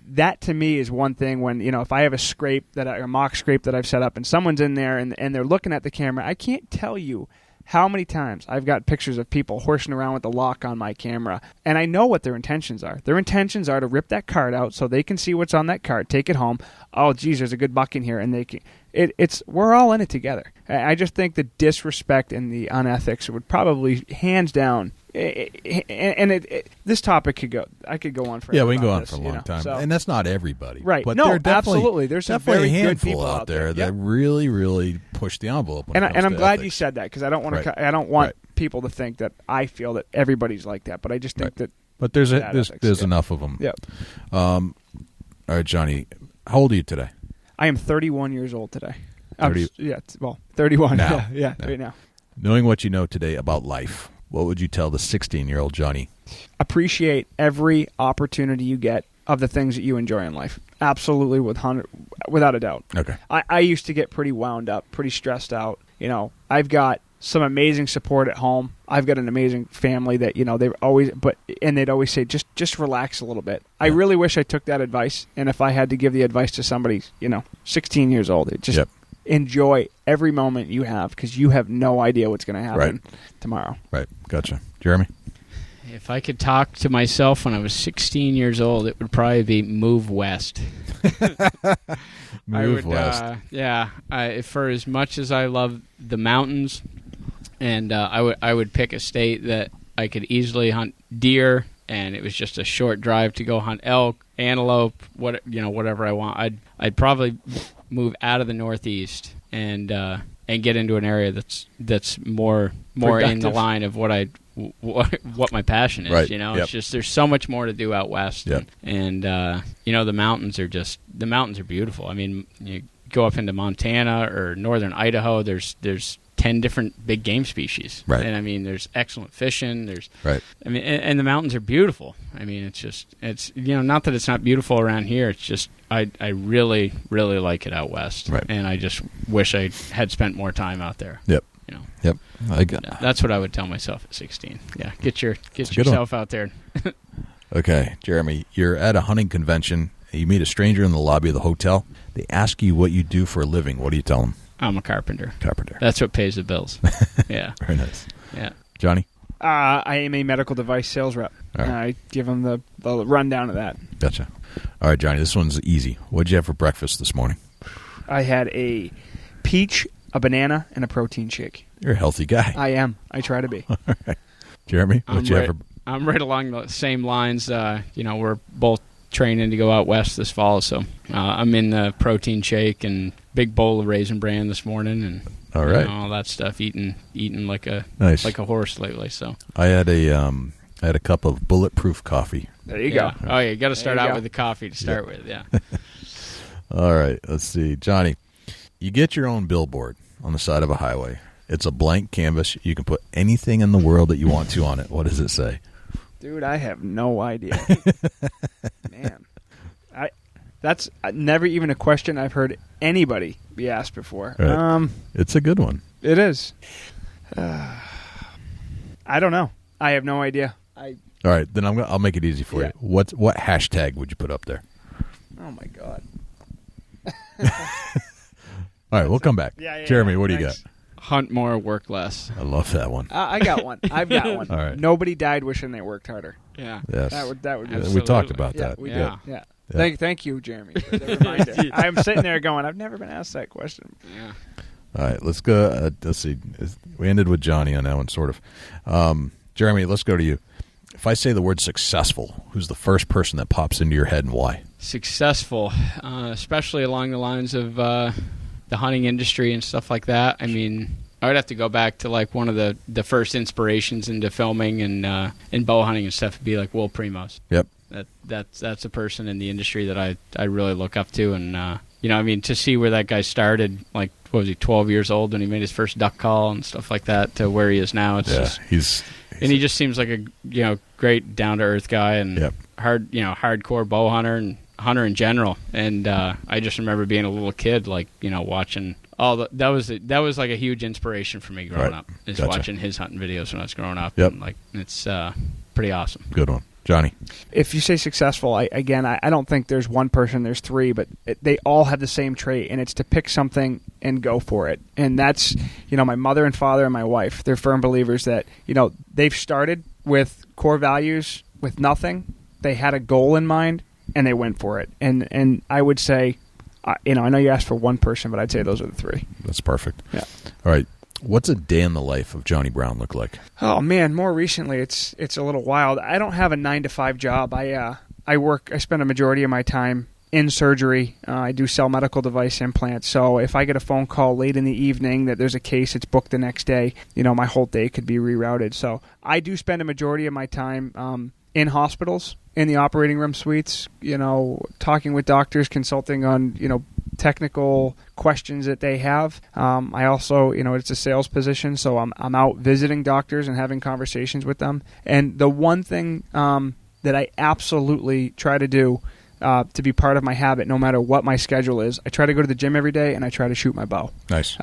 [SPEAKER 8] That to me is one thing when, if I have a mock scrape that I've set up and someone's in there and they're looking at the camera, I can't tell you how many times I've got pictures of people horsing around with the lock on my camera, and I know what their intentions are. Their intentions are to rip that card out so they can see what's on that card, take it home. Oh, geez, there's a good buck in here, and they can. We're all in it together. I just think the disrespect and the unethics would probably, hands down. This topic I could go on forever.
[SPEAKER 9] Yeah, we can go
[SPEAKER 8] about
[SPEAKER 9] on
[SPEAKER 8] this,
[SPEAKER 9] for a long time,
[SPEAKER 8] so.
[SPEAKER 9] and that's not everybody,
[SPEAKER 8] right?
[SPEAKER 9] But
[SPEAKER 8] No,
[SPEAKER 9] there are
[SPEAKER 8] absolutely. There's some
[SPEAKER 9] definitely
[SPEAKER 8] very
[SPEAKER 9] a
[SPEAKER 8] good
[SPEAKER 9] handful
[SPEAKER 8] people
[SPEAKER 9] out there
[SPEAKER 8] Yep.
[SPEAKER 9] that really, really push the envelope. When
[SPEAKER 8] And
[SPEAKER 9] it comes
[SPEAKER 8] I'm
[SPEAKER 9] to
[SPEAKER 8] glad
[SPEAKER 9] ethics.
[SPEAKER 8] you said that, because I don't want
[SPEAKER 9] Right.
[SPEAKER 8] to. I don't want
[SPEAKER 9] Right.
[SPEAKER 8] people to think that I feel that everybody's like that. But I just think that.
[SPEAKER 9] But there's
[SPEAKER 8] ethics,
[SPEAKER 9] enough of them.
[SPEAKER 8] Yep.
[SPEAKER 9] All right, Johnny, how old are you today?
[SPEAKER 8] I am 31 years old today.
[SPEAKER 9] 30
[SPEAKER 8] 31
[SPEAKER 9] Now.
[SPEAKER 8] Yeah,
[SPEAKER 9] Now.
[SPEAKER 8] right now.
[SPEAKER 9] Knowing what you know today about life, what would you tell the 16-year-old Johnny?
[SPEAKER 8] Appreciate every opportunity you get of the things that you enjoy in life. Absolutely, without a doubt.
[SPEAKER 9] Okay.
[SPEAKER 8] I used to get pretty wound up, pretty stressed out. I've got some amazing support at home. I've got an amazing family that, they'd always say, just relax a little bit. I really wish I took that advice. And if I had to give the advice to somebody, 16 years old, just enjoy every moment you have, because you have no idea what's going to happen tomorrow.
[SPEAKER 9] Right. Gotcha. Jeremy?
[SPEAKER 7] If I could talk to myself when I was 16 years old, it would probably be move west.
[SPEAKER 9] Move west.
[SPEAKER 7] For as much as I love the mountains, and I would pick a state that I could easily hunt deer, and it was just a short drive to go hunt elk, antelope, whatever I want. I'd probably move out of the Northeast and get into an area that's more in the line of what my passion is.
[SPEAKER 9] Right.
[SPEAKER 7] It's just there's so much more to do out west, and the mountains are beautiful. I mean, you go up into Montana or northern Idaho, there's 10 different big game species.
[SPEAKER 9] Right.
[SPEAKER 7] And I mean, there's excellent fishing. There's,
[SPEAKER 9] Right.
[SPEAKER 7] I mean, and the mountains are beautiful. I mean, it's not that it's not beautiful around here. It's just, I really, really like it out west.
[SPEAKER 9] Right.
[SPEAKER 7] And I just wish I had spent more time out there.
[SPEAKER 9] Yep.
[SPEAKER 7] You know.
[SPEAKER 9] Yep.
[SPEAKER 7] That's what I would tell myself at 16. Yeah. Get
[SPEAKER 9] That's
[SPEAKER 7] yourself out there.
[SPEAKER 9] Okay, Jeremy, you're at a hunting convention. You meet a stranger in the lobby of the hotel. They ask you what you do for a living. What do you tell them?
[SPEAKER 7] I'm a carpenter.
[SPEAKER 9] Carpenter.
[SPEAKER 7] That's what pays the bills. Yeah.
[SPEAKER 9] Very nice.
[SPEAKER 7] Yeah.
[SPEAKER 9] Johnny?
[SPEAKER 8] I am a medical device sales rep.
[SPEAKER 9] All right.
[SPEAKER 8] I give them the rundown of that.
[SPEAKER 9] Gotcha. All right, Johnny, this one's easy. What did you have for breakfast this morning?
[SPEAKER 8] I had a peach, a banana, and a protein shake.
[SPEAKER 9] You're a healthy guy.
[SPEAKER 8] I am. I try to be.
[SPEAKER 9] All right. Jeremy, what did you have for...
[SPEAKER 7] I'm right along the same lines. We're both training to go out west this fall, so I'm in the protein shake and big bowl of Raisin Bran this morning, and
[SPEAKER 9] all right,
[SPEAKER 7] all that stuff. Eating like a horse lately. So
[SPEAKER 9] I had a cup of bulletproof coffee.
[SPEAKER 8] There you go.
[SPEAKER 7] Oh, yeah, you got to start out with the coffee to start with. Yeah.
[SPEAKER 9] All right, let's see, Johnny. You get your own billboard on the side of a highway. It's a blank canvas. You can put anything in the world that you want to on it. What does it say?
[SPEAKER 8] Dude, I have no idea. Man. That's never even a question I've heard anybody be asked before.
[SPEAKER 9] Right. It's a good one.
[SPEAKER 8] It is. I don't know. I have no idea.
[SPEAKER 9] All right, then I'll make it easy for you. What hashtag would you put up there?
[SPEAKER 8] Oh, my God.
[SPEAKER 9] All right, we'll come back. Jeremy, what do you got?
[SPEAKER 7] Hunt more, work less.
[SPEAKER 9] I love that one.
[SPEAKER 8] I got one. I've got one.
[SPEAKER 9] All right.
[SPEAKER 8] Nobody died wishing they worked harder.
[SPEAKER 7] Yeah.
[SPEAKER 9] Yes.
[SPEAKER 8] That would be.
[SPEAKER 9] We talked about that.
[SPEAKER 8] We
[SPEAKER 7] did.
[SPEAKER 8] Yeah. Thank you, Jeremy, for the reminder. I'm sitting there going, I've never been asked that question.
[SPEAKER 7] Yeah.
[SPEAKER 9] All right, let's go. Let's see. We ended with Johnny on that one, sort of. Jeremy, let's go to you. If I say the word successful, who's the first person that pops into your head and why?
[SPEAKER 7] Successful, especially along the lines of the hunting industry and stuff like that. I mean, I would have to go back to like one of the first inspirations into filming and in bow hunting and stuff would be like Will Primos.
[SPEAKER 9] Yep.
[SPEAKER 7] That's a person in the industry that I really look up to, and I mean, to see where that guy started, like what was he, 12 years old when he made his first duck call and stuff like that, to where he is now. It's just, he just seems like a great down to earth guy and hardcore bow hunter and hunter in general. And I just remember being a little kid, like watching all that was like a huge inspiration for me growing up. Is watching his hunting videos when I was growing up.
[SPEAKER 9] Yep.
[SPEAKER 7] And like it's pretty awesome.
[SPEAKER 9] Good one. Johnny.
[SPEAKER 8] If you say successful, I don't think there's one person, there's three, but they all have the same trait, and it's to pick something and go for it. And that's, my mother and father and my wife, they're firm believers that, they've started with core values, with nothing. They had a goal in mind, and they went for it. And I would say, I know you asked for one person, but I'd say those are the three.
[SPEAKER 9] That's perfect.
[SPEAKER 8] Yeah.
[SPEAKER 9] All right. What's a day in the life of Johnny Brown look like?
[SPEAKER 8] Oh man, more recently it's a little wild. I don't have a 9-to-5 job. I spend a majority of my time in surgery. I do sell medical device implants. So if I get a phone call late in the evening that there's a case, it's booked the next day, my whole day could be rerouted. So I do spend a majority of my time in hospitals, in the operating room suites, talking with doctors, consulting on, technical questions that they have. I also, it's a sales position, so I'm out visiting doctors and having conversations with them. And the one thing that I absolutely try to do to be part of my habit, no matter what my schedule is, I try to go to the gym every day and I try to shoot my bow.
[SPEAKER 9] Nice.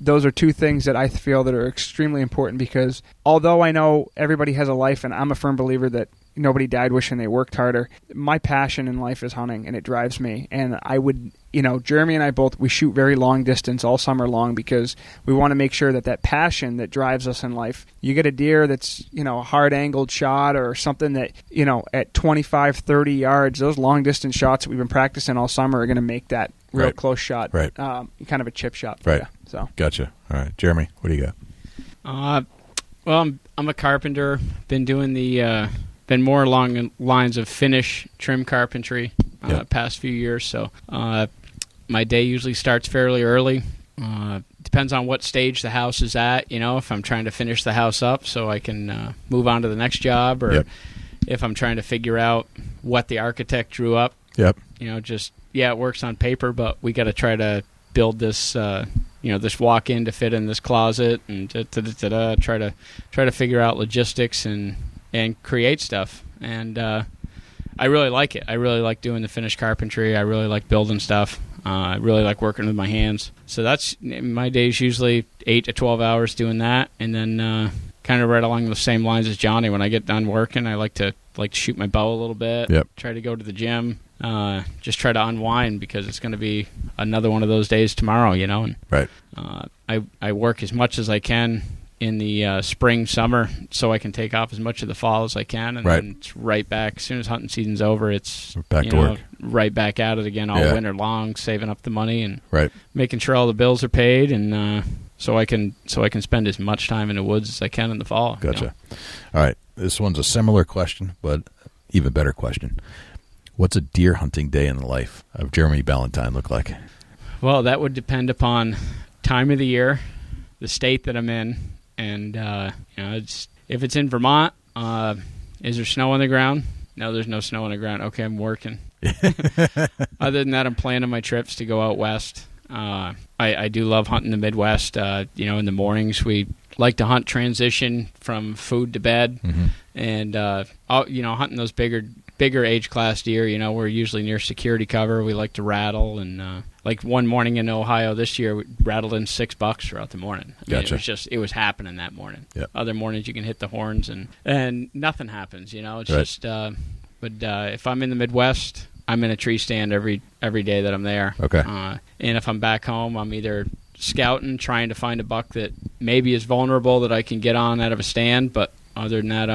[SPEAKER 8] Those are two things that I feel that are extremely important, because although I know everybody has a life, and I'm a firm believer that nobody died wishing they worked harder, my passion in life is hunting, and it drives me. And I would, Jeremy and I both, we shoot very long distance all summer long, because we want to make sure that passion that drives us in life, you get a deer that's, a hard angled shot or something that, at 25, 30 yards, those long distance shots that we've been practicing all summer are going to make that real close shot,
[SPEAKER 9] right?
[SPEAKER 8] Kind of a chip shot,
[SPEAKER 9] right?
[SPEAKER 8] You, so
[SPEAKER 9] gotcha. All right, Jeremy, what do you got?
[SPEAKER 7] Well, I'm a carpenter. Been doing been more along the lines of finish trim carpentry past few years. So my day usually starts fairly early. Depends on what stage the house is at. If I'm trying to finish the house up so I can move on to the next job, or if I'm trying to figure out what the architect drew up.
[SPEAKER 9] Yep.
[SPEAKER 7] It works on paper, but we got to try to build this this walk in to fit in this closet and try to figure out logistics and create stuff. And I really like it. I really like doing the finished carpentry. I really like building stuff. I really like working with my hands. So that's my days, usually 8 to 12 hours doing that. And then kind of right along the same lines as Johnny, when I get done working, I like to shoot my bow a little bit.
[SPEAKER 9] Yep.
[SPEAKER 7] Try to go to the gym. Just try to unwind because it's going to be another one of those days tomorrow, And,
[SPEAKER 9] right.
[SPEAKER 7] I work as much as I can in the spring, summer, so I can take off as much of the fall as I can, and then it's right back. As soon as hunting season's over, it's
[SPEAKER 9] back to work.
[SPEAKER 7] Right back at it again all winter long, saving up the money and making sure all the bills are paid, and so I can spend as much time in the woods as I can in the fall.
[SPEAKER 9] Gotcha. All right, this one's a similar question, but even better question. What's a deer hunting day in the life of Jeremy Ballantine look like?
[SPEAKER 7] Well, that would depend upon time of the year, the state that I'm in, and if it's in Vermont, is there snow on the ground? No, there's no snow on the ground. Okay, I'm working. Other than that, I'm planning my trips to go out west. I do love hunting the Midwest. In the mornings we like to hunt transition from food to bed, and hunting those bigger age class deer. We're usually near security cover. We like to rattle, and like one morning in Ohio this year, we rattled in 6 bucks throughout the morning.
[SPEAKER 9] Gotcha.
[SPEAKER 7] It was happening that morning.
[SPEAKER 9] Yep.
[SPEAKER 7] Other mornings you can hit the horns and nothing happens. It's just. But if I'm in the Midwest, I'm in a tree stand every day that I'm there.
[SPEAKER 9] Okay.
[SPEAKER 7] And if I'm back home, I'm either scouting, trying to find a buck that maybe is vulnerable that I can get on out of a stand. But other than that,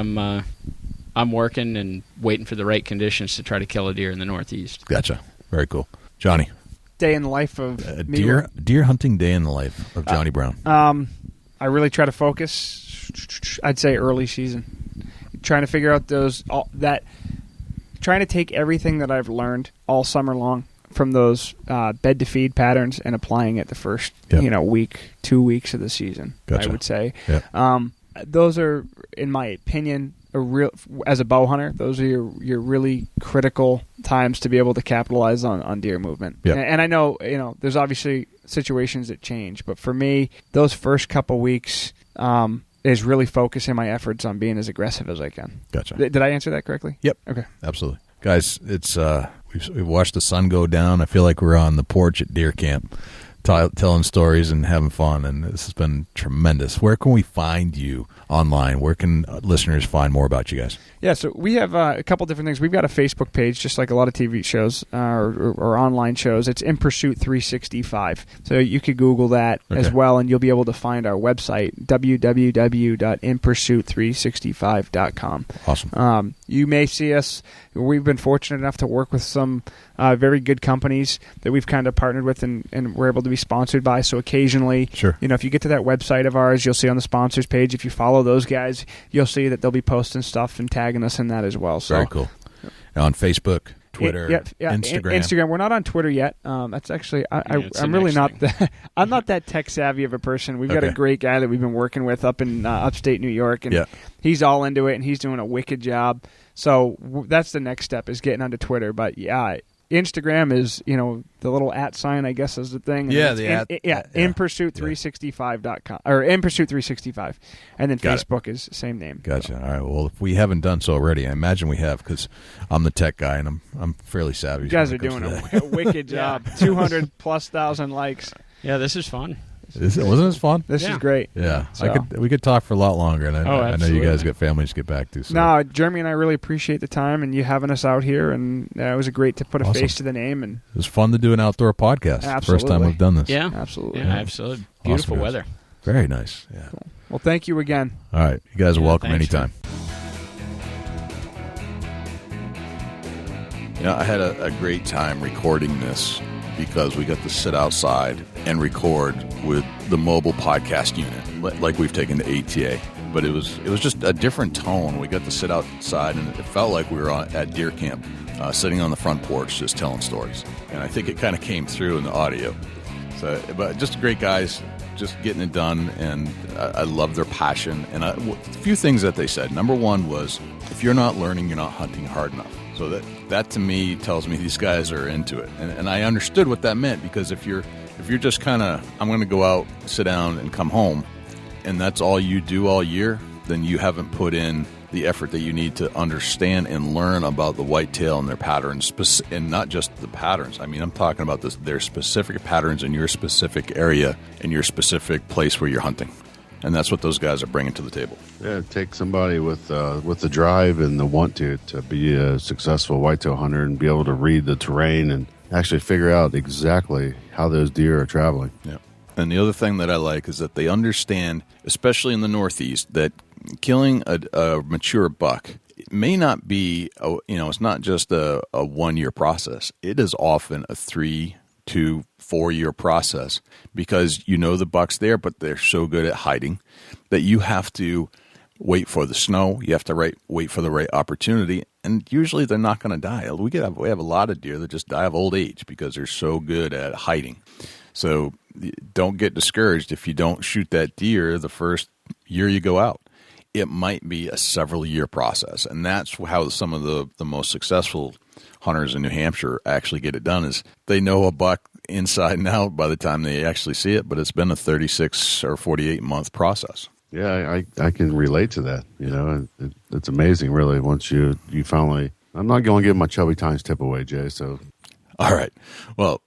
[SPEAKER 7] I'm working and waiting for the right conditions to try to kill a deer in the Northeast.
[SPEAKER 9] Gotcha. Very cool. Johnny.
[SPEAKER 8] Day in the life of
[SPEAKER 9] deer hunting day in the life of Johnny Brown.
[SPEAKER 8] I really try to focus. I'd say early season, trying to figure out trying to take everything that I've learned all summer long from those bed to feed patterns and applying it the first week, 2 weeks of the season.
[SPEAKER 9] Gotcha.
[SPEAKER 8] I would say.
[SPEAKER 9] Yep.
[SPEAKER 8] Those are, in my opinion, as a bow hunter, those are your really critical times to be able to capitalize on deer movement.
[SPEAKER 9] Yep.
[SPEAKER 8] And I know there's obviously situations that change, but for me, those first couple weeks is really focusing my efforts on being as aggressive as I can.
[SPEAKER 9] Gotcha.
[SPEAKER 8] Did I answer that correctly?
[SPEAKER 9] Yep.
[SPEAKER 8] Okay.
[SPEAKER 9] Absolutely. Guys, it's we've watched the sun go down. I feel like we're on the porch at deer camp telling stories and having fun, and this has been tremendous. Where can we find you online? Where can listeners find more about you guys?
[SPEAKER 8] Yeah, so we have a couple different things. We've got a Facebook page, just like a lot of TV shows or online shows. It's In Pursuit 365. So you could Google that as well, and you'll be able to find our website, www.inpursuit365.com.
[SPEAKER 9] Awesome.
[SPEAKER 8] You may see us. We've been fortunate enough to work with some very good companies that we've kind of partnered with and we're able to be sponsored by. So occasionally, if you get to that website of ours, you'll see on the sponsors page, if you follow those guys, you'll see that they'll be posting stuff and tagging us in that as well. So,
[SPEAKER 9] very cool. Now on Facebook, Twitter, Instagram.
[SPEAKER 8] Instagram. We're not on Twitter yet. That's actually I'm really not I'm not that tech savvy of a person. We've got a great guy that we've been working with up in upstate New York, and he's all into it, and he's doing a wicked job. So that's the next step, is getting onto Twitter. But Instagram is, the little @ sign, I guess, is the thing.
[SPEAKER 9] Yeah,
[SPEAKER 8] InPursuit365.com or InPursuit365, and then Facebook is the same name.
[SPEAKER 9] Gotcha. All right. Well, if we haven't done so already, I imagine we have, because I'm the tech guy and I'm fairly savvy.
[SPEAKER 8] You guys are doing a wicked job. 200,000+ likes.
[SPEAKER 7] Yeah, this is fun.
[SPEAKER 9] Wasn't this fun?
[SPEAKER 8] This is great.
[SPEAKER 9] Yeah,
[SPEAKER 8] so.
[SPEAKER 9] We could talk for a lot longer, and I know you guys got families to get back to. So.
[SPEAKER 8] No, Jeremy and I really appreciate the time and you having us out here, and it was great to put a face to the name. And
[SPEAKER 9] it was fun to do an outdoor podcast.
[SPEAKER 8] Absolutely.
[SPEAKER 9] First time we've done this.
[SPEAKER 7] Yeah,
[SPEAKER 8] absolutely.
[SPEAKER 7] Yeah, absolutely. Beautiful
[SPEAKER 9] awesome,
[SPEAKER 7] weather.
[SPEAKER 9] Very nice. Yeah.
[SPEAKER 8] Cool. Well, thank you again.
[SPEAKER 9] All right, you guys are welcome anytime. I had a great time recording this, because we got to sit outside and record with the mobile podcast unit, like we've taken to ATA. But it was just a different tone. We got to sit outside, and it felt like we were at deer camp, sitting on the front porch just telling stories. And I think it kind of came through in the audio. So, but just great guys, just getting it done, and I love their passion. And a few things that they said. Number one was, if you're not learning, you're not hunting hard enough.
[SPEAKER 1] So that to me tells me these guys are into it. And I understood what that meant, because if you're just kind of, I'm going to go out, sit down, and come home, and that's all you do all year, then you haven't put in the effort that you need to understand and learn about the whitetail and their patterns, and not just the patterns. I mean, I'm talking about their specific patterns in your specific area, in your specific place where you're hunting. And that's what those guys are bringing to the table.
[SPEAKER 5] Yeah, take somebody with the drive and the want to be a successful whitetail hunter and be able to read the terrain and actually figure out exactly how those deer are traveling.
[SPEAKER 1] Yeah. And the other thing that I like is that they understand, especially in the Northeast, that killing a mature buck may not be, it's not just a 1 year process. It is often a 3 to 4 year process, because the buck's there, but they're so good at hiding that you have to wait for the snow. You have to wait for the right opportunity. And usually they're not going to die. We have a lot of deer that just die of old age because they're so good at hiding. So don't get discouraged if you don't shoot that deer the first year you go out. It might be a several year process. And that's how some of the most successful hunters in New Hampshire actually get it done, is they know a buck inside and out by the time they actually see it, but it's been a 36 or 48 month process.
[SPEAKER 5] Yeah, I can relate to that. It's amazing, really, once you finally. I'm not going to give my Chubby Tines tip away, Jay. So,
[SPEAKER 1] all right, well,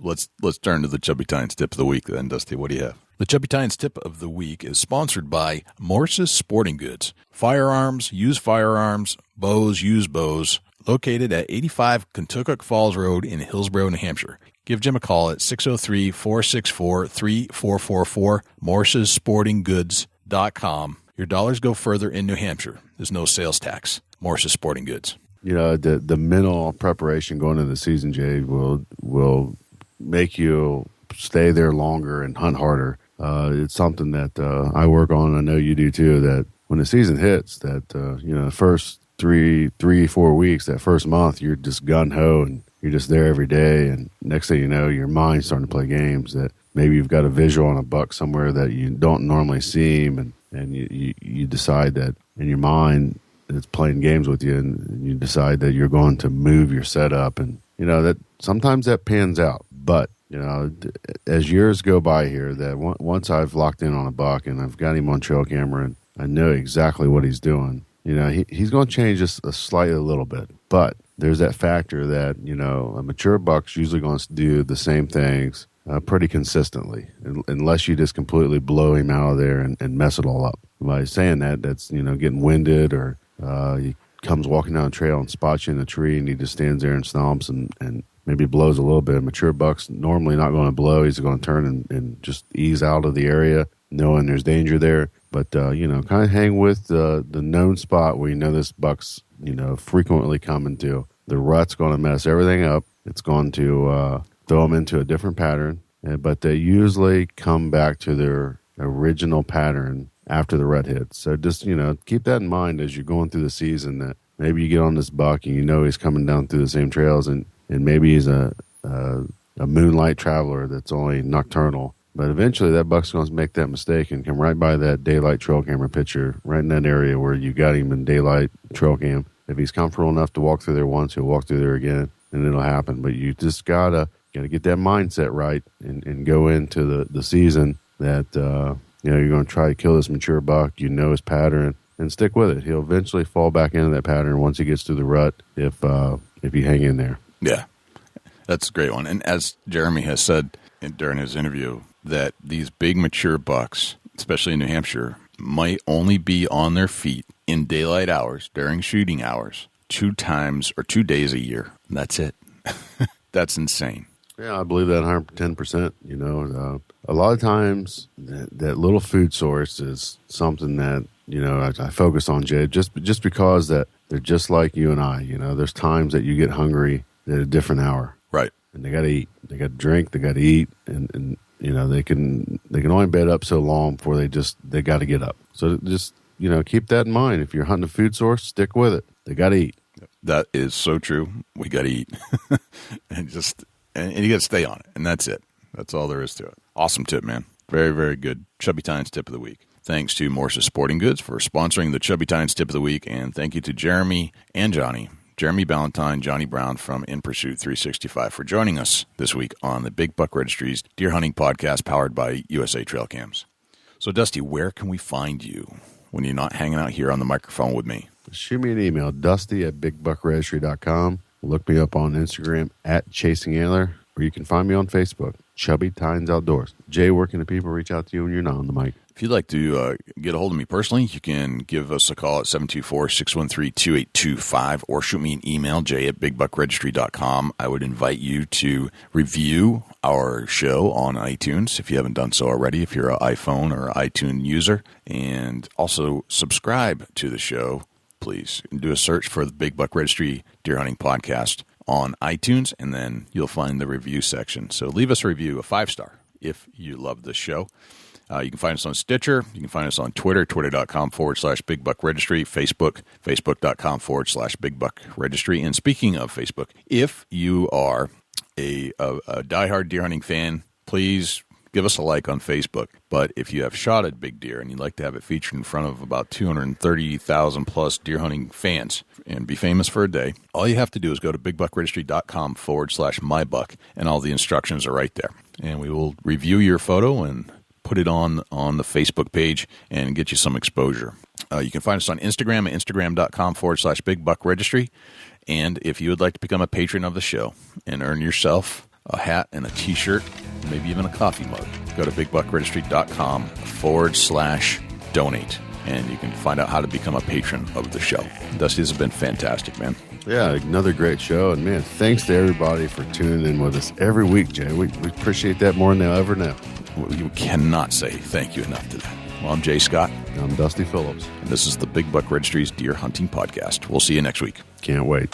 [SPEAKER 1] let's turn to the Chubby Tines tip of the week then, Dusty. What do you have? The Chubby Tines tip of the week is sponsored by Morse's Sporting Goods. Firearms, used firearms, bows, used bows. Located at 85 Kentucky Falls Road in Hillsborough, New Hampshire. Give Jim a call at 603-464-3444, morsessportinggoods.com. Your dollars go further in New Hampshire. There's no sales tax. Morse's Sporting Goods.
[SPEAKER 5] The mental preparation going into the season, Jay, will make you stay there longer and hunt harder. It's something that I work on. I know you do too, that when the season hits, that, the first 3-4 weeks, that first month, you're just gung-ho and you're just there every day. And next thing you know, your mind's starting to play games, that maybe you've got a visual on a buck somewhere that you don't normally see him, and you decide that in your mind it's playing games with you, and you decide that you're going to move your setup, and that sometimes that pans out. But as years go by here, that once I've locked in on a buck and I've got him on trail camera and I know exactly what he's doing, he's going to change just a little bit. But there's that factor that, a mature buck's usually going to do the same things pretty consistently, unless you just completely blow him out of there and mess it all up. By saying that, that's, getting winded, or he comes walking down the trail and spots you in a tree and he just stands there and stomps and maybe blows a little bit. A mature buck's normally not going to blow. He's going to turn and just ease out of the area, knowing there's danger there. But, kind of hang with the known spot where this buck's, frequently coming to. The rut's going to mess everything up. It's going to throw them into a different pattern. But they usually come back to their original pattern after the rut hits. So just, keep that in mind as you're going through the season, that maybe you get on this buck and he's coming down through the same trails, and maybe he's a moonlight traveler that's only nocturnal. But eventually that buck's going to make that mistake and come right by that daylight trail camera picture, right in that area where you got him in daylight trail cam. If he's comfortable enough to walk through there once, he'll walk through there again, and it'll happen. But you just gotta get that mindset right and go into the season that you're going to try to kill this mature buck. His pattern, and stick with it. He'll eventually fall back into that pattern once he gets through the rut, if you hang in there.
[SPEAKER 1] Yeah, that's a great one. And as Jeremy has said during his interview, that these big mature bucks, especially in New Hampshire, might only be on their feet in daylight hours during shooting hours 2 times or 2 days a year. That's it. That's insane.
[SPEAKER 5] Yeah, I believe that 110%. A lot of times that little food source is something that, I focus on, Jay, just because that they're just like you and I. There's times that you get hungry at a different hour.
[SPEAKER 1] Right.
[SPEAKER 5] And they got to eat. They got to drink. They got to eat. And they can only bed up so long before they got to get up. So just, keep that in mind. If you're hunting a food source, stick with it. They got to eat.
[SPEAKER 1] That is so true. We got to eat. and you got to stay on it. And that's it. That's all there is to it. Awesome tip, man. Very, very good. Chubby Tines tip of the week. Thanks to Morse's Sporting Goods for sponsoring the Chubby Tines tip of the week. And thank you to Jeremy and Johnny, Jeremy Ballantine, Johnny Brown from In Pursuit 365 for joining us this week on the Big Buck Registry's Deer Hunting Podcast powered by USA Trail Cams. So, Dusty, where can we find you when you're not hanging out here on the microphone with me?
[SPEAKER 5] Shoot me an email, dusty@bigbuckregistry.com. Look me up on Instagram @ChasingAntler, or you can find me on Facebook, Chubby Tines Outdoors. Jay, where can the people reach out to you when you're not on the mic?
[SPEAKER 1] If you'd like to get a hold of me personally, you can give us a call at 724-613-2825 or shoot me an email, jay@bigbuckregistry.com. I would invite you to review our show on iTunes if you haven't done so already, if you're an iPhone or iTunes user, and also subscribe to the show, please. Do a search for the Big Buck Registry Deer Hunting Podcast on iTunes, and then you'll find the review section. So leave us a review, a 5-star, if you love the show. You can find us on Stitcher. You can find us on Twitter, twitter.com/Big Buck Registry, Facebook, facebook.com/Big Buck Registry. And speaking of Facebook, if you are a diehard deer hunting fan, please give us a like on Facebook. But if you have shot at big deer and you'd like to have it featured in front of about 230,000 plus deer hunting fans and be famous for a day, all you have to do is go to bigbuckregistry.com/mybuck, and all the instructions are right there. And we will review your photo and put it on the Facebook page and get you some exposure. You can find us on Instagram at instagram.com/Big Buck Registry. And if you would like to become a patron of the show and earn yourself a hat and a t-shirt, maybe even a coffee mug, go to bigbuckregistry.com/donate. And you can find out how to become a patron of the show. Dusty, this has been fantastic, man.
[SPEAKER 5] Yeah, another great show. And, man, thanks to everybody for tuning in with us every week, Jay. We appreciate that more than they'll ever know.
[SPEAKER 1] You cannot say thank you enough to that. Well, I'm Jay Scott.
[SPEAKER 5] I'm Dusty Phillips.
[SPEAKER 1] And this is the Big Buck Registry's Deer Hunting Podcast. We'll see you next week.
[SPEAKER 5] Can't wait.